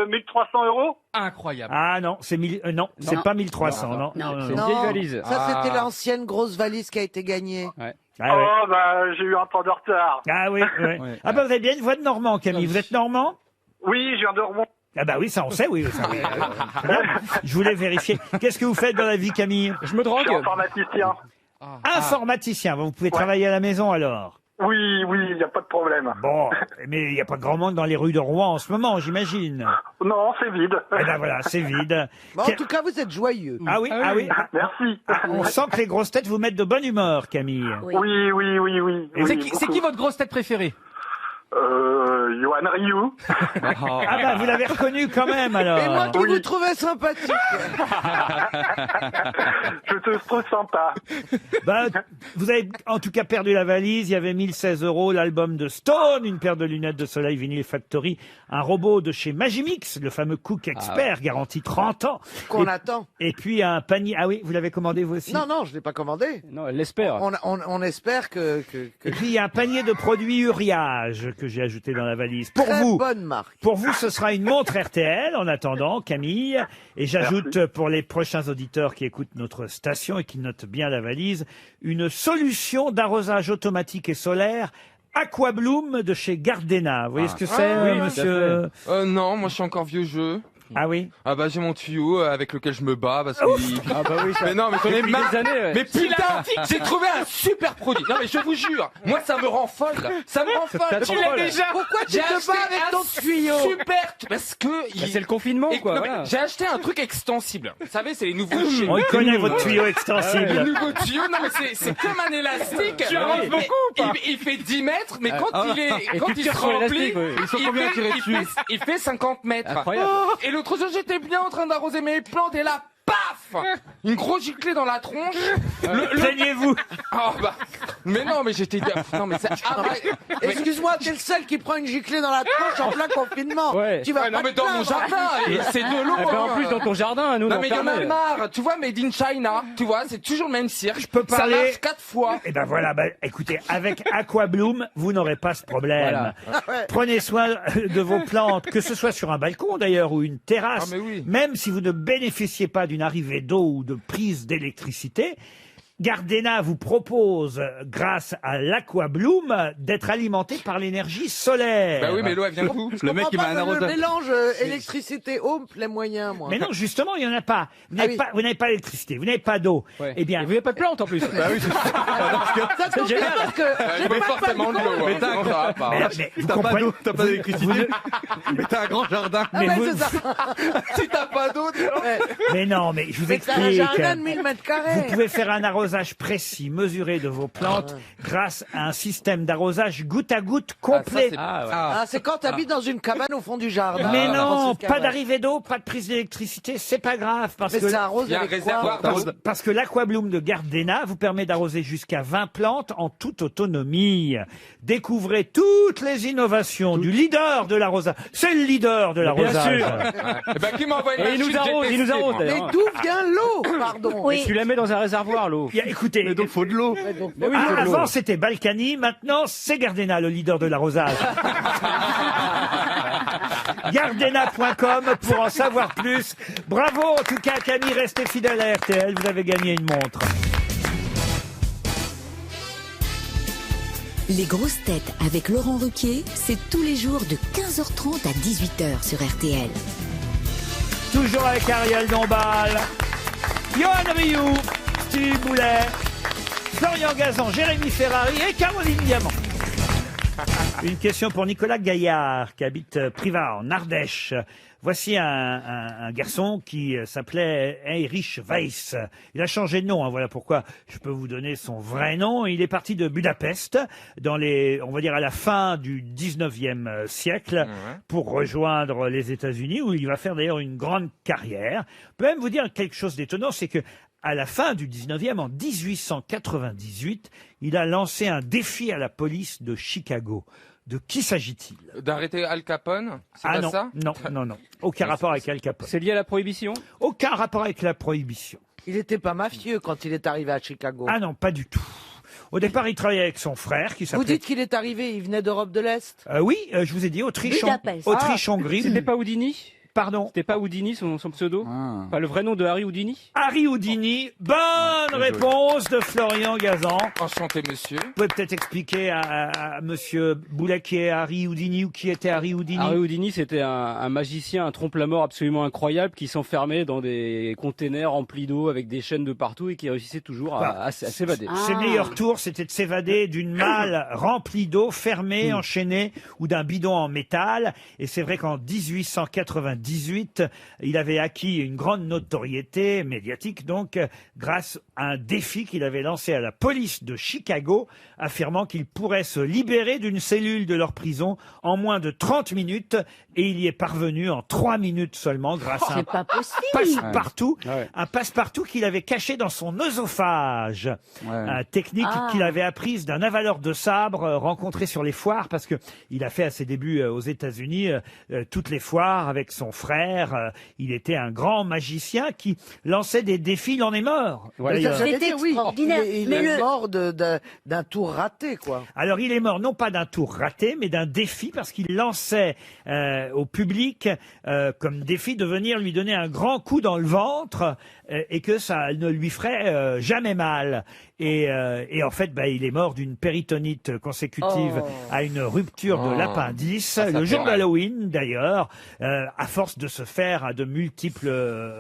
1300 €. Incroyable. Ah non, c'est non, c'est pas 1300, non. C'est une Non, vieille valise. ça c'était l'ancienne grosse valise qui a été gagnée. Ah, ouais. Oh, bah, j'ai eu un temps de retard. Ah oui, oui. Ouais. Ah bah vous avez bien une voix de Normand, Camille. Vous êtes Normand? Oui, je viens de remonter. Ah bah oui, ça on sait, oui. Ça, très bien. Je voulais vérifier. Qu'est-ce que vous faites dans la vie, Camille? Je me Je drogue. suis informaticien. Informaticien. Vous pouvez travailler à la maison alors? Oui, il n'y a pas de problème. Bon, mais il n'y a pas grand monde dans les rues de Rouen en ce moment, j'imagine. Non, c'est vide. Eh ben voilà, c'est vide. Bon, en tout cas, vous êtes joyeux. Ah oui, ah oui. Merci. On sent que les grosses têtes vous mettent de bonne humeur, Camille. Oui. Oui. C'est qui votre grosse tête préférée? Johan Rioux. Ah bah vous l'avez reconnu quand même alors. Et moi qui vous trouvais sympathique. Je te trouve sympa. Bah, vous avez en tout cas perdu la valise. Il y avait 1016 €, l'album de Stone, une paire de lunettes de soleil Vinyl Factory, un robot de chez Magimix, le fameux Cook Expert, garanti 30 ans. Qu'on et, attend. et puis un panier. Ah oui, vous l'avez commandé vous aussi? Non, je l'ai pas commandé. Non, elle l'espère. On espère que Et puis il y a un panier de produits Uriage que j'ai ajouté dans la valise. Pour très vous. bonne marque. Pour vous, ce sera une montre RTL en attendant, Camille. Et j'ajoute pour les prochains auditeurs qui écoutent notre station et qui notent bien la valise, une solution d'arrosage automatique et solaire Aquabloom de chez Gardena. Vous voyez ce que c'est, oui, monsieur? Non, moi je suis encore vieux jeu. Ah oui? Ah bah j'ai mon tuyau avec lequel je me bats parce que... Ah bah oui, ça. Mais non, mais j'en ai Depuis marre. des années, ouais. Mais putain, j'ai trouvé un super produit. Non mais je vous jure, moi ça me rend folle. Ça me rend folle. T'as trop folle. Pourquoi tu J'ai te acheté bats avec un ton tuyau? Super, parce que Bah, c'est le confinement, quoi. Non, mais Voilà. j'ai acheté un truc extensible. Vous savez, c'est les nouveaux chez On y connaît nul. votre tuyau Le extensible. nouveau tuyau, non mais c'est comme un élastique. Tu avances Mais beaucoup, il fait 10 mètres, mais quand Ah. il est, Et quand tu il tires se sur remplit, l'élastique, ouais. il Ils sont combien à tirer dessus il fait 50 mètres. Incroyable. Et l'autre jour, j'étais bien en train d'arroser mes plantes et là, paf! une grosse giclée dans la tronche. Plaignez-vous. Ah bah, mais non, mais j'étais... Non, mais c'est... Excuse-moi, t'es le seul qui prend une giclée dans la tronche en plein confinement. Ouais. Tu vas non, pas mais te dans mon plaindre. jardin, et c'est de l'eau. Eh ben, en plus, dans ton jardin, nous, Non, on mais il y en a permet. marre. Tu vois, Made in China, tu vois, c'est toujours le même cirque. Je peux parler. Ça marche 4 fois. Et ben voilà, écoutez, avec Aquabloom, vous n'aurez pas ce problème. Voilà. Prenez soin de vos plantes, que ce soit sur un balcon d'ailleurs ou une terrasse, Ah, mais oui. même si vous ne bénéficiez pas d'une arrivée d'eau ou de prise d'électricité. Gardena vous propose, grâce à l'Aquabloom, d'être alimenté par l'énergie solaire. Bah oui, mais l'eau, elle vient d'où? Le mec, il m'a un Le arroseur. mélange électricité-eau me plaît moyen, moi. Mais non, justement, il n'y en a pas. Vous n'avez oui. vous n'avez pas d'électricité, vous n'avez pas d'eau. Ouais. Eh bien, Et vous n'avez pas de plantes en plus. Bah oui, Ça tombe bien parce que j'ai Il faut pas de forcément de l'eau. Mais t'as Non, ça va pas. mais vous T'as pas comprenez- d'eau, t'as pas d'électricité. Mais t'as un grand jardin. mais Ouais, vous- c'est ça. Si t'as pas d'eau, tu vois. Ouais. mais non, mais je vous C'est un explique. jardin de 1000 mètres carrés. Vous pouvez faire un arrosage précis, mesuré de vos plantes grâce à un système d'arrosage goutte à goutte complet. Ah, ouais. Ah, c'est quand t'habites dans une cabane au fond du jardin. Mais Ah, non, Francis pas Cabrel. d'arrivée d'eau, pas de prise d'électricité, c'est pas grave parce Mais que ça arrose Il y a un avec réservoir quoi d'eau. parce que l'Aquabloom de Gardena vous permet d'arroser jusqu'à 20 plantes en toute autonomie. Découvrez toutes les innovations du leader de l'arrosage. C'est le leader de l'arrosage. sûr. Eh ben, qui m'envoie une Et il machine, nous j'ai arrose, il nous testé, arrose moi. Mais d'ailleurs. d'où vient l'eau, pardon Oui. Tu la mets dans un réservoir, l'eau. Écoutez, Mais donc, faut de l'eau. Ouais, donc, Mais oui, il faut de l'eau. avant c'était Balkany, maintenant c'est Gardena le leader de l'arrosage. Gardena.com pour en savoir plus. Bravo en tout cas Camille, restez fidèle à RTL, vous avez gagné une montre. Les grosses têtes avec Laurent Ruquier, c'est tous les jours de 15h30 à 18h sur RTL. Toujours avec Ariel Dombal, Johan Rioux, Steve Boulet, Florian Gazan, Jérémy Ferrari et Caroline Diamant. Une question pour Nicolas Gaillard qui habite Privas en Ardèche. Voici un garçon qui s'appelait Heinrich Weiss. Il a changé de nom, hein, voilà pourquoi je peux vous donner son vrai nom. Il est parti de Budapest dans on va dire à la fin du 19e siècle pour rejoindre les États-Unis où il va faire d'ailleurs une grande carrière. Je peux même vous dire quelque chose d'étonnant, c'est que à la fin du 19e, en 1898, il a lancé un défi à la police de Chicago. De qui s'agit-il? D'arrêter Al Capone? C'est Ah pas non, ça? non. Aucun rapport avec Al Capone. C'est lié à la prohibition? Aucun rapport avec la prohibition. il était pas mafieux quand il est arrivé à Chicago. Ah non, pas du tout. Au départ, il travaillait avec son frère qui Vous s'appelait... dites qu'il est arrivé, il venait d'Europe de l'Est Oui, je vous ai dit Budapest. Autriche-Hongrie. C'était pas Houdini? Pardon. C'était pas Houdini son pseudo? Ah. Pas le vrai nom de Harry Houdini? Harry Houdini. Bonne joli. réponse de Florian Gazan. Enchanté, monsieur. Vous pouvez peut-être expliquer à monsieur Boulet qui est Harry Houdini ou qui était Harry Houdini. Harry Houdini, c'était un magicien, un trompe-la-mort absolument incroyable qui s'enfermait dans des containers remplis d'eau avec des chaînes de partout et qui réussissait toujours à s'évader. Ses meilleurs tours, c'était de s'évader d'une malle remplie d'eau, fermée, enchaînée, ou d'un bidon en métal. Et c'est vrai qu'en 1898, il avait acquis une grande notoriété médiatique, donc, grâce à un défi qu'il avait lancé à la police de Chicago, affirmant qu'il pourrait se libérer d'une cellule de leur prison en moins de 30 minutes. Et il y est parvenu en 3 minutes seulement, grâce à un C'est pas possible. passe-partout, Ouais. un passe-partout qu'il avait caché dans son œsophage. Ouais. Une technique Ah. qu'il avait apprise d'un avaleur de sabre rencontré sur les foires, parce que il a fait à ses débuts aux États-Unis toutes les foires avec son frère. Il était un grand magicien qui lançait des défis. Il en est mort. Ouais. d'ailleurs. J'allais C'était dire, oui, extraordinaire. il Mais est le- mort d'un tour raté, quoi. Alors il est mort non pas d'un tour raté, mais d'un défi, parce qu'il lançait au public comme défi de venir lui donner un grand coup dans le ventre et que ça ne lui ferait jamais mal. Et en fait, il est mort d'une péritonite consécutive Oh. à une rupture de Oh. l'appendice, Ça le fait jour mal. d'Halloween d'ailleurs, à force de se faire à de multiples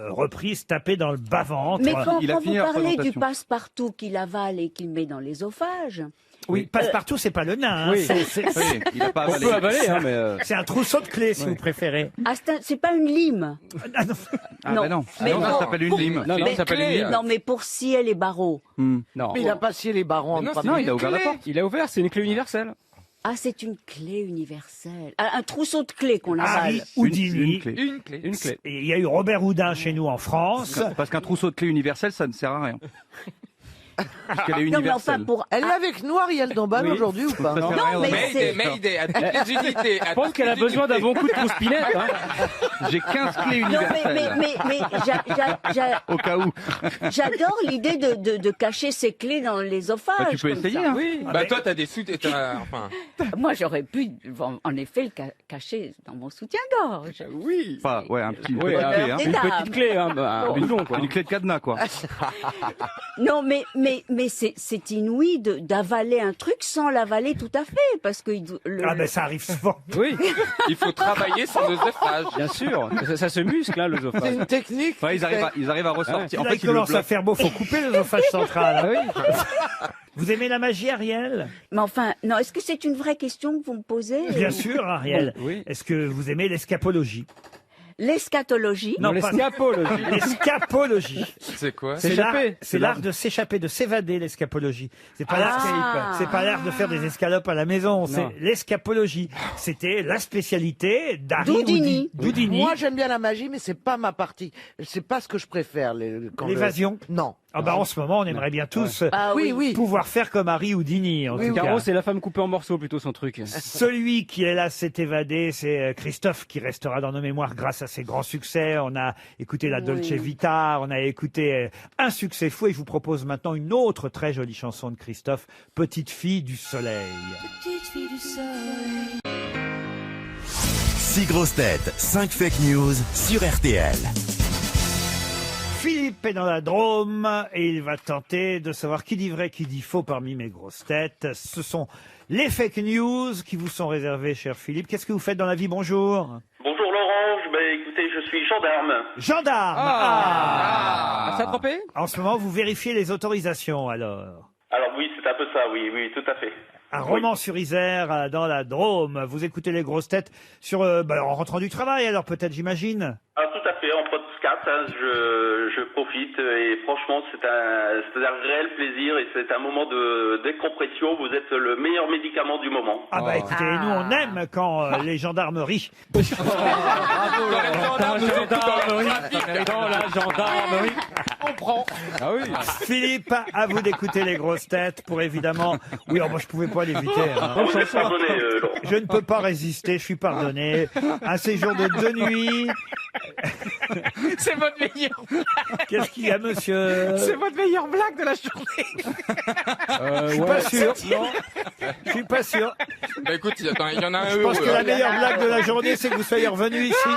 reprises taper dans le bas-ventre. Mais quand, Il a quand fini vous la parlez du présentation. passe-partout qu'il avale et qu'il met dans l'œsophage, Oui, passe-partout, c'est pas le nain. hein, Oui. Oui, il a pas On avalé. peut avaler, hein, mais... c'est un trousseau de clés, si Ouais. vous préférez. c'est pas une lime. Ah non. Ah Non. bah non. Mais Ah non, ça bon, s'appelle une pour- lime. Non, non, Ça s'appelle une lime. Non, mais pour scier les barreaux. Hmm. Non. Mais il a pas scié les barons en Mais non, trois c'est Non, minutes. il a ouvert la clé. porte. Il a ouvert, c'est une clé universelle. Ah, c'est une clé universelle. Un trousseau de clés qu'on avale. Harry Houdini. Une clé. Et il y a eu Robert Houdin chez nous en France. Parce qu'un trousseau de clés universel, ça ne sert à rien. Parce qu'elle est Non, mais universelle. enfin, pour... Elle est avec nous, Ariel Dombal, aujourd'hui, ou pas? Ça sert à Non, rien. mais Mayday, à toutes les unités. Je pense qu'elle a besoin d'un bon coup de trousse-pinette. Hein. J'ai 15 clés Non, universelles. mais Au cas où. j'adore l'idée de cacher ses clés dans l'ésophage. Bah, tu peux comme essayer. ça. Hein. Oui. Bah toi, t'as des sous... Enfin... Moi, j'aurais pu, en effet, le cacher dans mon soutien-gorge. Oui. Enfin, ouais, un petit. Ouais, petite clé, hein. Des Une dames. petite clé, hein, bah, un bidon, quoi. Une clé de cadenas, quoi. Non, mais c'est inouï d'avaler un truc sans l'avaler tout à fait, parce que Ah ben ça arrive souvent. Oui, Il faut travailler son œsophage. bien sûr. Ça se muscle, hein, C'est l'œsophage. une technique. Enfin, ils arrivent à ressortir. En Là, fait, il ils le commence à bloquent. faire beau, faut couper l'œsophage central. Oui. Vous aimez la magie, Ariel? Mais enfin, non, est-ce que c'est une vraie question que vous me posez? Bien sûr, Ariel. Oui. Est-ce que vous aimez l'escapologie? L'eschatologie. Non, Les pas- scapologies. L'escapologie. C'est quoi? C'est l'art, S'échapper. c'est l'art de s'échapper, de s'évader, l'escapologie. C'est pas l'art, Ah. c'est pas l'art de faire des escalopes à la maison, c'est l'escapologie. C'était la spécialité d'Harry Houdini. Houdini. Moi, j'aime bien la magie, mais c'est pas ma partie. C'est pas ce que je préfère. L'évasion. Non. Ah bah en ce moment, on aimerait bien tous Ah oui. Oui. pouvoir faire comme Harry Houdini, en tout cas. Caro, c'est la femme coupée en morceaux, plutôt, son truc. Celui qui est là s'est évadé, c'est Christophe qui restera dans nos mémoires grâce à ses grands succès. On a écouté la Dolce Vita, on a écouté un succès fou et je vous propose maintenant une autre très jolie chanson de Christophe, Petite fille du soleil. 6 grosses têtes, 5 fake news sur RTL. Philippe est dans la Drôme et il va tenter de savoir qui dit vrai, qui dit faux parmi mes grosses têtes. Ce sont les fake news qui vous sont réservées, cher Philippe. Qu'est-ce que vous faites dans la vie? Bonjour. Bonjour Laurent, écoutez, je suis gendarme. Gendarme. Ah, ça a trompé? En ce moment, vous vérifiez les autorisations, alors. Alors oui, c'est un peu ça, oui, tout à fait. À Romans-sur-Isère, dans la Drôme. Vous écoutez les grosses têtes sur, en rentrant du travail, alors peut-être, j'imagine. Ah, tout à fait, en podcast, hein, je profite et franchement, c'est un réel plaisir et c'est un moment de décompression. Vous êtes le meilleur médicament du moment. Ah bah écoutez, nous on aime quand les gendarmeries. Dans la gendarmerie. On prend. Ah oui. Philippe, à vous d'écouter les grosses têtes pour évidemment. Oui, moi je pouvais pas l'éviter. Hein. Vous êtes pardonné, Laurent. Je ne peux pas résister, je suis pardonné. Un séjour de 2 nuits. C'est votre meilleure blague. Qu'est-ce qu'il y a, monsieur? C'est votre meilleure blague de la journée. Je suis pas sûr. Non, je suis pas sûr. Bah écoute, il y en a un Je pense que la meilleure blague de la journée, c'est que vous soyez revenu ici.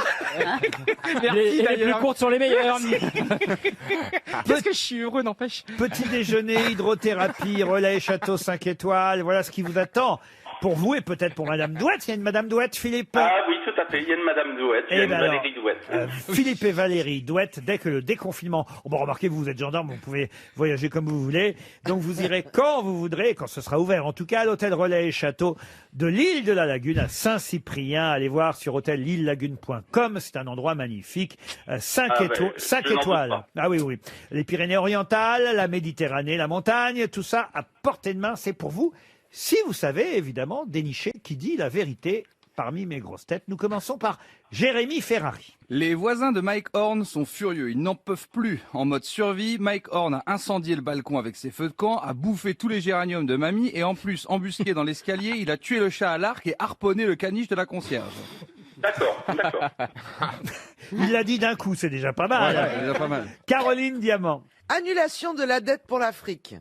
Les plus courtes sont les meilleures. Qu'est-ce que je suis heureux, n'empêche. Petit déjeuner, hydrothérapie, relais château 5 étoiles. Voilà ce qui vous attend. Pour vous et peut-être pour Madame Douette. Il y a une Madame Douette, Philippe? Ah oui, tout à fait, il y a une Madame Douette, il y a Eh une ben Valérie Douette. Philippe et Valérie Douette, dès que le déconfinement... Bon, remarquez, vous êtes gendarme, vous pouvez voyager comme vous voulez. Donc vous irez quand vous voudrez, quand ce sera ouvert. En tout cas, à l'hôtel Relais et Château de l'île de la Lagune à Saint-Cyprien. Allez voir sur hôtellillelagune.com. C'est un endroit magnifique. 5 Ah ben, je n'en doute étoiles. pas. Ah oui, oui. Les Pyrénées-Orientales, la Méditerranée, la montagne, tout ça à portée de main, c'est pour vous. Si vous savez, évidemment, dénicher qui dit la vérité parmi mes grosses têtes. Nous commençons par Jérémy Ferrari. Les voisins de Mike Horn sont furieux, ils n'en peuvent plus. En mode survie, Mike Horn a incendié le balcon avec ses feux de camp, a bouffé tous les géraniums de mamie et en plus, embusqué dans l'escalier, il a tué le chat à l'arc et harponné le caniche de la concierge. D'accord. Il l'a dit d'un coup, c'est déjà pas mal. Voilà, c'est déjà pas mal. Caroline Diamant. Annulation de la dette pour l'Afrique.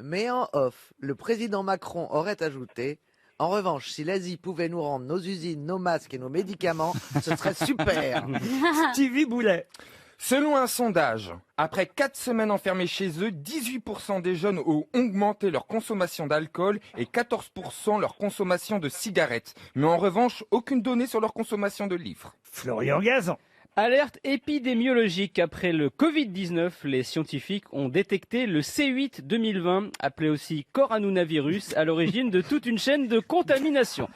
Mais en off, le président Macron aurait ajouté: en revanche, si l'Asie pouvait nous rendre nos usines, nos masques et nos médicaments, ce serait super. Stevie Boulet. Selon un sondage, après 4 semaines enfermés chez eux, 18% des jeunes ont augmenté leur consommation d'alcool et 14% leur consommation de cigarettes. Mais en revanche, aucune donnée sur leur consommation de livres. Florian Gazan. Alerte épidémiologique. Après le Covid-19, les scientifiques ont détecté le C8 2020, appelé aussi coronavirus, à l'origine de toute une chaîne de contamination.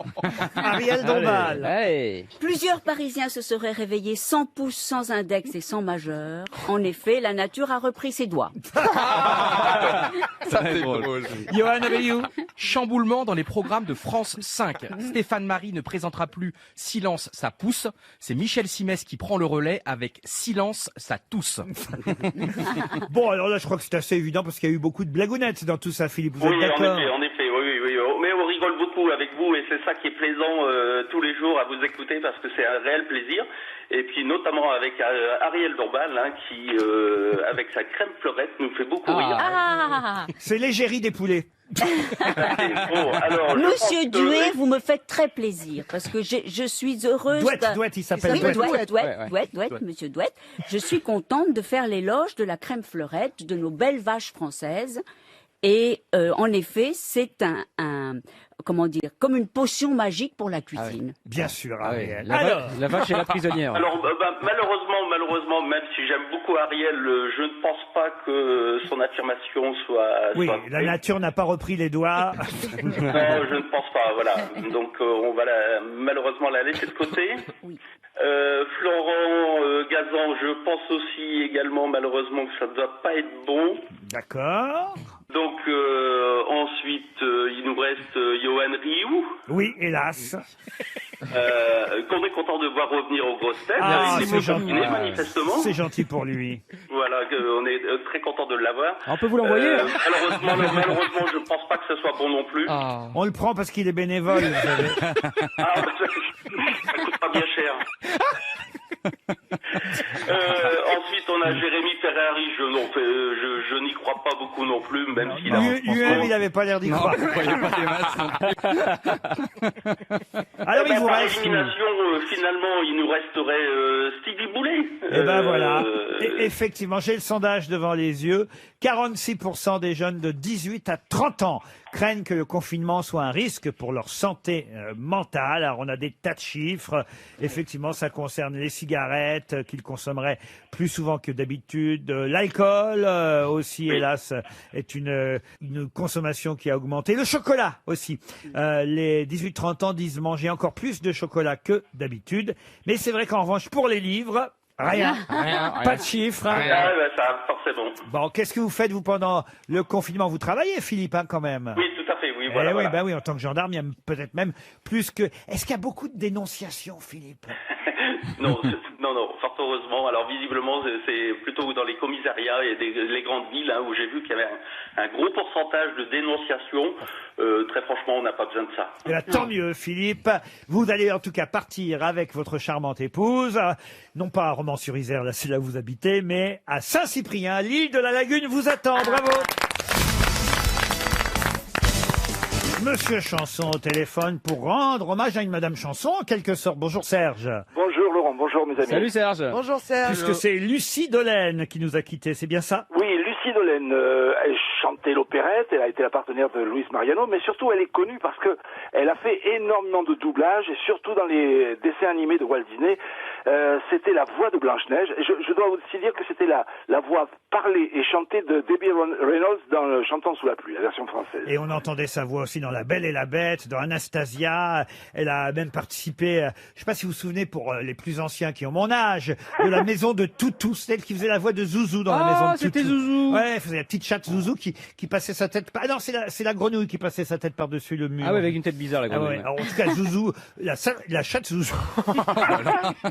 Ariel Dombal. Allez. Plusieurs Parisiens se seraient réveillés sans pouce, sans index et sans majeur. En effet, la nature a repris ses doigts. Ça c'est drôle. Johan Rioux. Chamboulement dans les programmes de France 5. Stéphane Marie ne présentera plus Silence, ça pousse. C'est Michel Simès qui prend le relais avec Silence, ça tousse. Bon, alors là, je crois que c'est assez évident parce qu'il y a eu beaucoup de blagounettes dans tout ça, Philippe. Vous êtes Oui, d'accord? en effet, oui. Mais on rigole beaucoup avec vous et c'est ça qui est plaisant tous les jours à vous écouter parce que c'est un réel plaisir. Et puis notamment avec Ariel Dombal qui, avec sa crème fleurette, nous fait beaucoup rire. C'est l'égérie des poulets. Bon, alors, Monsieur Duet, vous me faites très plaisir parce que je suis heureuse. Douette, il s'appelle Oui, Douette. Douette, Monsieur Douette. Je suis contente de faire l'éloge de la crème fleurette, de nos belles vaches françaises. Et en effet, c'est comment dire, comme une potion magique pour la cuisine. Bien sûr, Ariel. La vache et la prisonnière. Alors, malheureusement, même si j'aime beaucoup Ariel, je ne pense pas que son affirmation soit... Oui, soit la nature n'a pas repris les doigts. Non, je ne pense pas, voilà. Donc, on va malheureusement la laisser de côté. Oui. Florent Gazan, je pense aussi également, malheureusement, que ça ne doit pas être bon. D'accord. Donc, ensuite, il nous reste Johan Rioux. Oui, hélas. Qu'on est content de voir revenir aux grosses têtes. Il c'est est gentil. manifestement. C'est gentil pour lui. Voilà, on est très content de l'avoir. On peut vous l'envoyer malheureusement, je ne pense pas que ce soit bon non plus. On le prend parce qu'il est bénévole, vous savez. Ça coûte pas bien cher. Ensuite, on a Jérémy Ferrari. Je n'y crois pas beaucoup non plus, même s'il a... Lui-même, il n'avait pas l'air d'y croire. Alors, il vous par reste... élimination, finalement, il nous resterait Stevie Boulet. Eh ben voilà. Et effectivement, j'ai le sondage devant les yeux. 46% des jeunes de 18 à 30 ans craignent que le confinement soit un risque pour leur santé mentale. Alors, on a des tas de chiffres. Effectivement, ça concerne les cigarettes qu'ils consommeraient plus souvent que d'habitude. L'alcool aussi, hélas, est une consommation qui a augmenté. Le chocolat aussi. Les 18-30 ans disent manger encore plus de chocolat que d'habitude. Mais c'est vrai qu'en revanche, pour les livres, rien. Pas de chiffres. Ça, forcément. Bon, qu'est-ce que vous faites, vous, pendant le confinement? Vous travaillez, Philippe, quand même? Oui, tout à fait, oui, voilà. Oui, bah oui, en tant que gendarme, il y a peut-être même plus que... Est-ce qu'il y a beaucoup de dénonciations, Philippe? Non, fort heureusement. Alors visiblement, c'est plutôt dans les commissariats et les grandes villes où j'ai vu qu'il y avait un gros pourcentage de dénonciations. Très franchement, on n'a pas besoin de ça. Eh bien, tant mieux, Philippe. Vous allez en tout cas partir avec votre charmante épouse, non pas à Romans-sur-Isère, là c'est là où vous habitez, mais à Saint-Cyprien, l'île de la Lagune vous attend. Bravo. Monsieur Chanson au téléphone pour rendre hommage à une Madame Chanson, en quelque sorte. Bonjour Serge. Bonjour Laurent, bonjour mes amis. Salut Serge. Bonjour Serge. Puisque c'est Lucie Dolène qui nous a quittés, c'est bien ça? Oui, Lucie Dolène, elle chantait l'opérette, elle a été la partenaire de Luis Mariano, mais surtout elle est connue parce que elle a fait énormément de doublages et surtout dans les dessins animés de Walt Disney. C'était la voix de Blanche-Neige. Je dois aussi dire que c'était la voix parlée et chantée de Debbie Reynolds dans le Chantant sous la pluie, la version française. Et on entendait sa voix aussi dans La Belle et la Bête, dans Anastasia. Elle a même participé, je ne sais pas si vous vous souvenez, pour les plus anciens qui ont mon âge, de la maison de Toutou. C'est elle qui faisait la voix de Zouzou dans la maison de Toutou. C'était Zouzou. Ouais, elle faisait la petite chatte Zouzou qui passait sa tête... Ah non, c'est la grenouille qui passait sa tête par-dessus le mur. Ah ouais, avec une tête bizarre la grenouille. Ah ouais. Alors, en tout cas, Zouzou, la chatte Zouzou.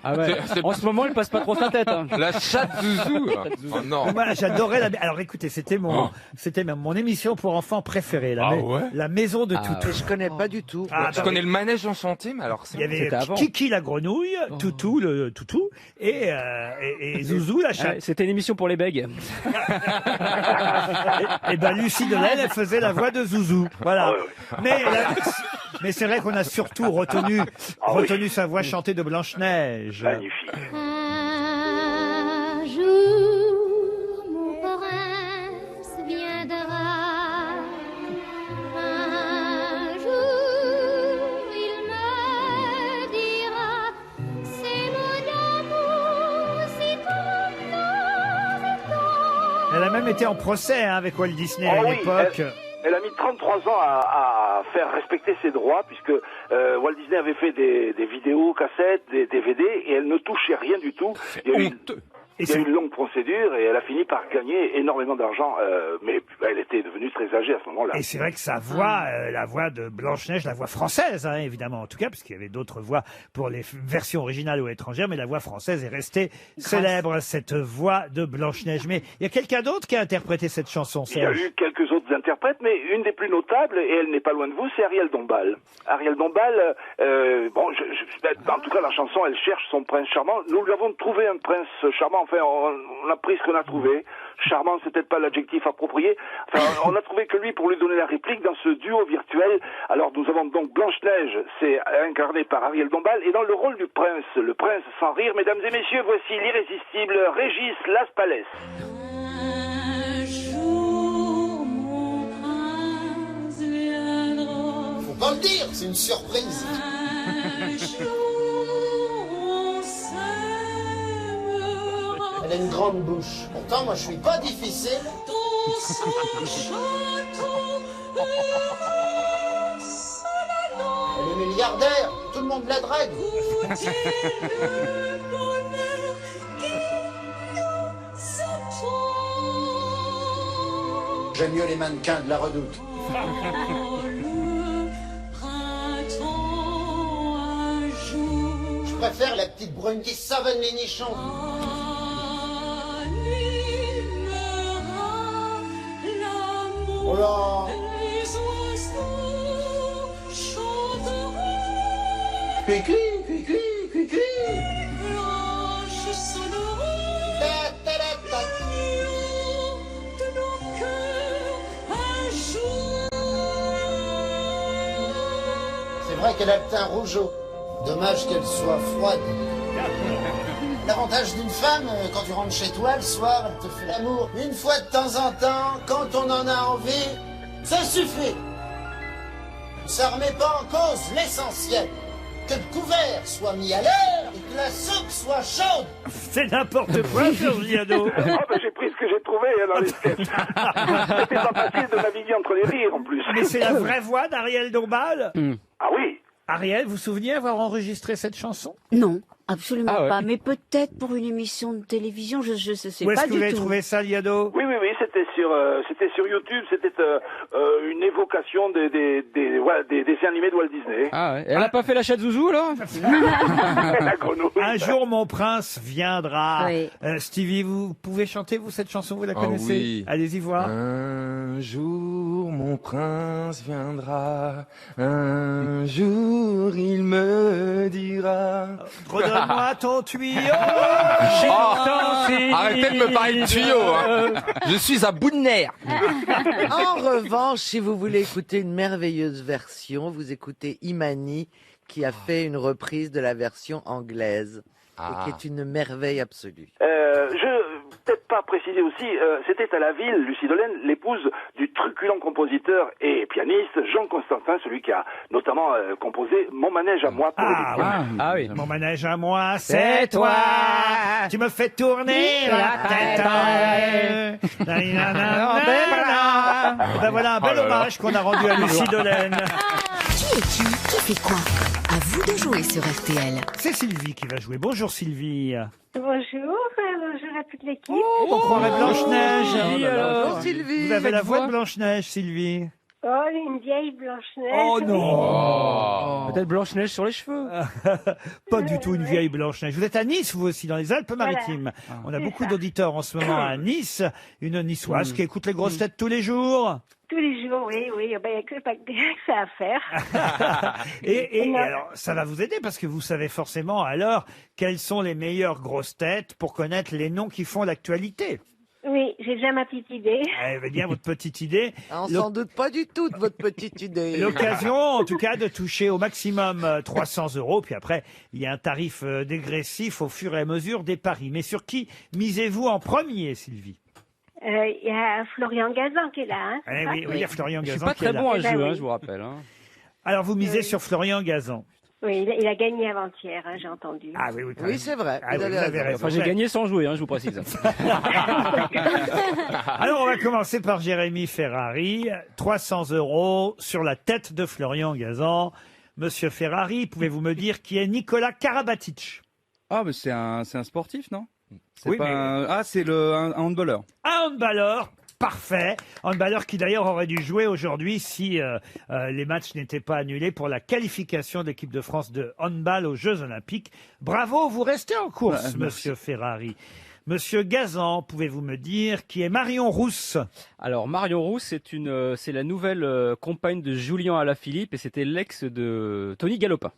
Ah ouais. En ce moment, elle passe pas trop sa tête. La chatte Zouzou. Oh non. Moi, j'adorais alors écoutez, c'était mon émission pour enfants préférée, la maison de Toutou. Je connais pas du tout. Je connais le manège enchanté, mais alors ça, Il y avait c'était avant. Kiki la grenouille, Toutou le toutou et Zouzou la chatte. C'était une émission pour les bègues. Et ben Lucie Dolène, elle faisait la voix de Zouzou. Voilà. Mais c'est vrai qu'on a surtout retenu sa voix chantée de Blanche-Neige. Magnifique. Un jour, mon prince viendra. Un jour, il me dira ces mots d'amour si tendres. Elle a même été en procès avec Walt Disney à l'époque. Elle a mis 33 ans à faire respecter ses droits puisque Walt Disney avait fait des vidéos, cassettes, des DVD et elle ne touchait rien du tout. Il y a eu Il y a eu une longue procédure et elle a fini par gagner énormément d'argent, mais elle était devenue très âgée à ce moment-là. Et c'est vrai que sa voix, la voix de Blanche-Neige, la voix française, hein, évidemment, en tout cas, parce qu'il y avait d'autres voix pour les versions originales ou étrangères, mais la voix française est restée célèbre, cette voix de Blanche-Neige. Mais il y a quelqu'un d'autre qui a interprété cette chanson, Il y a Serge. eu quelques autres interprètes, mais une des plus notables, et elle n'est pas loin de vous, c'est Ariel Dombal. Ariel Dombal, en tout cas la chanson, elle cherche son prince charmant. Nous lui avons trouvé un prince charmant, enfin on a pris ce qu'on a trouvé. Charmant, c'est peut-être pas l'adjectif approprié. Enfin, on a trouvé que lui pour lui donner la réplique dans ce duo virtuel. Alors nous avons donc Blanche-Neige, c'est incarné par Ariel Dombal, et dans le rôle du prince, le prince sans rire, mesdames et messieurs, voici l'irrésistible Régis Las Palais. Faut pas le dire, c'est une surprise. Elle a une grande bouche. Pourtant, moi, je suis pas difficile. Elle est milliardaire. Tout le monde la drague. J'aime mieux les mannequins de la Redoute. Je préfère la petite brune qui savonne les nichons. Oh là! Cuicui, cuicui, cuicui. Ta, ta, ta, ta. C'est vrai qu'elle a le teint rougeau. Dommage qu'elle soit froide. L'avantage d'une femme, quand tu rentres chez toi le soir, elle te fait l'amour une fois de temps en temps, quand on en a envie, ça suffit. Ça remet pas en cause l'essentiel. Que le couvert soit mis à l'air et que la soupe soit chaude. C'est n'importe quoi, Georgiano. J'ai pris ce que j'ai trouvé dans les sketchs. C'était pas facile de naviguer entre les rires en plus. Mais c'est la vraie voix d'Ariel Dombal. Ah oui. Ariel, vous vous souvenez avoir enregistré cette chanson? Non, absolument Ah ouais. pas. Mais peut-être pour une émission de télévision, je sais Où est-ce pas que vous du avez tout. trouvé ça, Liado? Oui, c'était sur YouTube, c'était une évocation des dessins animés de Walt Disney. Ah ouais. Elle a pas fait la chatte zouzou alors? Un jour mon prince viendra. Oui. Stevie, vous pouvez chanter vous cette chanson, vous la Ah connaissez? oui. Allez-y voir. Un jour mon prince viendra, un jour il me dira. Redonne-moi ton tuyau. Arrêtez de me parler de tuyau, hein. Je suis à bout de nerfs. En revanche, si vous voulez écouter une merveilleuse version, vous écoutez Imani qui a fait une reprise de la version anglaise et qui est une merveille absolue. Peut-être pas préciser aussi, c'était à la ville, Lucie Dolène, l'épouse du truculent compositeur et pianiste Jean Constantin, celui qui a notamment composé Mon manège à moi pour oui. Mon manège à moi, c'est toi. Tu me fais tourner la tête. Ben voilà un bel hommage qu'on a rendu à Lucie Dolène. Qui est qui fait quoi? À vous de jouer sur RTL. C'est Sylvie qui va jouer. Bonjour Sylvie. Bonjour, bonjour à toute l'équipe. On croirait Blanche-Neige. Bonjour Sylvie. Vous avez la voix de Blanche-Neige, Sylvie. Oh, une vieille Blanche-Neige. Oh non. Peut-être Blanche-Neige sur les cheveux. Pas du tout une vieille Blanche-Neige. Vous êtes à Nice, vous aussi, dans les Alpes-Maritimes. Voilà. On a C'est beaucoup ça. d'auditeurs en ce moment à Nice. Une niçoise qui écoute les grosses têtes tous les jours. Tous les jours, oui. Il n'y a que ça à faire. Et Non. alors, ça va vous aider parce que vous savez forcément alors quelles sont les meilleures grosses têtes pour connaître les noms qui font l'actualité. Oui, j'ai déjà ma petite idée. Eh bien, votre petite idée. On s'en doute pas du tout de votre petite idée. L'occasion, en tout cas, de toucher au maximum 300 €. Puis après, il y a un tarif dégressif au fur et à mesure des paris. Mais sur qui misez-vous en premier, Sylvie? Il y a Florian Gazan qui est là. Hein, c'est Eh ça oui, il y a Florian Je suis Gazan pas qui est très là. bon à Eh ben jeu, oui. je vous rappelle. Hein. Alors, vous misez sur Florian Gazan. Oui, il a gagné avant-hier, hein, j'ai entendu. Ah oui, quand Oui, même. c'est vrai. Ah Vous oui, avez vous avez raison. raison. Enfin, j'ai gagné sans jouer, je vous précise. Alors, on va commencer par Jérémy Ferrari. 300 € sur la tête de Florian Gazan. Monsieur Ferrari, pouvez-vous me dire qui est Nicolas Karabatic? Ah, mais c'est un sportif, non? C'est Oui, pas mais- un handballeur. Un handballeur. Parfait. Handballeur qui d'ailleurs aurait dû jouer aujourd'hui si les matchs n'étaient pas annulés pour la qualification de l'équipe de France de handball aux Jeux Olympiques. Bravo, vous restez en course, Merci. Monsieur Ferrari. Monsieur Gazan, pouvez-vous me dire qui est Marion Rousse? Alors Marion Rousse, c'est la nouvelle compagne de Julien Alaphilippe et c'était l'ex de Tony Galopin.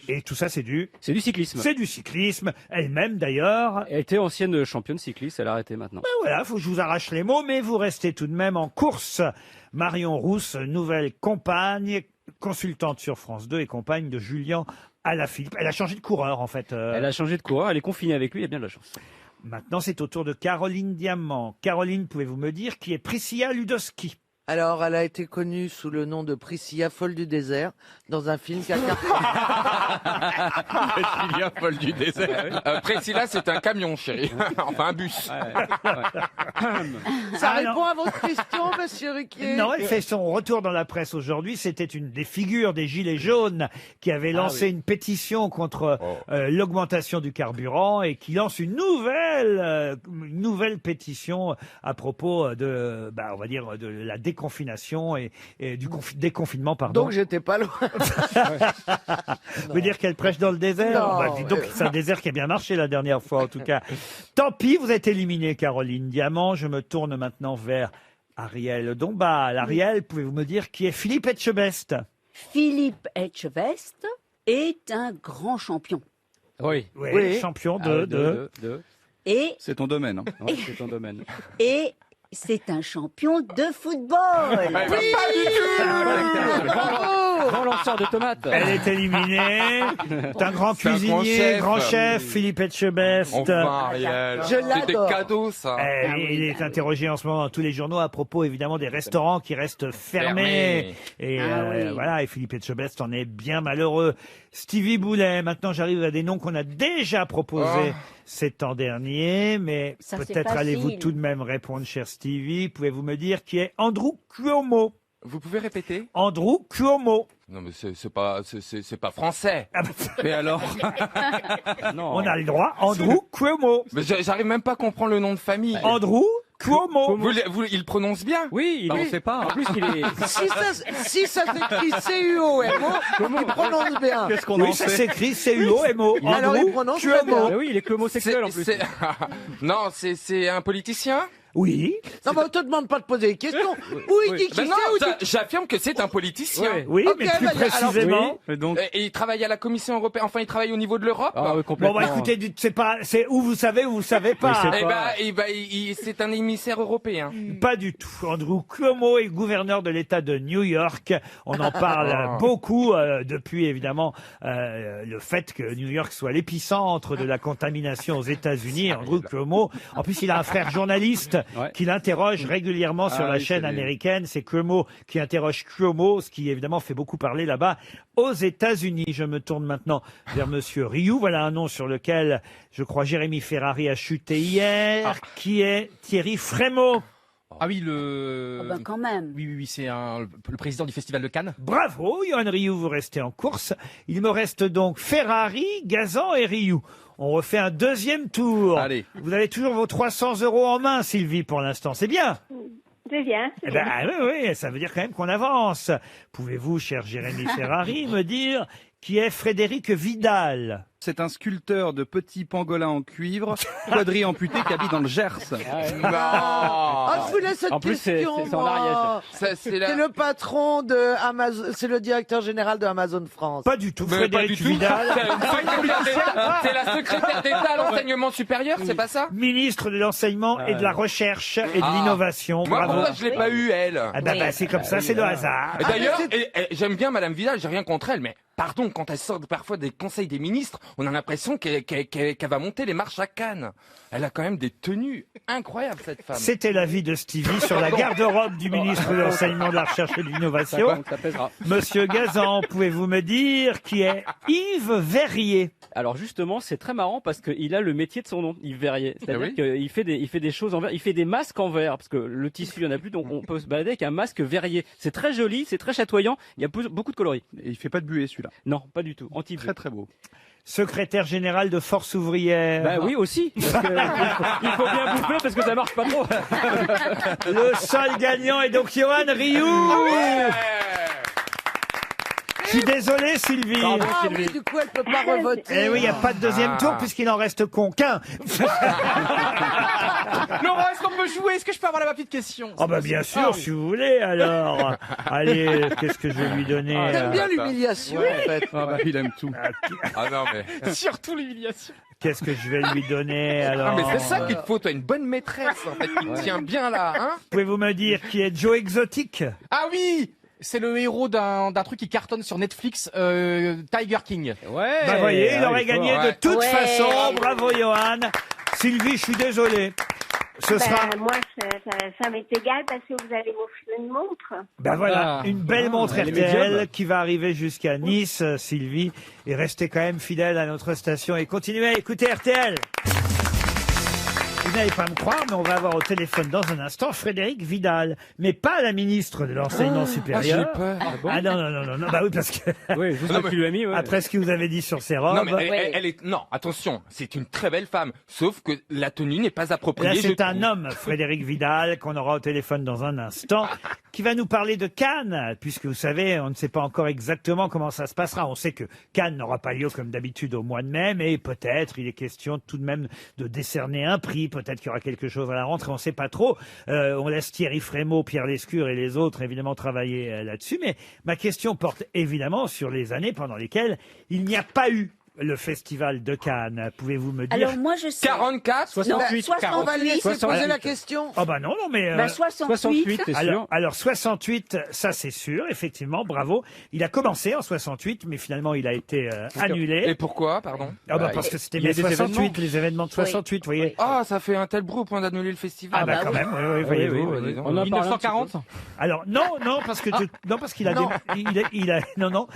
Et tout ça, c'est du cyclisme. C'est du cyclisme. Elle-même, d'ailleurs. Elle était ancienne championne cycliste, elle a arrêté maintenant. Ben voilà, faut que je vous arrache les mots, mais vous restez tout de même en course. Marion Rousse, nouvelle compagne, consultante sur France 2 et compagne de Julien Alaphilippe. Elle a changé de coureur, en fait. Elle a changé de coureur, elle est confinée avec lui, il a bien de la chance. Maintenant, c'est au tour de Caroline Diamant. Caroline, pouvez-vous me dire qui est Priscilla Ludowski? Alors, elle a été connue sous le nom de Priscilla folle du désert dans un film qui a Priscilla folle du désert. Priscilla, c'est un camion, chérie. Enfin, un bus. Ça répond à votre question, monsieur Ruquier? Non, elle fait son retour dans la presse aujourd'hui. C'était une des figures des Gilets jaunes qui avait lancé une pétition contre l'augmentation du carburant et qui lance une nouvelle pétition à propos de, on va dire, de la déconfination et du déconfinement, pardon. Donc, j'étais pas loin. Vous voulez dire qu'elle prêche dans le désert? Non. Dis donc, c'est un désert qui a bien marché la dernière fois, en tout cas. Tant pis, vous êtes éliminé, Caroline Diamant. Je me tourne maintenant vers Ariel Dombal. Ariel, pouvez-vous me dire qui est Philippe Etchebest? Philippe Etchebest est un grand champion. Oui. Champion Ah, Et, C'est ton domaine. Hein. Ouais, c'est ton domaine. et c'est un champion de football. Grand lanceur de tomates. Elle est éliminée. C'est un grand C'est un cuisinier, grand grand chef. chef, Philippe Etchebest. Enfin, Ariel. Je l'adore. C'était cadeau, ça. Il est interrogé en ce moment dans tous les journaux à propos évidemment des restaurants qui restent fermés. Et voilà, et Philippe Etchebest en est bien malheureux. Stevie Boulet, maintenant j'arrive à des noms qu'on a déjà proposés ces temps derniers, mais Ça, c'est peut-être allez-vous facile. tout de même répondre, cher Stevie. Pouvez-vous me dire qui est Andrew Cuomo? Vous pouvez répéter? Andrew Cuomo. Non, mais c'est pas français. Mais alors On a le droit, Andrew Cuomo. Mais j'arrive même pas à comprendre le nom de famille. Andrew Cuomo. Il le prononce bien? Oui, on sait pas. En plus, il est. Si ça s'écrit C-U-O-M-O, il prononce bien. Qu'est-ce qu'on Oui, en ça sait s'écrit C-U-O-M-O. Alors, il Andrew prononce très Cuomo. bien. Oui, il est clomo-sexuel en plus. Non, c'est un politicien? Oui. Non, mais on te demande pas de poser des questions. Où il dit qui Ben non, c'est, où il dit- j'affirme que c'est un politicien. Oui, Ok, mais plus bah, alors, précisément. Et donc, Et il travaille à la Commission européenne. Enfin, il travaille au niveau de l'Europe. Ah, oui, Bon, complètement. bah écoutez, c'est où vous savez ou vous savez pas. C'est un émissaire européen. Pas du tout. Andrew Cuomo est gouverneur de l'État de New York. On en parle beaucoup depuis, évidemment, le fait que New York soit l'épicentre de la contamination aux États-Unis. Andrew Cuomo, en plus, il a un frère journaliste qui l'interroge régulièrement sur la chaîne américaine. C'est Cuomo qui interroge Cuomo, ce qui, évidemment, fait beaucoup parler là-bas aux États-Unis. Je me tourne maintenant vers Monsieur Rioux. Voilà un nom sur lequel, je crois, Jérémy Ferrari a chuté hier, qui est Thierry Frémaux. Ah oui, le. Oh ben, quand même. Oui, c'est le président du Festival de Cannes. Bravo, Yoann Rioux, vous restez en course. Il me reste donc Ferrari, Gazan et Rioux. On refait un deuxième tour. Allez. Vous avez toujours vos 300 € en main, Sylvie, pour l'instant. C'est bien. C'est bien. Eh ben, oui, ça veut dire quand même qu'on avance. Pouvez-vous, cher Jérémy Ferrari, me dire qui est Frédéric Vidal? c'est un sculpteur de petits pangolins en cuivre, quadri-amputé qui habite dans le Gers. Ah, je voulais cette En plus, c'est question, en moi. Ariège. C'est le patron de Amazon, c'est le directeur général de Amazon France. Pas du tout, Mais pas Frédéric du tout. Vidal. C'est la secrétaire d'État à l'enseignement supérieur, c'est pas ça? Ministre de l'enseignement et de la recherche et de l'innovation. Moi, Bravo. pourquoi je l'ai pas eu, elle? Ah bah, c'est comme ça, c'est le hasard. Et d'ailleurs, j'aime bien Madame Vidal, j'ai rien contre elle, mais pardon, quand elle sort parfois des conseils des ministres, on a l'impression qu'elle va monter les marches à Cannes. Elle a quand même des tenues incroyables, cette femme. C'était l'avis de Stevie sur la garde-robe du ministre de l'enseignement, de la recherche et de l'innovation. Ça pèsera. Monsieur Gazan, pouvez-vous me dire qui est Yves Verrier? Alors justement, c'est très marrant parce qu'il a le métier de son nom, Yves Verrier. C'est-à-dire oui. qu'il fait des choses en verre. Il fait des masques en verre parce que le tissu, il n'y en a plus, donc on peut se balader avec un masque Verrier. C'est très joli, c'est très chatoyant. Il y a beaucoup de coloris. Et il fait pas de buée celui-là. Non, pas du tout. Anti-bleu. Très très beau. secrétaire général de Force ouvrière. Bah oui, aussi. Parce que il faut bien bouffer parce que ça marche pas trop. Le seul gagnant est donc Johan Rioux. Je suis désolé, Sylvie. Ah oui, du coup, elle peut pas revoter. Eh oui, il n'y a pas de deuxième tour puisqu'il n'en reste qu'un. Laurent, est-ce qu'on peut jouer? Est-ce que je peux avoir la petite question? Oh bah bien sûr, si vous voulez, alors. Allez, qu'est-ce que je vais lui donner? T'aimes bien l'humiliation, en fait. Ah bah, il aime tout. Ah non, mais... Surtout l'humiliation. Qu'est-ce que je vais lui donner, alors? Ah, mais c'est ça qu'il te faut, toi, une bonne maîtresse, en fait, qui te tient bien là, hein. Pouvez-vous me dire qui est Joe Exotic? Ah oui! C'est le héros d'un truc qui cartonne sur Netflix, Tiger King. Ouais. Bah voyez, il aurait gagné de toute Ouais. façon. Bravo, Johan. Sylvie, je suis désolé. Ce sera... Moi, ça m'est égal parce que vous allez m'offrir une montre. Ben voilà, Ah. une belle montre elle est RTL médium. qui va arriver jusqu'à Nice, Sylvie. Et restez quand même fidèle à notre station et continuez à écouter RTL. Vous n'allez pas me croire, mais on va avoir au téléphone dans un instant Frédérique Vidal. Mais pas la ministre de l'Enseignement supérieur. j'ai peur. Ah non, non, non, non, non, bah oui, parce que Oui, juste ce que tu lui as mis. Ouais. après ce qu'il vous avait dit sur ses robes, Non, mais elle est... Non, attention, c'est une très belle femme, sauf que la tenue n'est pas appropriée. là je c'est un trouve. homme, Frédérique Vidal, qu'on aura au téléphone dans un instant, qui va nous parler de Cannes, puisque vous savez, on ne sait pas encore exactement comment ça se passera. On sait que Cannes n'aura pas lieu comme d'habitude au mois de mai, mais peut-être il est question tout de même de décerner un prix, peut-être qu'il y aura quelque chose à la rentrée, on ne sait pas trop. On laisse Thierry Frémaux, Pierre Lescure et les autres évidemment travailler là-dessus, mais ma question porte évidemment sur les années pendant lesquelles il n'y a pas eu le festival de Cannes. Pouvez-vous me dire? Alors moi je sais. 44, 68, Non, 40. On va laisser 68. poser la question. Oh bah non, non, mais... Bah, 68. 68, t'es sûr? Alors 68, ça c'est sûr, effectivement, bravo. Il a commencé en 68, mais finalement il a été annulé. Et pourquoi, pardon? Ah bah parce que c'était il y a mai des 68, événements. les événements de 68, vous voyez. Ah, ça fait un tel bruit au point d'annuler le festival. Ah bah quand même, oui, voyez-vous. oui, On en parle un petit 1940? Alors non, non, parce que non, parce qu'il a, il a non, non,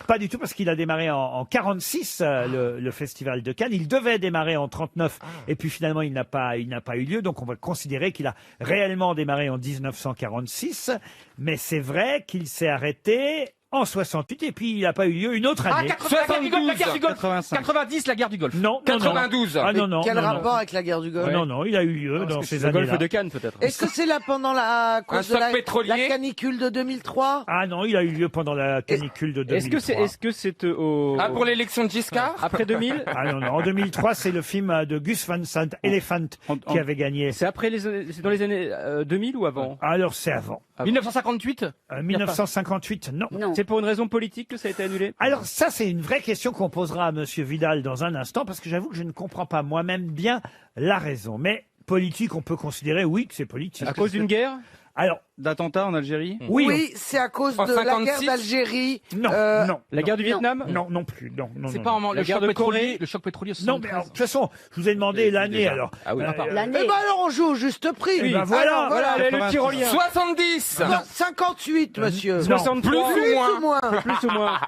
pas du tout, parce qu'il a démarré en 46 le festival de Cannes. Il devait démarrer en 39 et puis finalement il n'a pas eu lieu. Donc on va considérer qu'il a réellement démarré en 1946. Mais c'est vrai qu'il s'est arrêté en 68 et puis il n'a pas eu lieu une autre Ah, année. 80, la guerre du Golfe. 85. 90, la guerre du Golfe. Non, non, non. 92. Ah non, non. Quel non, non. rapport avec la guerre du Golfe? Non, non, il a eu lieu dans ces Le golfe années-là. de Cannes, peut-être. Est-ce que c'est là pendant la cause de choc la pétrolier canicule de 2003? Ah non, il a eu lieu pendant la canicule de 2003. Est-ce que c'est au... Ah, pour l'élection de Giscard? Après 2000? Ah non, non, en 2003, c'est le film de Gus Van Sant, Elephant, qui avait gagné. C'est après c'est dans les années 2000 ou avant? Alors c'est avant. 1958? 1958, non. Non. C'est pour une raison politique que ça a été annulé? Alors ça, c'est une vraie question qu'on posera à Monsieur Vidal dans un instant, parce que j'avoue que je ne comprends pas moi-même bien la raison. Mais politique, on peut considérer, oui, que c'est politique. À cause d'une guerre? Alors, D'attentats en Algérie? oui. C'est à cause En de la 56? guerre d'Algérie. Non, non. La guerre du Vietnam? Non, non plus. Non, non, C'est non, pas non. en La le guerre choc de Corée? pétrolier. Le choc pétrolier, Non, mais alors, de toute façon, je vous ai demandé l'année, déjà. alors. Ah oui. L'année. Eh ben alors on joue au juste prix. Eh ben voilà. Alors, voilà. Allez, le tyrolien. 70. Non, 58, monsieur. 63. Plus ou moins. Plus ou moins.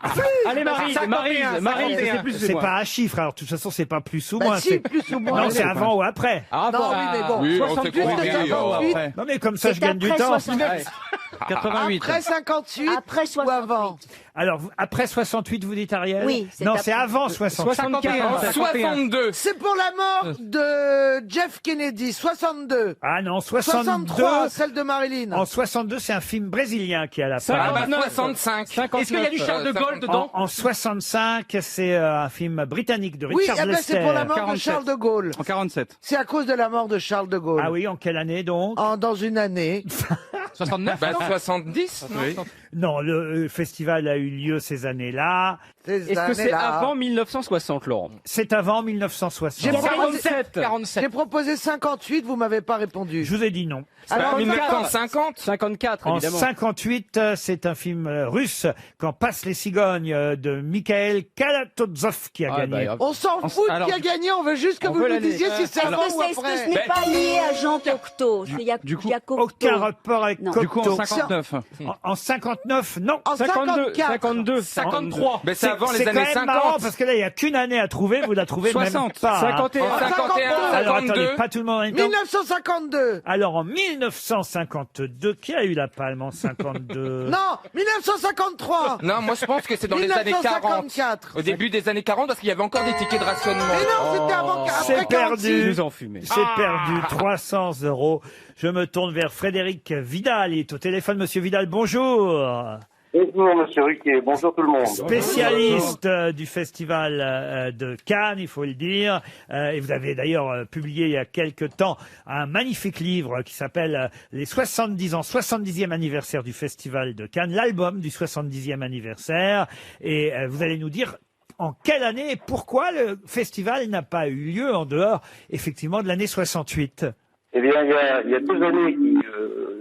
Allez, Maryse, c'est plus ou C'est moins. pas un chiffre, alors de toute façon, c'est pas plus ou Bah moins. si, c'est- plus ou moins. Non, c'est avant ou après. Ah, Non, bon, oui, mais bon. Oui, on s'est 68, compris, c'est avant ou après. après? Non, mais comme ça, je C'est gagne du après temps. 68. 88. Après 58 Après ou 68. avant? Alors, après 68, vous dites, Ariel? Oui, c'est Non, après. c'est avant 68. 64. 62. C'est pour la mort de Jeff Kennedy, 62. Ah non, 62. 63, celle de Marilyn. En 62, c'est un film brésilien qui a la Ah bah 59. 65. Est-ce qu'il y a du Charles de Gaulle dedans? En 65, c'est un film britannique de Oui, Richard eh ben, Lester. c'est pour la mort de 47. Charles de Gaulle. En 47. C'est à cause de la mort de Charles de Gaulle. Ah oui, en quelle année donc? Dans une année. 69? Bah 70. non Non, le festival a eu lieu ces années-là. Ces Est-ce que c'est années-là. avant 1960, Laurent? C'est avant 1960. J'ai proposé- 47. J'ai proposé 58, vous m'avez pas répondu. Je vous ai dit non. Alors, 1950. 54, En évidemment. 58, c'est un film russe, Quand passent les cigognes, de Mikhail Kalatozov qui a Ah, gagné. bah, on s'en fout alors- qui a gagné, on veut juste que on vous veut nous l'année. disiez si c'est Est-ce avant que ou est-ce que après. ce n'est pas lié à Jean Cocteau? C'est du coup, Cocteau. Aucun rapport avec Non. Du coup, en Cocteau. 59. En 59, non. En 52, 52, 53. Mais c'est avant les C'est quand années même 50. marrant parce que là, il n'y a qu'une année à trouver, vous la trouvez 60, même pas. hein. 51. En 51, Alors attendez, 52. pas tout le monde en même temps. 1952. Alors en 1952, qui a eu la palme en 52? Non, 1953. Non, moi je pense que c'est dans les années 40. 1954. Au début des années 40, parce qu'il y avait encore des tickets de rationnement. Mais non, c'était avant, C'est après 46. perdu. Nous en fumez. C'est perdu, 300 €. Je me tourne vers Frédéric Vidal. Il est au téléphone. Monsieur Vidal, bonjour. Bonjour Monsieur Ruquier, bonjour tout le monde. Spécialiste du festival de Cannes, il faut le dire. Et vous avez d'ailleurs publié il y a quelque temps un magnifique livre qui s'appelle Les 70 ans, 70e anniversaire du festival de Cannes, l'album du 70e anniversaire. Et vous allez nous dire en quelle année et pourquoi le festival n'a pas eu lieu en dehors, effectivement, de l'année 68. Eh bien, il y a 2 années qui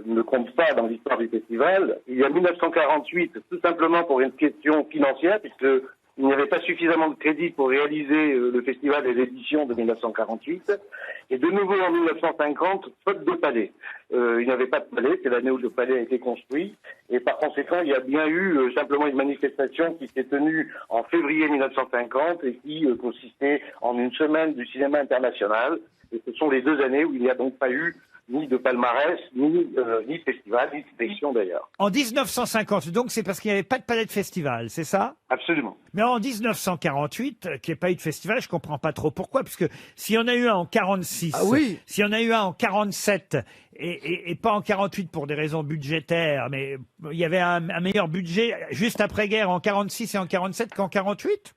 ne comptent pas dans l'histoire du festival. Il y a 1948, tout simplement pour une question financière, puisque il n'y avait pas suffisamment de crédit pour réaliser le festival et l'édition de 1948. Et de nouveau en 1950, faute de palais. Il n'y avait pas de palais, c'est l'année où le palais a été construit. Et par conséquent, il y a bien eu simplement une manifestation qui s'est tenue en février 1950 et qui consistait en une semaine du cinéma international. Et ce sont les 2 années où il n'y a donc pas eu ni de palmarès, ni de festival, ni de sélection d'ailleurs. En 1950, donc c'est parce qu'il n'y avait pas de palais de festival, c'est ça? Absolument. Mais en 1948, qu'il n'y ait pas eu de festival, je comprends pas trop pourquoi, puisque s'il y en a eu un en 46, s'il y en a eu un en 47, et pas en 48 pour des raisons budgétaires, mais il y avait un meilleur budget juste après-guerre en 46 et en 47 qu'en 48?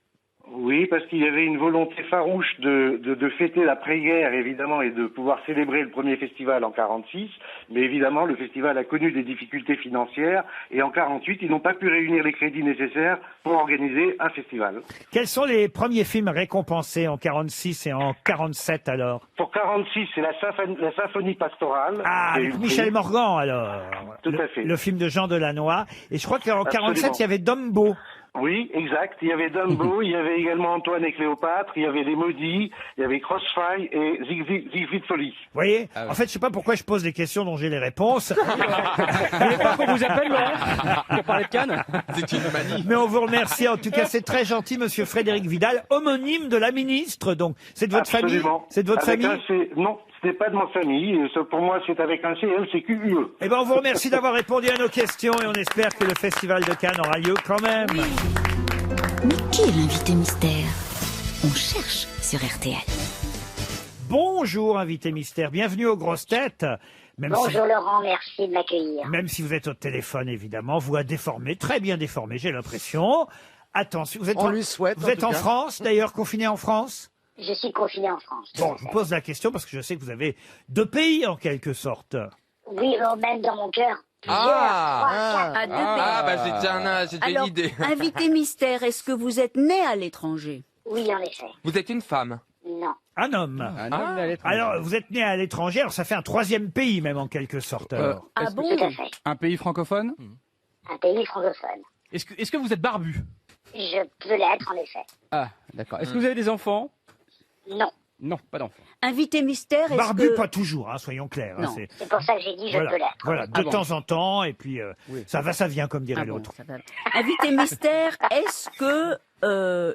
Oui, parce qu'il y avait une volonté farouche de fêter l'après-guerre, évidemment, et de pouvoir célébrer le premier festival en 46. Mais évidemment, le festival a connu des difficultés financières. Et en 48, ils n'ont pas pu réunir les crédits nécessaires pour organiser un festival. Quels sont les premiers films récompensés en 46 et en 47 alors? Pour 46, c'est la symphonie pastorale. Ah, avec Michel Morgan alors. Tout à fait. Le film de Jean Delannoy. Et je crois qu'en 47, Absolument. il y avait Dumbo. Oui, exact. Il y avait Dumbo, il y avait également Antoine et Cléopâtre, il y avait Les Maudits, il y avait Crossfire et Siegfried Folly. Vous voyez, en fait, je sais pas pourquoi je pose des questions dont j'ai les réponses. Vous voulez pas qu'on vous appelle, Laurent, pour parler de Cannes? C'est une manie. Mais on vous remercie. En tout cas, c'est très gentil, monsieur Frédéric Vidal, homonyme de la ministre. Donc, c'est de votre famille? Absolument. C'est de votre Avec famille? Non, ce n'est pas de ma famille. Pour moi, c'est avec un C, elle, c'est QUE. Eh ben, on vous remercie d'avoir répondu à nos questions et on espère que le festival de Cannes aura lieu quand même. Mais qui est l'invité mystère? On cherche sur RTL. Bonjour, invité mystère. Bienvenue aux grosses têtes. Bonjour Laurent, merci de m'accueillir. Même si vous êtes au téléphone, évidemment, voix déformée, très bien déformée, j'ai l'impression. Attention, vous êtes On lui souhaite, vous en êtes tout en cas. France, d'ailleurs, confiné en France? Je suis confiné en France. Bon, je vous pose la question parce que je sais que vous avez 2 pays en quelque sorte. Oui, même dans mon cœur. À deux bah j'ai déjà Alors, une idée. invité mystère, est-ce que vous êtes né à l'étranger? Oui, en effet. Vous êtes une femme. Non. Un homme. Alors, vous êtes né à l'étranger, alors ça fait un 3e pays même en quelque sorte. alors. Ah bon? Tout à fait. Un pays francophone? Un pays francophone. Est-ce que vous êtes barbu? Je peux l'être, en effet. Ah, d'accord. Est-ce que vous avez des enfants? Non. Non, pas d'enfants. Invité mystère, est-ce Barbu, que... pas toujours, hein, soyons clairs. Non. C'est pour ça que j'ai dit je peux l'être. Voilà, de temps en temps, et puis ça va, ça vient, comme dirait Ah bon, l'autre. Invité mystère, est-ce que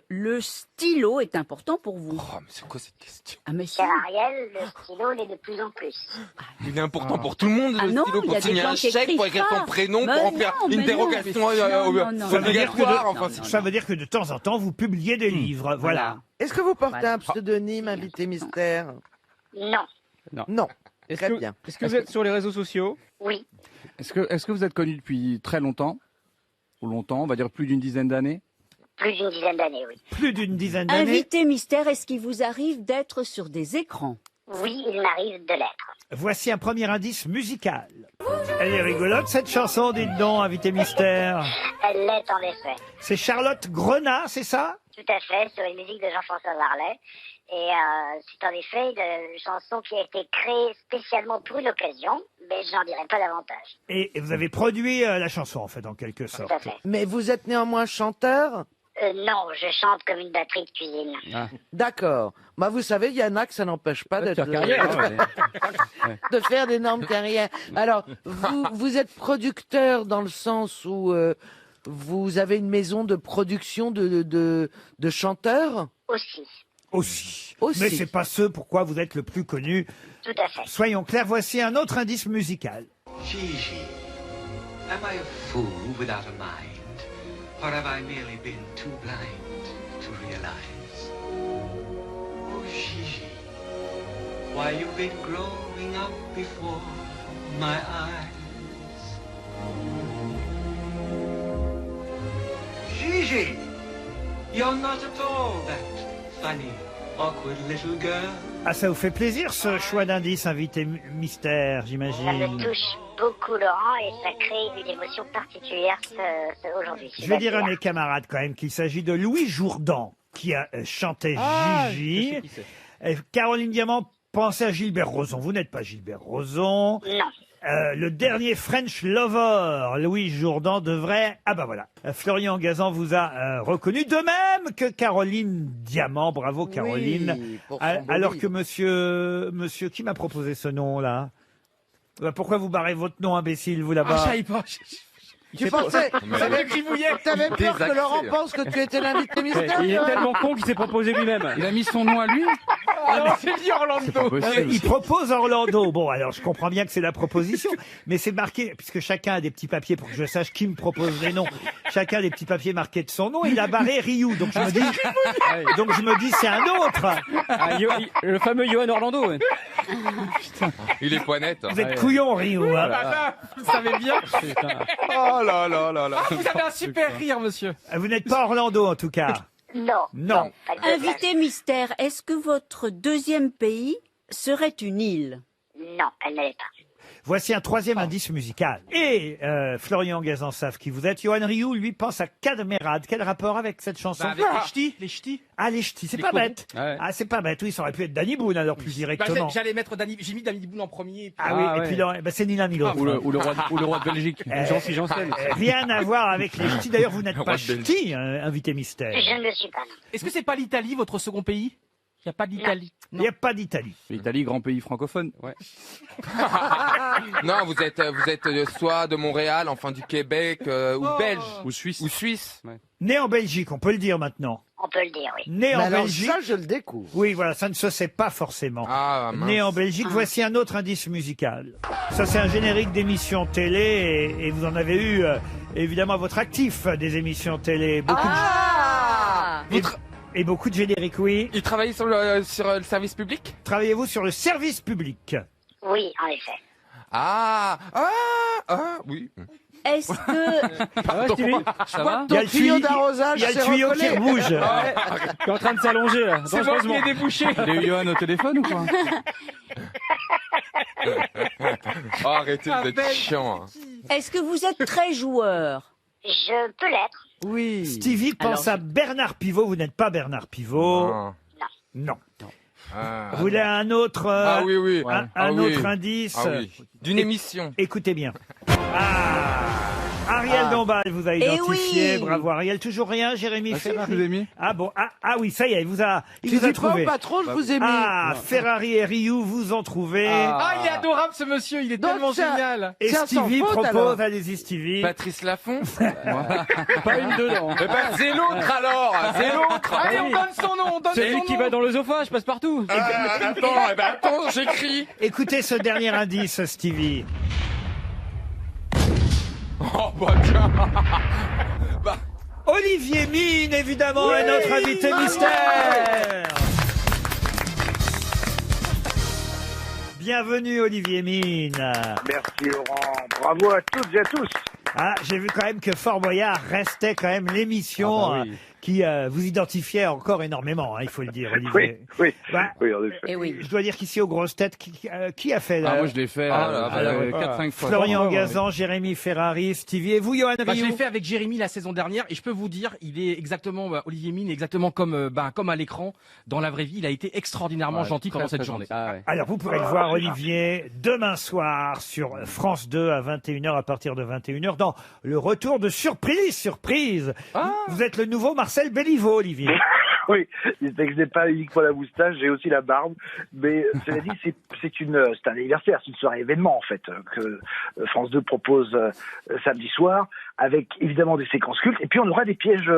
le stylo est important pour vous? Oh, mais c'est quoi cette question? Ah mais si. Cher Ariel, le stylo l'est de plus en plus. Il est important pour tout le monde, Ah le non, stylo, il y a pour des signer gens un qui chèque, pour écrivent écrire son pas. prénom, Mais pour en faire non, une mais dérogation non, non. Ça veut dire obligatoire. Enfin, ça veut dire que de temps en temps, vous publiez des livres, voilà. Est-ce que vous portez un pseudonyme, invité mystère? Non. Non. Est-ce Très que, bien. est-ce que vous êtes sur les réseaux sociaux? Oui. Est-ce que vous êtes connu depuis très longtemps? Ou longtemps, on va dire plus d'une dizaine d'années? Plus d'une dizaine d'années, oui. Plus d'une dizaine d'années. Invité mystère, est-ce qu'il vous arrive d'être sur des écrans? Oui, il m'arrive de l'être. Voici un premier indice musical. Elle est rigolote cette chanson, dites donc, invité mystère. Elle l'est, en effet. C'est Charlotte Grenat, c'est ça? Tout à fait, sur une musique de Jean-François Varlet. Et c'est en effet une chanson qui a été créée spécialement pour une occasion, mais je n'en dirai pas davantage. Et vous avez produit la chanson, en fait, en quelque sorte. Tout à fait. Mais vous êtes néanmoins chanteur? Non, je chante comme une batterie de cuisine. D'accord. Bah, vous savez, il y en a que ça n'empêche pas d'être faire carrière, de faire d'énormes carrières. Alors, vous êtes producteur dans le sens où vous avez une maison de production de chanteurs Aussi. Aussi. Mais c'est pas ce pourquoi vous êtes le plus connu. Tout à fait. Soyons clairs, voici un autre indice musical. Gigi, am I a fool without a mind? Or have I merely been too blind to realize? Oh, Gigi, why you've been growing up before my eyes. Gigi, you're not at all that funny, awkward little girl. Ah, ça vous fait plaisir ce choix d'indice, invité mystère, Ça j'imagine. me touche beaucoup, Laurent, et ça crée une émotion particulière aujourd'hui. Je vais dire à mes camarades quand même qu'il s'agit de Louis Jourdan qui a chanté Gigi. je sais qui c'est. Caroline Diamant pensez à Gilbert Rozon. Vous n'êtes pas Gilbert Rozon. Non. Le dernier French Lover, Louis Jourdan, devrait... Ah bah voilà, Florian Gazan vous a reconnu, de même que Caroline Diamant. Bravo Caroline. Oui, pour son beau Alors livre. que monsieur, qui m'a proposé ce nom-là? Bah, pourquoi vous barrez votre nom, imbécile, vous là-bas? Ah, j'arrive pas. Tu pensais, t'avais peur que Laurent pense que tu étais l'invité mystère. Il est toi tellement con qu'il s'est proposé lui-même. Il a mis son nom à lui. Ah, c'est dit Orlando. Il propose Orlando. Bon, alors je comprends bien que c'est la proposition, mais c'est marqué, puisque chacun a des petits papiers pour que je sache qui me propose les noms. Chacun a des petits papiers marqués de son nom. Il a barré Ryu, donc je me dis, c'est un autre. Ah, le fameux Johan Orlando. Ouais. Il est poignette. Vous êtes couillon, Ryu. Hein. Vous savez bien. Oh là là là là. Ah, vous avez un super rire, monsieur. Vous n'êtes pas Orlando, en tout cas. Non. Non. Invité mystère, est-ce que votre deuxième pays serait une île? Non, elle ne l'est pas. Voici un troisième indice musical. Et Florian Gazan savent qui vous êtes. Johan Rioux, lui, pense à Cadmerade. Quel rapport avec cette chanson? Avec les ch'tis. Ah, les ch'tis, c'est Les pas corons. bête. Ah ouais. Ah, c'est pas bête. Oui, ça aurait pu être Danny Boone, alors plus directement. J'allais mettre j'ai mis Danny Boone en premier. et puis- Ah oui, Ah et ouais. puis là, c'est ni l'un ni l'autre. Ou le roi de Belgique. Jean-Philippe Janssen. Rien à voir avec les ch'tis. D'ailleurs, vous n'êtes Le pas roi de Belgique. ch'ti, invité mystère. Je ne le suis pas. Est-ce que c'est pas l'Italie, votre second pays? Il n'y a pas d'Italie. Il n'y a pas d'Italie. L'Italie, grand pays francophone. Ouais. Non, vous êtes soit de Montréal, enfin du Québec, ou belge, Ou suisse. ou suisse. Né en Belgique, on peut le dire maintenant. On peut le dire, oui. Né Mais en alors Belgique. ça, je le découvre. Oui, voilà, ça ne se sait pas forcément. Ah, mince. Né en Belgique, voici un autre indice musical. Ça, c'est un générique d'émission télé et vous en avez eu, évidemment, à votre actif des émissions télé. Beaucoup et beaucoup de génériques, oui. Il travaillait sur le service public? Travaillez-vous sur le service public? Oui, en effet. Oui. Est-ce que... Ah ouais, Stevie, ça va? Il y a le tuyau d'arrosage, il y a le c'est tuyau qui recollé. bouge. Qui est en train de s'allonger là. C'est bon qu'il est débouché. Il a eu Johan au téléphone ou quoi? Oh, arrêtez, vous êtes chiant. Est-ce que vous êtes très joueur? Je peux l'être. Oui. Stevie pense à Bernard Pivot. Vous n'êtes pas Bernard Pivot. Non. Non. Ah. Vous voulez un autre, Ah oui, oui. un Ah oui. autre indice? Ah oui. D'une émission. Écoutez bien. Ariel Dombal vous a identifié. oui. Bravo Ariel. Toujours rien, Jérémy Ah, si, Ferrari. je vous ai mis. Ah bon, oui, ça y est, il vous a Tu dis pas trouvé. au patron, je vous ai mis. Ah, Ferrari et Ryu vous ont trouvé. Ah, il est adorable ce monsieur, il est Donc, tellement ça- génial. Et c'est à son Stevie faute, propose, alors. allez-y Stevie. Patrice Laffont. Pas une dedans. Eh ben, c'est l'autre alors. C'est l'autre. Allez, on donne son nom, on donne Celui son qui nom. va dans l'œsophage passe partout. Attends, j'écris. Écoutez ce dernier indice, Stevie. Oh, bah tiens. Olivier Mine, évidemment, est notre invité mystère. Bienvenue Olivier Mine. Merci Laurent, bravo à toutes et à tous. Ah, j'ai vu quand même que Fort Boyard restait quand même l'émission Ah bah oui. qui vous identifiait encore énormément, il faut le dire, Oui, Olivier. oui, Bah, oui, en effet. Eh oui. je dois dire qu'ici aux grosses têtes, qui a fait Ah, là moi je l'ai fait Ah, là, 4-5 fois. Florian Gazan, Jérémy Ferrari, Stevie et vous, Johan Bah, je l'ai Rioux. fait avec Jérémy la saison dernière et je peux vous dire, il est exactement, Olivier Mine, exactement comme à l'écran, dans la vraie vie, il a été extraordinairement gentil pendant cette journée. Ah ouais. Alors, vous pourrez le voir, Olivier, demain soir sur France 2 à 21h, à partir de 21h, dans le retour de Surprise. Vous êtes le nouveau Marcel Marcel Béliveau, Olivier. Oui, c'est que je n'ai pas uniquement la moustache, j'ai aussi la barbe. Mais cela dit, c'est un anniversaire, c'est une soirée événement en fait que France 2 propose samedi soir, avec évidemment des séquences cultes. Et puis on aura des pièges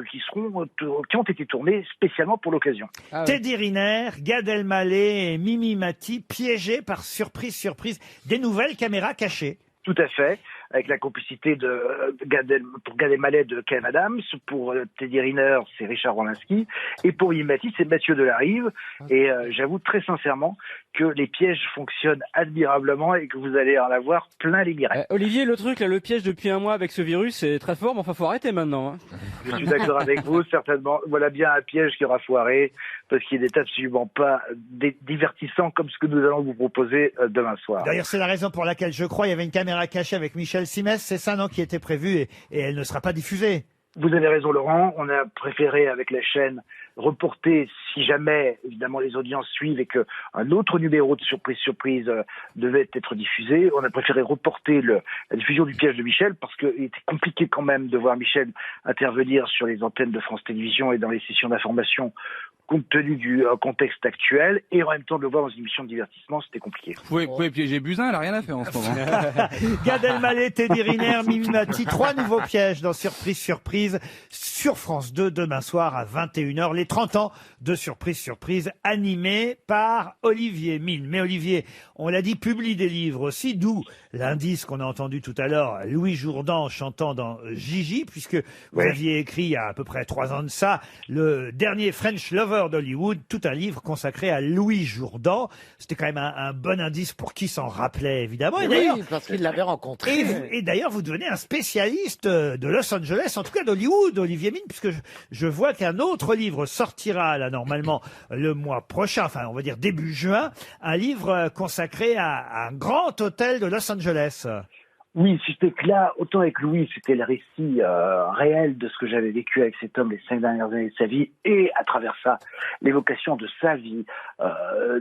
qui ont été tournés spécialement pour l'occasion. Teddy Riner, Gad Elmaleh et Mimi Mati piégés par surprise, des nouvelles caméras cachées. Tout à fait, avec la complicité pour Gad Elmaleh de Kev Adams, pour Teddy Riner, c'est Richard Rolinski, et pour Mimi Mati, c'est Mathieu Delarive. Et j'avoue très sincèrement que les pièges fonctionnent admirablement et que vous allez en avoir plein les mirettes. Olivier, le truc, là, le piège depuis un mois avec ce virus, c'est très fort, mais enfin, faut arrêter maintenant. Hein. Je suis d'accord avec vous, certainement. Voilà bien un piège qui aura foiré, parce qu'il n'est absolument pas divertissant comme ce que nous allons vous proposer demain soir. D'ailleurs, c'est la raison pour laquelle je crois il y avait une caméra cachée avec Michel Simès, c'est ça, non, qui était prévu et elle ne sera pas diffusée. Vous avez raison, Laurent. On a préféré, avec la chaîne, reporter, si jamais, évidemment, les audiences suivent et qu'un autre numéro de surprise devait être diffusé. On a préféré reporter la diffusion du piège de Michel parce qu'il était compliqué quand même de voir Michel intervenir sur les antennes de France Télévisions et dans les sessions d'information compte tenu du contexte actuel, et en même temps de le voir dans une émission de divertissement, c'était compliqué. Vous pouvez piéger Buzyn, elle a rien à faire en ce moment. Gad Elmaleh, Teddy Riner, Mimi Mati, 3 nouveaux pièges dans Surprise sur France 2 demain soir à 21h. Les 30 ans de Surprise animés par Olivier Mine. Mais Olivier, on l'a dit, publie des livres aussi, d'où l'indice qu'on a entendu tout à l'heure, Louis Jourdan chantant dans Gigi, puisque vous aviez écrit il y a à peu près 3 ans de ça, le dernier French Lover d'Hollywood, tout un livre consacré à Louis Jourdan. C'était quand même un bon indice pour qui s'en rappelait, évidemment. Et oui, parce qu'il l'avait rencontré. Et d'ailleurs, vous devenez un spécialiste de Los Angeles, en tout cas d'Hollywood, Olivier Mine, puisque je vois qu'un autre livre sortira, là, normalement, le mois prochain, enfin, on va dire début juin, un livre consacré à un grand hôtel de Los Angeles. Oui, c'était que là, autant avec Louis, c'était le récit réel de ce que j'avais vécu avec cet homme les 5 dernières années de sa vie, et à travers ça, l'évocation de sa vie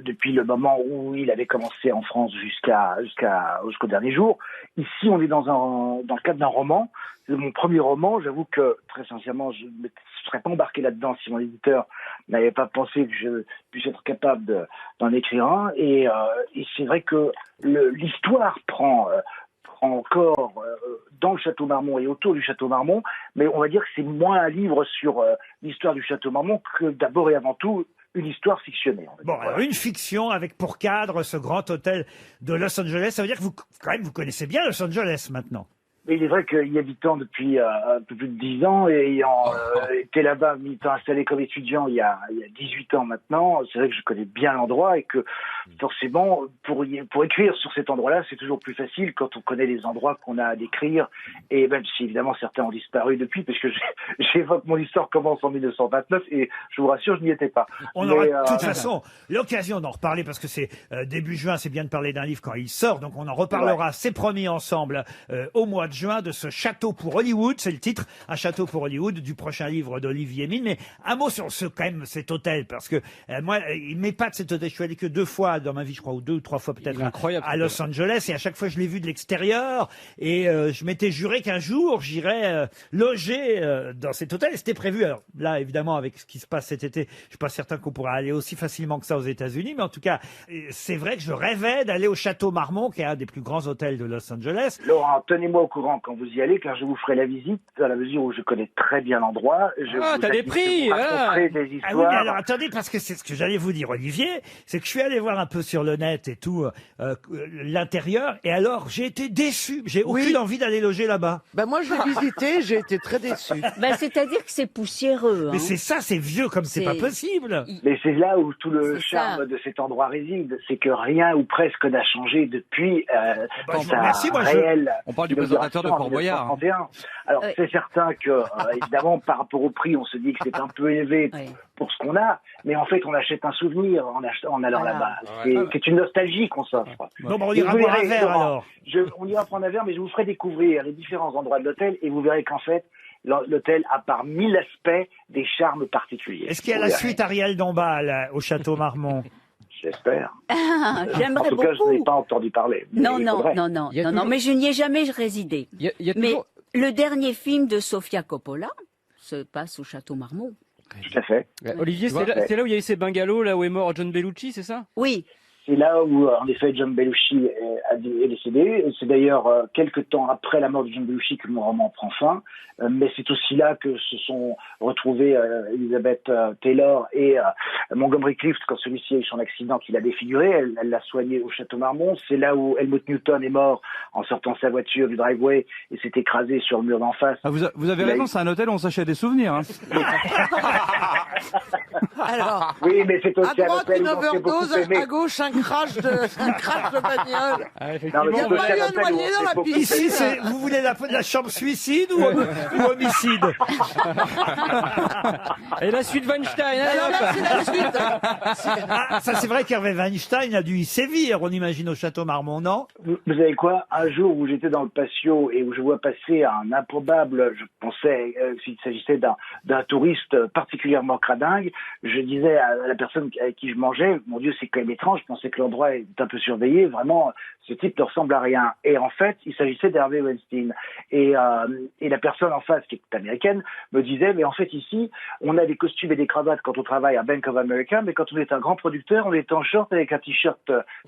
depuis le moment où il avait commencé en France jusqu'au dernier jour. Ici, on est dans le cadre d'un roman. C'est mon premier roman. J'avoue que, très sincèrement, je ne serais pas embarqué là-dedans si mon éditeur n'avait pas pensé que je puisse être capable d'en écrire un. Et c'est vrai que l'histoire prend encore dans le Château Marmont et autour du Château Marmont, mais on va dire que c'est moins un livre sur l'histoire du Château Marmont que d'abord et avant tout une histoire fictionnée. Bon, alors une fiction avec pour cadre ce grand hôtel de Los Angeles, ça veut dire que vous connaissez bien Los Angeles maintenant. Mais il est vrai qu'y habitant depuis un peu plus de 10 ans et ayant été là-bas, étant installé comme étudiant il y a 18 ans maintenant, c'est vrai que je connais bien l'endroit et que forcément, pour écrire sur cet endroit-là, c'est toujours plus facile quand on connaît les endroits qu'on a à décrire, et même si évidemment certains ont disparu depuis, parce que j'évoque mon histoire commence en 1929 et je vous rassure, je n'y étais pas. On aura de toute façon l'occasion d'en reparler parce que c'est début juin, c'est bien de parler d'un livre quand il sort, donc on en reparlera, c'est promis, ensemble au mois de juin, de ce château pour Hollywood, c'est le titre, un château pour Hollywood du prochain livre d'Olivier Mine. Mais un mot sur cet hôtel, parce que moi, il m'épate cet hôtel. Je suis allé que 2 fois dans ma vie, je crois, ou 2 ou 3 fois peut-être à Los Angeles, et à chaque fois je l'ai vu de l'extérieur, et je m'étais juré qu'un jour j'irais loger dans cet hôtel, et c'était prévu. Alors là, évidemment, avec ce qui se passe cet été, je suis pas certain qu'on pourra aller aussi facilement que ça aux États-Unis, mais en tout cas, c'est vrai que je rêvais d'aller au Château Marmont, qui est un des plus grands hôtels de Los Angeles. Laurent, tenez-moi au courant quand vous y allez, car je vous ferai la visite à la mesure où je connais très bien l'endroit. T'as des prix, des histoires. Ah oui, mais alors attendez, parce que c'est ce que j'allais vous dire, Olivier, c'est que je suis allé voir un peu sur le net et tout, l'intérieur, et alors j'ai été déçu. J'ai aucune envie d'aller loger là-bas. Ben moi je l'ai visité, j'ai été très déçu. Ben c'est-à-dire que c'est poussiéreux. Mais c'est ça, c'est vieux comme c'est pas possible. Mais c'est là où tout le charme de cet endroit réside, c'est que rien ou presque n'a changé depuis merci, moi, réel. On parle du présentateur de Fort Boyard. Alors c'est certain que évidemment par rapport au prix, on se dit que c'est un peu élevé pour ce qu'on a, mais en fait on achète un souvenir en allant là-bas. C'est une nostalgie qu'on s'offre. Non, on ira boire un verre alors. On ira prendre un verre, mais je vous ferai découvrir les différents endroits de l'hôtel et vous verrez qu'en fait l'hôtel a par 1000 aspects des charmes particuliers. Est-ce qu'il y a la suite Ariel Dombal au Château Marmont? J'espère. J'aimerais beaucoup. En tout cas, je n'ai pas entendu parler. Non, mais je n'y ai jamais résidé. Mais le dernier film de Sofia Coppola, se passe au Château Marmont. Tout à fait. Olivier, c'est là où il y a eu ces bungalows, là où est mort John Belushi, c'est ça? Oui. C'est là où, en effet, John Belushi est décédé. C'est d'ailleurs quelques temps après la mort de John Belushi que mon roman prend fin. Mais c'est aussi là que se sont retrouvés Elizabeth Taylor et Montgomery Clift quand celui-ci a eu son accident qu'il a défiguré. Elle l'a soigné au Château Marmont. C'est là où Helmut Newton est mort en sortant sa voiture du driveway et s'est écrasé sur le mur d'en face. Ah, vous avez raison, c'est un hôtel où on s'achète des souvenirs. Hein. Alors, oui, mais c'est aussi à droite un hôtel une où on s'est beaucoup overdose, aimé. à gauche un crash de bagnole. Non, mais Il n'y a c'est pas eu un hôtel où noyé on dans la s'est beaucoup piscine. aimé. Vous voulez la chambre suicide ou homicide? Et la suite Weinstein. Allez, Alors hop. là, c'est la suite. Ah, ça c'est vrai qu'Hervé Weinstein a dû y sévir, on imagine, au Château Marmont, non? Vous savez quoi? Un jour où j'étais dans le patio et où je vois passer un improbable, je pensais s'il s'agissait d'un touriste particulièrement cradingue, je disais à la personne avec qui je mangeais, mon Dieu, c'est quand même étrange, je pensais que l'endroit est un peu surveillé, vraiment, ce type ne ressemble à rien. Et en fait, il s'agissait d'Hervé Weinstein. Et la personne en face, qui est américaine, me disait, mais en fait ici, on a des costumes et des cravates quand on travaille à Bank of America, mais quand on est un grand producteur, on est en short avec un t-shirt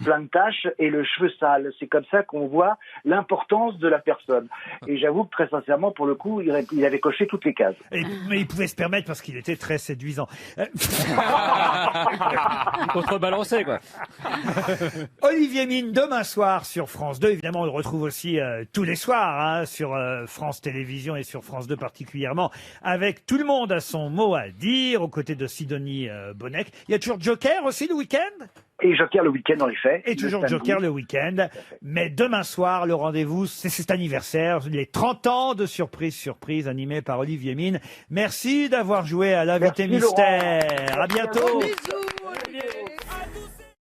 plein de taches et le cheveu sale. C'est comme ça qu'on voit l'importance de la personne. Et j'avoue que très sincèrement, pour le coup, il avait coché toutes les cases. Mais il pouvait se permettre parce qu'il était très séduisant. Contrebalancé, quoi. Olivier Mine, demain soir sur France 2. Évidemment, on le retrouve aussi tous les soirs hein, sur France Télévisions et sur France 2 particulièrement, avec Tout le monde a son mot à dire, aux côtés de Sidonie Bonnec. Il y a toujours Joker aussi le week-end? Et Joker le week-end, en effet. Et toujours Joker le week-end. Mais demain soir, le rendez-vous, c'est cet anniversaire, les 30 ans de Surprise animé par Olivier Mine. Merci d'avoir joué à l'invité mystère. À bientôt. Bisous, Olivier.